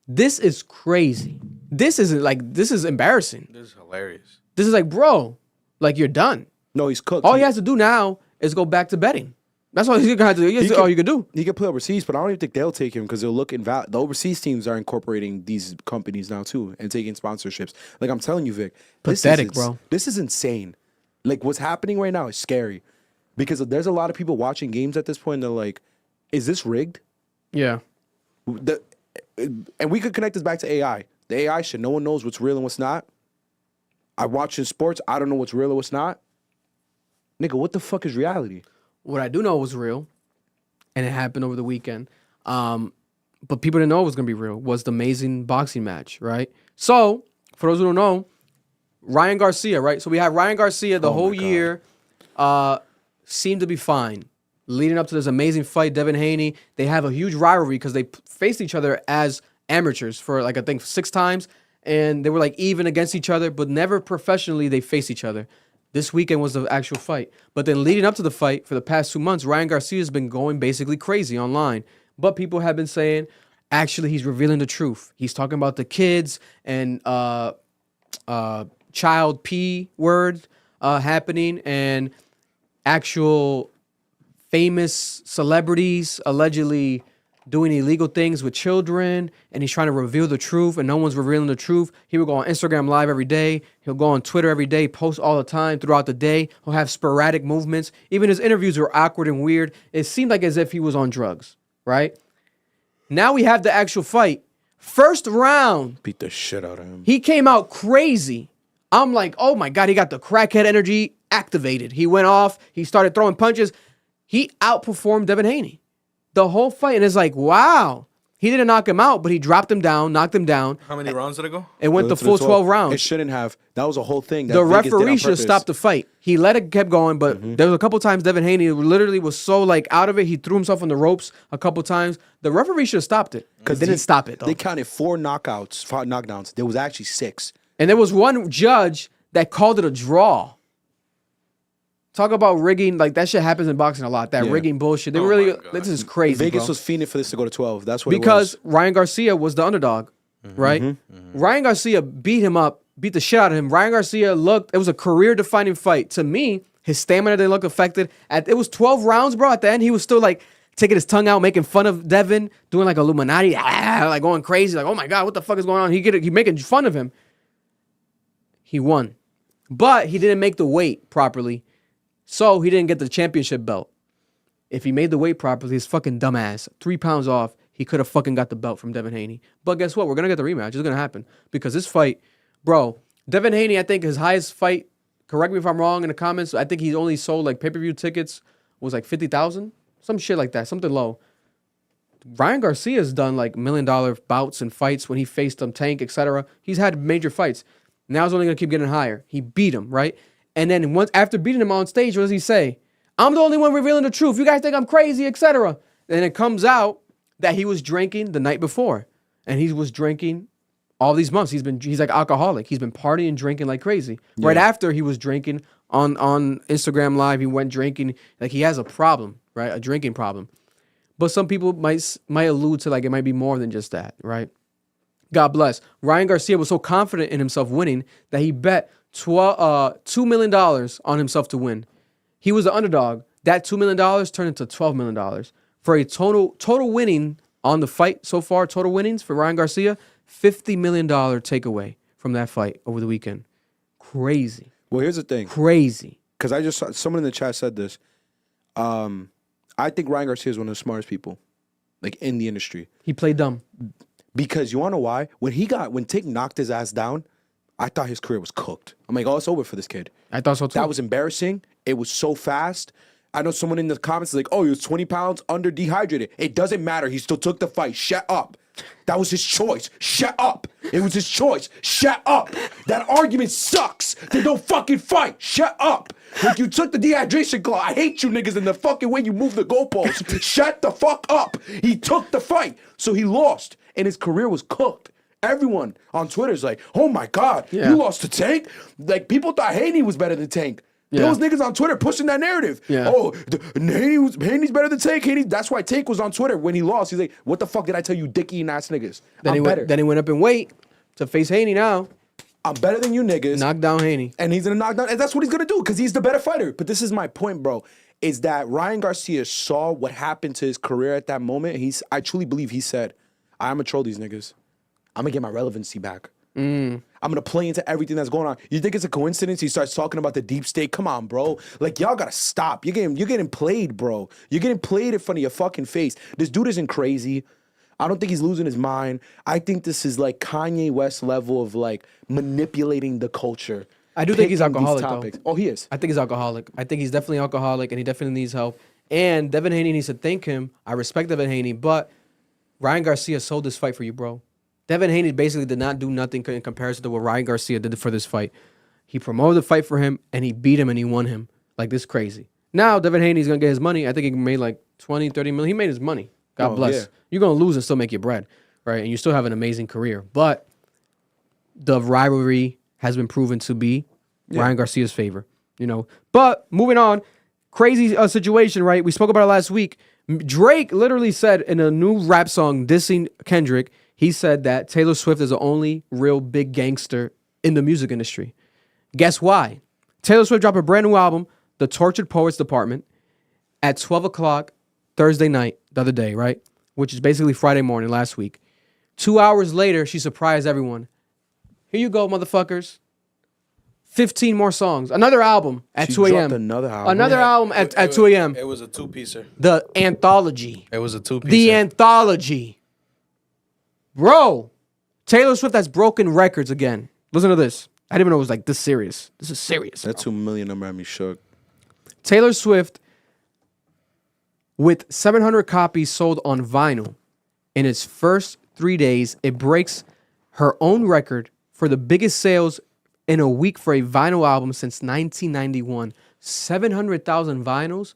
This is crazy. This is embarrassing. This is hilarious. This is like, bro, like you're done. No, he's cooked. All he has to do now is go back to betting. That's all he's gonna have to do. That's all you can do. He can play overseas, but I don't even think they'll take him because they'll look invalid. The overseas teams are incorporating these companies now too and taking sponsorships. Like I'm telling you, Vic, pathetic, bro. This is insane. Like what's happening right now is scary because there's a lot of people watching games at this point. And they're like, "Is this rigged?" Yeah. And we could connect this back to AI. The AI shit. No one knows what's real and what's not. I watch in sports. I don't know what's real or what's not. Nigga, what the fuck is reality? What I do know was real, and it happened over the weekend, but people didn't know it was going to be real, was the amazing boxing match, right? So, for those who don't know, Ryan Garcia, right? So we have Ryan Garcia the whole year seemed to be fine. Leading up to this amazing fight, Devin Haney, they have a huge rivalry because they faced each other as amateurs for, like, I think 6 times, and they were, like, even against each other, but never professionally they faced each other. This weekend was the actual fight. But then leading up to the fight, for the past 2 months, Ryan Garcia has been going basically crazy online. But people have been saying, actually, he's revealing the truth. He's talking about the kids and child P word happening and actual famous celebrities allegedly doing illegal things with children, and he's trying to reveal the truth, and no one's revealing the truth. He will go on Instagram Live every day. He'll go on Twitter every day, post all the time throughout the day. He'll have sporadic movements. Even his interviews were awkward and weird. It seemed like as if he was on drugs, right? Now we have the actual fight. First round. Beat the shit out of him. He came out crazy. I'm like, oh my God, he got the crackhead energy activated. He went off. He started throwing punches. He outperformed Devin Haney the whole fight. And it's like, wow. He didn't knock him out, but he dropped him down, knocked him down. How many rounds did it go? It went the full 12 rounds. It shouldn't have. That was a whole thing. That The Vegas did on referee should have purpose. stopped the fight. He let it kept going, but there was a couple times Devin Haney literally was so like out of it. He threw himself on the ropes a couple times. The referee should have stopped it. Because they didn't stop it, though. They counted 4 knockdowns. There was actually 6. And there was one judge that called it a draw. Talk about rigging. Like, that shit happens in boxing a lot. That rigging bullshit. They really, this is crazy, Vegas bro. was fiending for this to go to 12. That's what Because it was. Ryan Garcia was the underdog, right? Ryan Garcia beat him up, beat the shit out of him. Ryan Garcia looked, it was a career-defining fight. To me, his stamina didn't look affected. It was 12 rounds, bro. At the end, he was still like taking his tongue out, making fun of Devin, doing like Illuminati, like going crazy, like, oh my God, what the fuck is going on? He making fun of him. He won. But he didn't make the weight properly. So he didn't get the championship belt. If he made the weight properly, his fucking dumbass, 3 pounds off, he could have fucking got the belt from Devin Haney. But guess what? We're going to get the rematch. It's going to happen. Because this fight, bro, Devin Haney, I think his highest fight, correct me if I'm wrong in the comments, I think he only sold like pay-per-view tickets was like 50,000. Some shit like that. Something low. Ryan Garcia's done like $1 million bouts and fights when he faced Tank, etc. He's had major fights. Now it's only going to keep getting higher. He beat him, right? And then once after beating him on stage, what does he say? I'm the only one revealing the truth. You guys think I'm crazy, etc. And it comes out that he was drinking the night before. And he was drinking all these months. He's like alcoholic. He's been partying and drinking like crazy. Yeah. Right after he was drinking on Instagram Live, he went drinking. Like, he has a problem, right? A drinking problem. But some people might allude to like it might be more than just that, right? God bless. Ryan Garcia was so confident in himself winning that he bet $2 million on himself to win. He was the underdog. That $2 million turned into $12 million. For a total winning on the fight so far, total winnings for Ryan Garcia, $50 million takeaway from that fight over the weekend. Crazy. Well, here's the thing. Crazy. Because I just saw, someone in the chat said this. I think Ryan Garcia is one of the smartest people, like, in the industry. He played dumb. Because you want to know why? When Tank knocked his ass down, I thought his career was cooked. I'm like, oh, it's over for this kid. I thought so too. That was embarrassing. It was so fast. I know someone in the comments is like, oh, he was 20 pounds under dehydrated. It doesn't matter. He still took the fight. Shut up. That was his choice. Shut up. It was his choice. Shut up. That argument sucks. They don't fucking fight. Shut up. Like, you took the dehydration claw. I hate you niggas in the fucking way you move the goalposts. Shut the fuck up. He took the fight. So he lost. And his career was cooked. Everyone on Twitter is like, oh my God, you lost to Tank? Like, people thought Haney was better than Tank. Yeah. Those niggas on Twitter pushing that narrative. Yeah. Oh, Haney's better than Tank. That's why Tank was on Twitter when he lost. He's like, what the fuck did I tell you, dick-eating ass niggas? Then he went up in weight to face Haney now. I'm better than you niggas. Knock down Haney. And he's going to knock down. And that's what he's going to do because he's the better fighter. But this is my point, bro, is that Ryan Garcia saw what happened to his career at that moment. I truly believe he said, I'm going to troll these niggas. I'm going to get my relevancy back. I'm going to play into everything that's going on. You think it's a coincidence he starts talking about the deep state? Come on, bro. Like, y'all got to stop. You're getting played, bro. You're getting played in front of your fucking face. This dude isn't crazy. I don't think he's losing his mind. I think this is like Kanye West level of like manipulating the culture. I do think he's alcoholic, though. Oh, he is. I think he's alcoholic. I think he's definitely alcoholic, and he definitely needs help. And Devin Haney needs to thank him. I respect Devin Haney, but Ryan Garcia sold this fight for you, bro. Devin Haney basically did not do nothing in comparison to what Ryan Garcia did for this fight. He promoted the fight for him, and he beat him, and he won him. Like, this crazy. Now, Devin Haney's going to get his money. I think he made like 20, 30 million. He made his money. God bless. Yeah. You're going to lose and still make your bread, right? And you still have an amazing career. But the rivalry has been proven to be Ryan Garcia's favor. you know. But moving on, crazy situation, right? We spoke about it last week. Drake literally said in a new rap song dissing Kendrick, he said that Taylor Swift is the only real big gangster in the music industry. Guess why? Taylor Swift dropped a brand new album, The Tortured Poets Department, at 12 o'clock Thursday night, the other day, right? Which is basically Friday morning last week. 2 hours later, she surprised everyone. Here you go, motherfuckers. 15 more songs. Another album at She 2 a.m. dropped another album. Another album at 2 a.m. It was a two-piecer. The Anthology. It was a two-piecer. The Anthology. Bro, Taylor Swift has broken records again. Listen to this. I didn't even know it was like this serious. This is serious. That 2 million number had me shook. Taylor Swift, with 700 copies sold on vinyl, in its first 3 days, it breaks her own record for the biggest sales in a week for a vinyl album since 1991. 700,000 vinyls.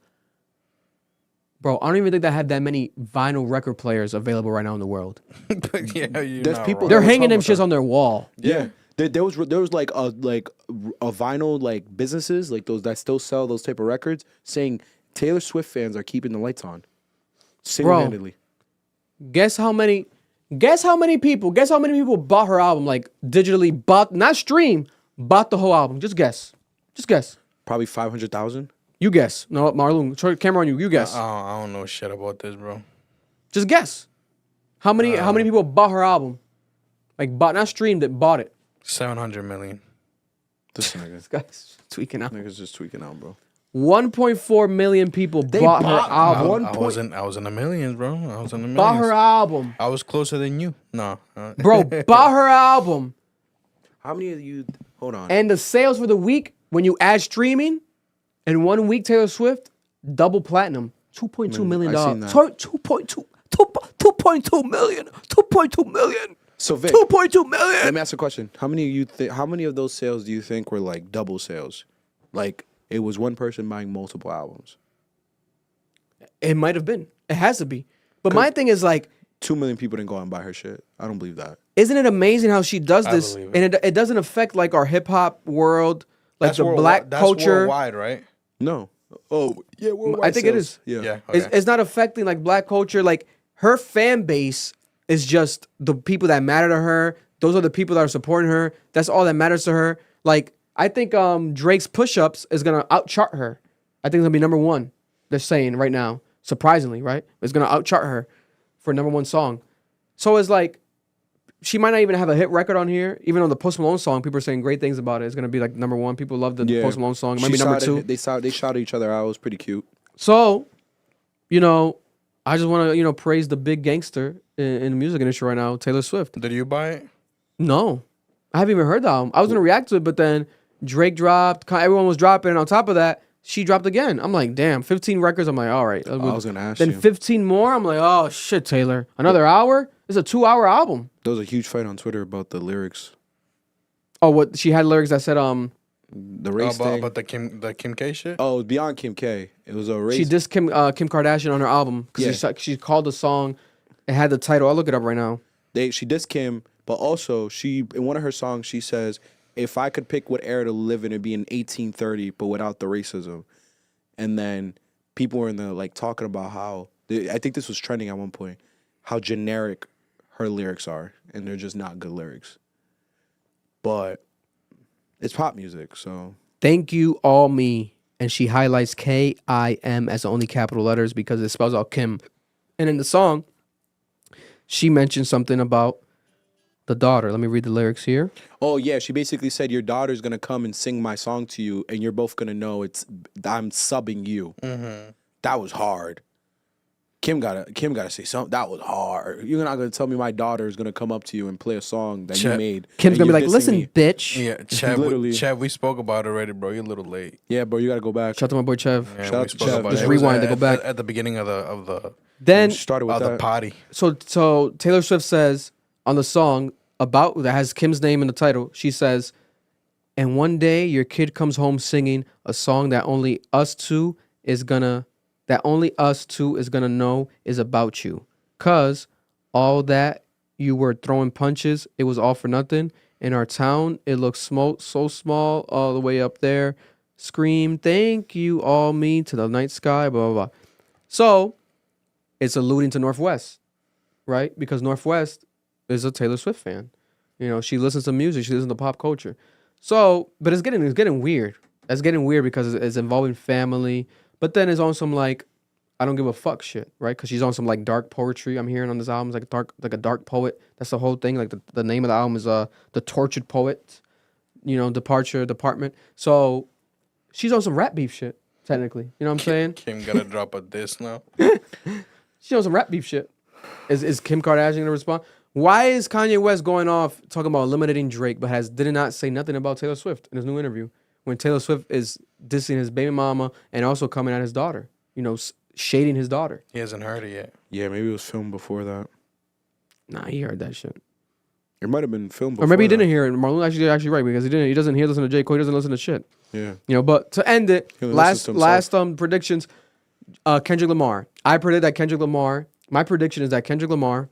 Bro, I don't even think they have that many vinyl record players available right now in the world. Yeah, There's people. They're that were hanging talking them about shits that. on their wall. Yeah. There was like a vinyl like businesses like those that still sell those type of records saying Taylor Swift fans are keeping the lights on single-handedly. Guess how many people bought her album, like digitally bought, not stream, bought the whole album. Just guess. Probably 500,000. You guess. No, Marlon, camera on you. You guess. I don't know shit about this, bro. Just guess. How many people bought her album? Like bought, not streamed it, bought it. 700 million. This nigga. This guy's tweaking out. Nigga's just tweaking out, bro. 1.4 million people bought her album. I was in the millions, bro. I was in the millions. Bought her album. I was closer than you. No. Bro, bought her album. How many of you? Hold on. And the sales for the week, when you add streaming, in 1 week, Taylor Swift, double platinum. $2.2 million. I seen that. Sorry, 2.2 million. 2.2 million. So Vic, 2.2 million. let me ask a question. How many of those sales do you think were like double sales? Like it was one person buying multiple albums. It might have been. It has to be. But my thing is like, 2 million people didn't go out and buy her shit. I don't believe that. isn't it amazing how she does this? believe And it doesn't affect like our hip hop world, like That's the black that's culture. worldwide, right? No. Oh yeah, I think it is. Yeah. Yeah. It's not affecting like black culture. Like her fan base is just the people that matter to her. Those are the people that are supporting her. That's all that matters to her. Like I think Drake's push-ups is gonna outchart her. I think it's gonna be number one. They're saying right now, surprisingly, right? It's gonna outchart her for number one song. So it's like she might not even have a hit record on here. Even on the Post Malone song, people are saying great things about it. It's gonna be like number one. People love the Post Malone song. It might be number two. They shot each other out. It was pretty cute. So, you know, I just want to, praise the big gangster in the music industry right now, Taylor Swift. Did you buy it? No, I haven't even heard the album. I was going to react to it, but then Drake dropped, everyone was dropping, and on top of that, she dropped again. I'm like, damn, 15 records. I'm like, all right. I was going to ask then you. 15 more. I'm like, oh, shit, Taylor. Another hour? It's a 2-hour album. There was a huge fight on Twitter about the lyrics. Oh, what? She had lyrics that said, The race thing. About the Kim K shit? Oh, it was beyond Kim K. It was a race. she dissed Kim Kardashian on her album because she called the song, it had the title. I'll look it up right now. She dissed Kim, but also in one of her songs she says, "If I could pick what era to live in, it'd be in 1830, but without the racism." And then people were in the like talking about how I think this was trending at one point, how generic her lyrics are, and they're just not good lyrics. But it's pop music, so Thank you, all me. And she highlights K-I-M as the only capital letters because it spells out Kim. And in the song, she mentioned something about the daughter. Let me read the lyrics here. Oh yeah, she basically said your daughter's gonna come and sing my song to you, and you're both gonna know I'm subbing you. Mm-hmm. That was hard. Kim gotta say something. That was hard. You're not gonna tell me my daughter is gonna come up to you and play a song that you made. Kim's gonna be like, dissing "Listen, me." bitch." Yeah, Chev, Literally. we spoke about it already, bro. You're a little late. Yeah, bro, you gotta go back. Shout out to my boy Chev. Yeah, Shout out to spoke Chev. about Just it. It was rewind to go back. at the beginning of the Then Started with the that. party. so Taylor Swift says on the song about that has Kim's name in the title. She says, "And one day your kid comes home singing a song that only us two is gonna know is about you. 'Cause all that you were throwing punches, it was all for nothing. In our town, it looks so small all the way up there. Scream, thank you, all me to the night sky, blah, blah, blah. So it's alluding to Northwest, right? Because Northwest is a Taylor Swift fan. You know, she listens to music, she listens to pop culture. So, but it's getting weird. It's getting weird because it's involving family, but then it's on some like, I don't give a fuck shit, right? Because she's on some like dark poetry. I'm hearing on this album, it's like a dark poet. That's the whole thing. Like the name of the album is The Tortured Poet, you know, Department. So she's on some rap beef shit, technically. You know what I'm saying? Kim gotta drop a diss now. She's on some rap beef shit. Is Kim Kardashian gonna respond? Why is Kanye West going off talking about eliminating Drake, but did not say nothing about Taylor Swift in his new interview? When Taylor Swift is dissing his baby mama and also coming at his daughter, you know, shading his daughter. He hasn't heard it yet. Yeah, maybe it was filmed before that. Nah, he heard that shit. It might have been filmed before Or maybe he that. didn't hear it. Marlon actually right because he didn't. He doesn't. He doesn't listen to J. Cole. He doesn't listen to shit. Yeah. You know. But to end it, He only listens to last himself. predictions. Kendrick Lamar. I predict that Kendrick Lamar. My prediction is that Kendrick Lamar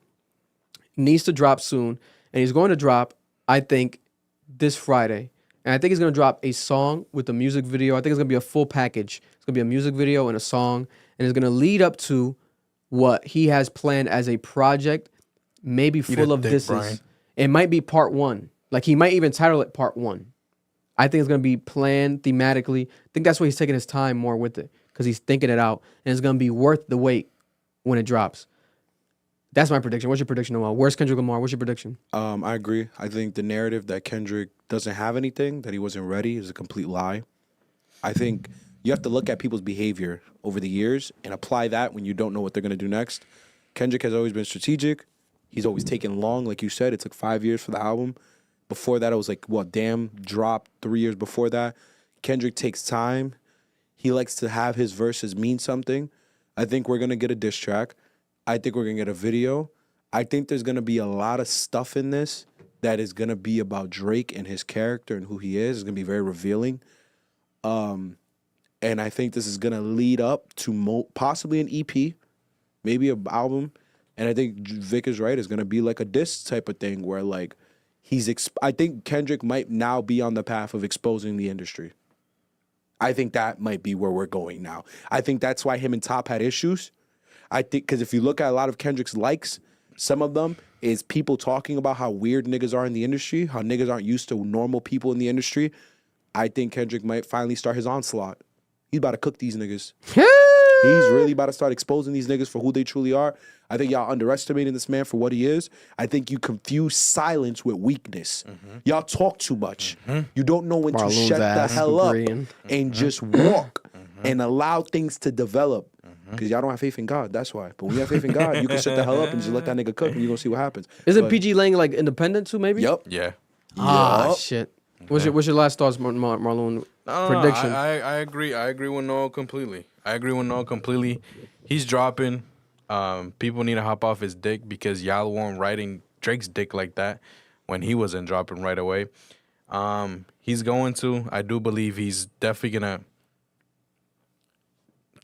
needs to drop soon, and he's going to drop, I think, this Friday. And I think he's going to drop a song with a music video. I think it's going to be a full package. It's going to be a music video and a song, and it's going to lead up to what he has planned as a project, maybe full of dick, disses. Brian. It might be part 1. Like, he might even title it part 1. I think it's going to be planned thematically. I think that's why he's taking his time more with it, because he's thinking it out, and it's going to be worth the wait when it drops. That's my prediction. What's your prediction, Noel? Where's Kendrick Lamar? What's your prediction? I agree. I think the narrative that Kendrick doesn't have anything, that he wasn't ready, is a complete lie. I think you have to look at people's behavior over the years and apply that when you don't know what they're going to do next. Kendrick has always been strategic. He's always taken long. Like you said, it took 5 years for the album. Before that, it was like, dropped 3 years before that. Kendrick takes time. He likes to have his verses mean something. I think we're going to get a diss track. I think we're going to get a video. I think there's going to be a lot of stuff in this that is going to be about Drake and his character and who he is. It's going to be very revealing. And I think this is going to lead up to possibly an EP, maybe an album. And I think Vic is right. It's going to be like a diss type of thing where like I think Kendrick might now be on the path of exposing the industry. I think that might be where we're going now. I think that's why him and Top had issues. I think because if you look at a lot of Kendrick's likes, some of them is people talking about how weird niggas are in the industry, how niggas aren't used to normal people in the industry. I think Kendrick might finally start his onslaught. He's about to cook these niggas. He's really about to start exposing these niggas for who they truly are. I think y'all underestimating this man for what he is. I think you confuse silence with weakness. Y'all talk too much. You don't know when Marlone's to shut the ass hell up agreeing. and just walk and allow things to develop. Because y'all don't have faith in God, that's why. But when you have faith in God, you can shut the hell up and just let that nigga cook and you're going to see what happens. Isn't PG Lang like independent too, maybe? Yep. Yeah. Ah, shit. What's your last thoughts, Marlon? No, Prediction. I agree. I agree with Noel completely. He's dropping. People need to hop off his dick because y'all weren't riding Drake's dick like that when he wasn't dropping right away. He's going to. I do believe he's definitely gonna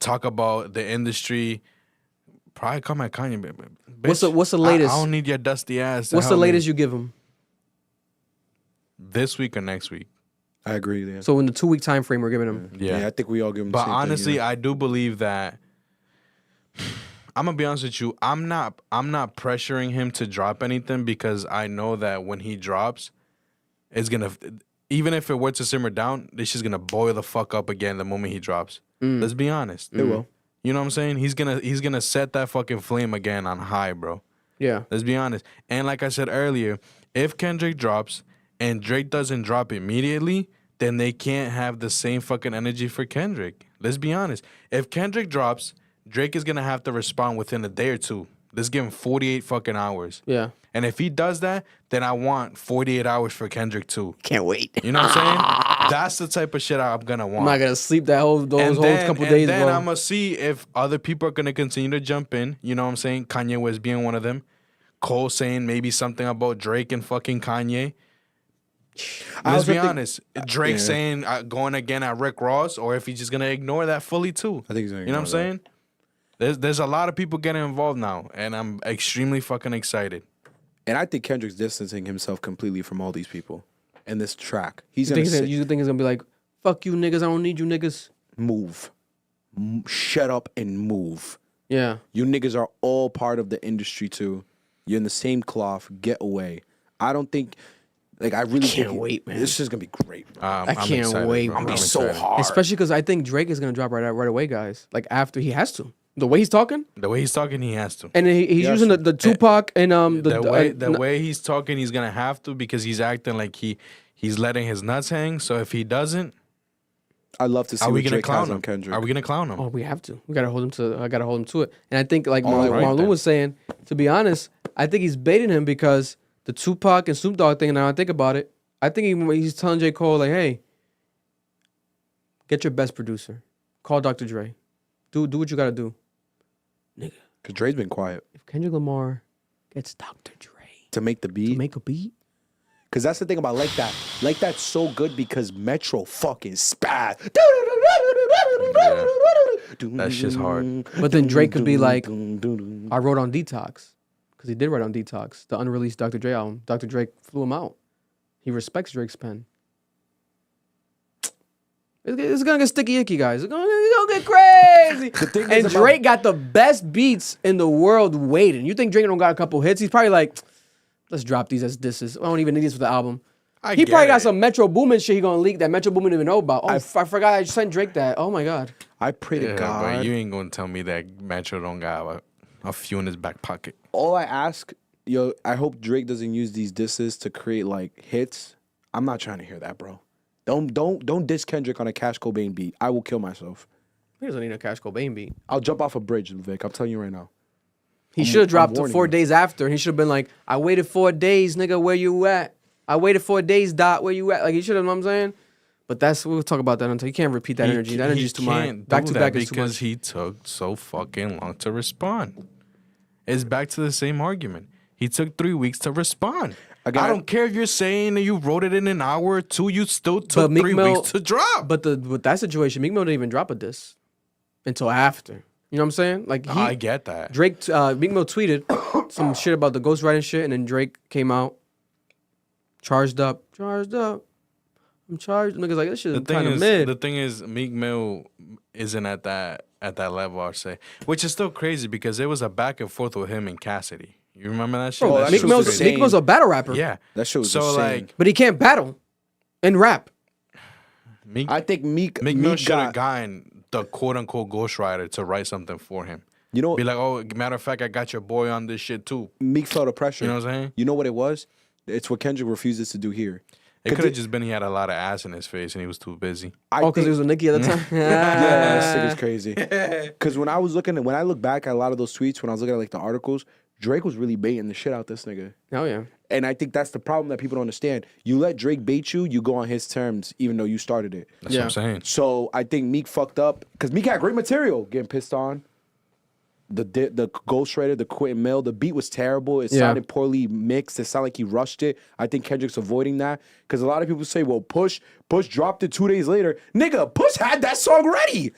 talk about the industry. Probably come at Kanye. Bitch, What's the latest? I don't need your dusty ass. What's the latest you give him? This week or next week? I agree there. So in the 2-week time frame, we're giving him. Yeah. I think we all give him the But same honestly, thing, I do believe that. I'm gonna be honest with you. I'm not pressuring him to drop anything because I know that when he drops, it's gonna, even if it were to simmer down, this is gonna boil the fuck up again the moment he drops. Let's be honest. It will. You know what I'm saying? He's gonna set that fucking flame again on high, bro. Yeah. Let's be honest. And like I said earlier, if Kendrick drops and Drake doesn't drop immediately, then they can't have the same fucking energy for Kendrick. Let's be honest. If Kendrick drops, Drake is gonna have to respond within a day or two. Let's give him 48 fucking hours. Yeah. And if he does that, then I want 48 hours for Kendrick too. Can't wait. You know what I'm saying? That's the type of shit I'm gonna want. I'm not gonna sleep those whole couple and days, then bro. I'm gonna see if other people are gonna continue to jump in. You know what I'm saying? Kanye West being one of them. Cole saying maybe something about Drake and fucking Kanye. Let's be honest. Drake saying going again at Rick Ross, or if he's just gonna ignore that fully too. I think he's gonna You know what I'm ignore saying? There's a lot of people getting involved now, and I'm extremely fucking excited. And I think Kendrick's distancing himself completely from all these people in this track. He's you gonna think it's gonna be like Fuck you niggas. I don't need you niggas. Move. Shut up and move. Yeah. You niggas are all part of the industry too. You're in the same cloth. Get away. I don't think, like, I really can't think wait, man. This is gonna be great, bro. I can't excited, wait, bro. I'm gonna be so excited. hard. Especially because I think Drake is gonna drop right away, guys. Like after he has to. The way he's talking, The way he's talking, he has to. and he's using the Tupac and The way he's talking, he's gonna have to because he's acting like he's letting his nuts hang. So if he doesn't, I love to see are we what gonna Drake clown has him? on Kendrick. Are we gonna clown him? Oh, we have to. We gotta hold him to. I gotta hold him to it. And I think, like All right, Marlon then. was saying, to be honest, I think he's baiting him because the Tupac and Snoop Dogg thing. Now I think about it, I think he's telling J. Cole like, "Hey, get your best producer. Call Dr. Dre. Do what you gotta do, nigga." Because Dre's been quiet If Kendrick Lamar gets Dr. Dre to make the beat. to make a beat, Because that's the thing about like that. Like that's so good because Metro fucking spaz. That shit's hard. but then Drake could be like, "I wrote on Detox," because he did write on Detox, the unreleased Dr. Dre album. Dr. Dre flew him out. He respects Drake's pen. It's gonna get sticky icky, guys. It's gonna get crazy. thing And is Drake got the best beats in the world waiting. You think Drake don't got a couple hits? He's probably like, let's drop these as disses. I don't even need these for the album. He probably got some Metro Boomin shit he gonna leak that Metro Boomin didn't even know about. Oh, I forgot I sent Drake that. Oh my God. I pray to But God. you ain't gonna tell me that Metro don't got a few in his back pocket. All I ask, I hope Drake doesn't use these disses to create like hits. I'm not trying to hear that, bro. Don't diss Kendrick on a Cash Cobain beat. I will kill myself. He doesn't need a Cash Cobain beat. I'll jump off a bridge, Vic. I'm telling you right now. He should have dropped warning 4 you. days after, and he should have been like, "I waited 4 days, nigga. Where you at? I waited 4 days, Dot. Where you at?" Like he should have. Know what I'm saying, but we'll talk about that until you can't repeat that energy. That energy's too much. Back to back is too because much. he took so fucking long to respond. It's back to the same argument. He took 3 weeks to respond. Again, I don't care if you're saying that you wrote it in an hour or two. You still But took Meek 3 Mill- weeks to drop. But with that situation, Meek Mill didn't even drop a diss until after. You know what I'm saying? Like I get that. Drake, Meek Mill tweeted some shit about the ghostwriting shit, and then Drake came out, charged up. I'm charged. Niggas like, this shit is kind of mid. The thing is, Meek Mill isn't at that level, I'd say, which is still crazy because there was a back and forth with him and Cassidy. You remember that shit? Bro, That Meek shit was Mill's crazy. Meek Mill's a battle rapper. Yeah, That shit was so insane. like But he can't battle and rap. Meek I think Meek Mill should have got, gotten the quote unquote ghostwriter to write something for him. you know, Be like, oh, matter of fact, I got your boy on this shit too. Meek felt the pressure. You know what I'm saying? You know what it was? It's what Kendrick refuses to do here. It could have just been he had a lot of ass in his face and he was too busy. Because he was with Nicki at the time. Yeah, that shit is crazy. Because when I look back at a lot of those tweets, when I was looking at like the articles, Drake was really baiting the shit out this nigga. Oh yeah. And I think that's the problem that people don't understand. You let Drake bait you, you go on his terms, even though you started it. That's what I'm saying. So I think Meek fucked up because Meek had great material. Getting pissed on. The ghostwriter, the Quentin Mill, the beat was terrible. It sounded poorly mixed. It sounded like he rushed it. I think Kendrick's avoiding that because a lot of people say, "Well, Push dropped it 2 days later." Nigga, Push had that song ready.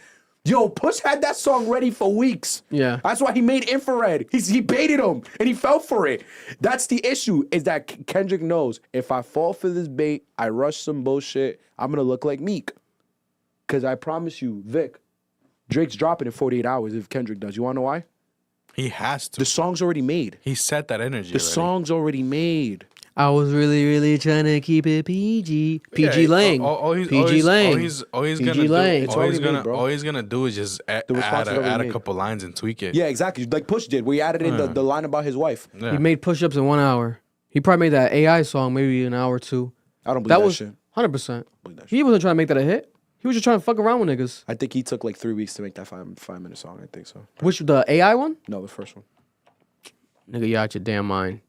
Yo, Push had that song ready for weeks. Yeah. That's why he made Infrared. He baited him and he fell for it. That's the issue, is that Kendrick knows if I fall for this bait, I rush some bullshit, I'm gonna look like Meek. Cause I promise you, Vic, Drake's dropping in 48 hours if Kendrick does. You wanna know why? He has to. The song's already made. He set that energy. The song's already made. I was really trying to keep it PG. PG Lang. PG Lang. All he's PG Lang. It's already made, bro. all he's gonna do is just add response is already a made. couple lines and tweak it. Yeah, exactly. Like Push did, where he added in the line about his wife. Yeah. He made push-ups in 1 hour. He probably made that AI song maybe an hour or two. I don't believe That that was shit. 100%. Believe that shit. He wasn't trying to make that a hit. He was just trying to fuck around with niggas. I think he took like 3 weeks to make that 5-minute song. I think so. Which, the AI one? No, the first one. Nigga, you out your damn mind.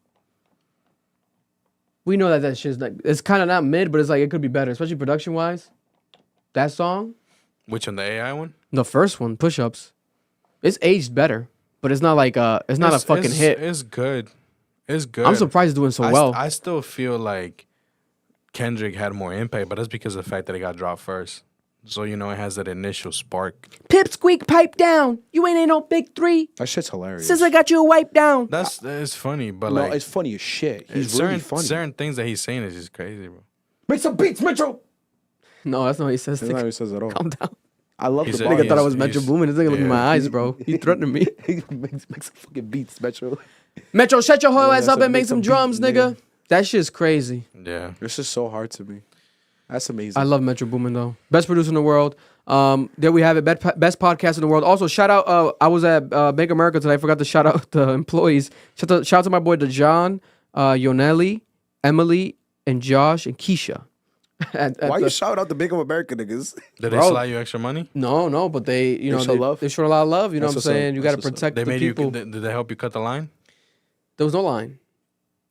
We know that shit's like, it's kind of not mid, but it's like, it could be better, especially production-wise. That song, Which one, the AI one? the first one, Push-Ups, it's aged better, but it's not like, it's not a fucking hit. It's good. It's good. I'm surprised it's doing so well. I still feel like Kendrick had more impact, but that's because of the fact that it got dropped first. So, you know, it has that initial spark. Pipsqueak, pipe down. You ain't no big three. That shit's hilarious. Since I got you a wipe down. It's funny, but No, like it's funny as shit. He's certain really funny. certain things that he's saying is just crazy, bro. Make some beats, Metro. No, that's not what he says. That's not what he says at all. Calm down. I love He the said- bar. Nigga thought I was he's- Metro Boomin. This nigga look in my eyes, bro. He threatening me. He makes some fucking beats, Metro. Metro, shut your whole ass Yeah, up and make some drums, beats, nigga. That shit's crazy. Yeah. It's just so hard to me. That's amazing. I love Metro Boomin though. Best producer in the world. There we have it. Best podcast in the world. Also, shout out. I was at Bank of America today. I forgot to shout out the employees. Shout out to my boy DeJohn, Yonelli, Emily, and Josh and Keisha. Why you shout out the Bank of America niggas? Did they Bro. slide you extra money? No, but they, you They know, show love? they showed a lot of love. You know That's what I'm what's up. saying? You got to That's what's up. protect They the made you. people. Did they help you cut the line? There was no line.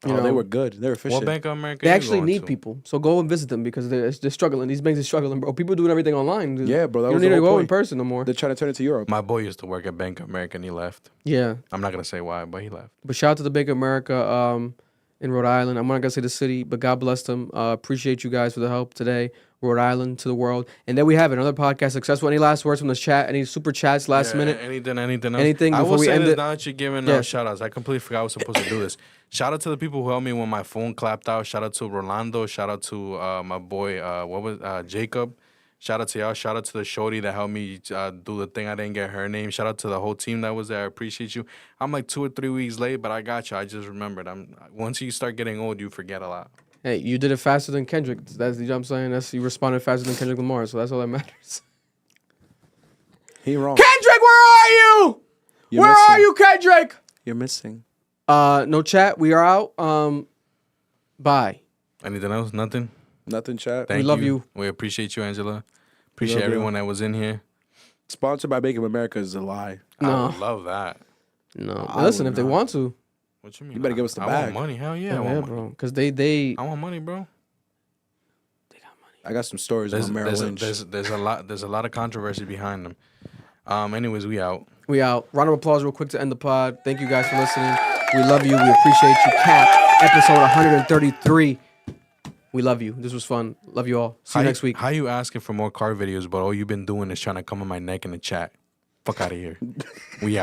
You Oh, know, they were good. They were efficient. What Bank of America? They you actually going need to? people, so go and visit them because they're struggling. These banks are struggling, bro. People doing everything online. Yeah, bro. That You was don't need the to whole go in point. person no more. They're trying to turn it to Europe. My boy used to work at Bank of America and he left. Yeah, I'm not gonna say why, but he left. but shout out to the Bank of America in Rhode Island. I'm not gonna say the city, but God bless them. Appreciate you guys for the help today. Rhode Island to the world, and there we have it. Another podcast successful. Any last words from the chat? Any super chats last Yeah, minute? Anything else? Anything I before will we say end this it? now that you're giving Yeah. shout outs. I completely forgot I was supposed to do this. Shout out to the people who helped me when my phone clapped out. Shout out to Rolando. Shout out to my boy, Jacob. Shout out to y'all. Shout out to the shorty that helped me do the thing. I didn't get her name. Shout out to the whole team that was there. I appreciate you. I'm like 2 or 3 weeks late, but I got you. I just remembered. Once you start getting old, you forget a lot. Hey, you did it faster than Kendrick. That's you know what I'm saying. That's you responded faster than Kendrick Lamar, so that's all that matters. He wrong. Kendrick, where are you? You're Where missing. are you, Kendrick? You're missing. No chat. We are out. Bye. Anything else? Nothing? Nothing, chat. Thank love you. We appreciate you, Angela. Appreciate love you. everyone that was in here. Sponsored by Bank of America is a lie. I No. would love that. No. I Listen, would if they not. want to. What you mean? You better give us the I bag. want money. Hell yeah, I Yeah, want money. bro. Because they I want money, bro. I got some stories on Merrill Lynch. There's a lot of controversy behind them. Anyways, we out. We out. Round of applause real quick to end the pod. Thank you guys for listening. We love you. We appreciate you. Cap, episode 133. We love you. This was fun. Love you all. See you next week. How you asking for more car videos, but all you've been doing is trying to come on my neck in the chat? Fuck out of here. We out.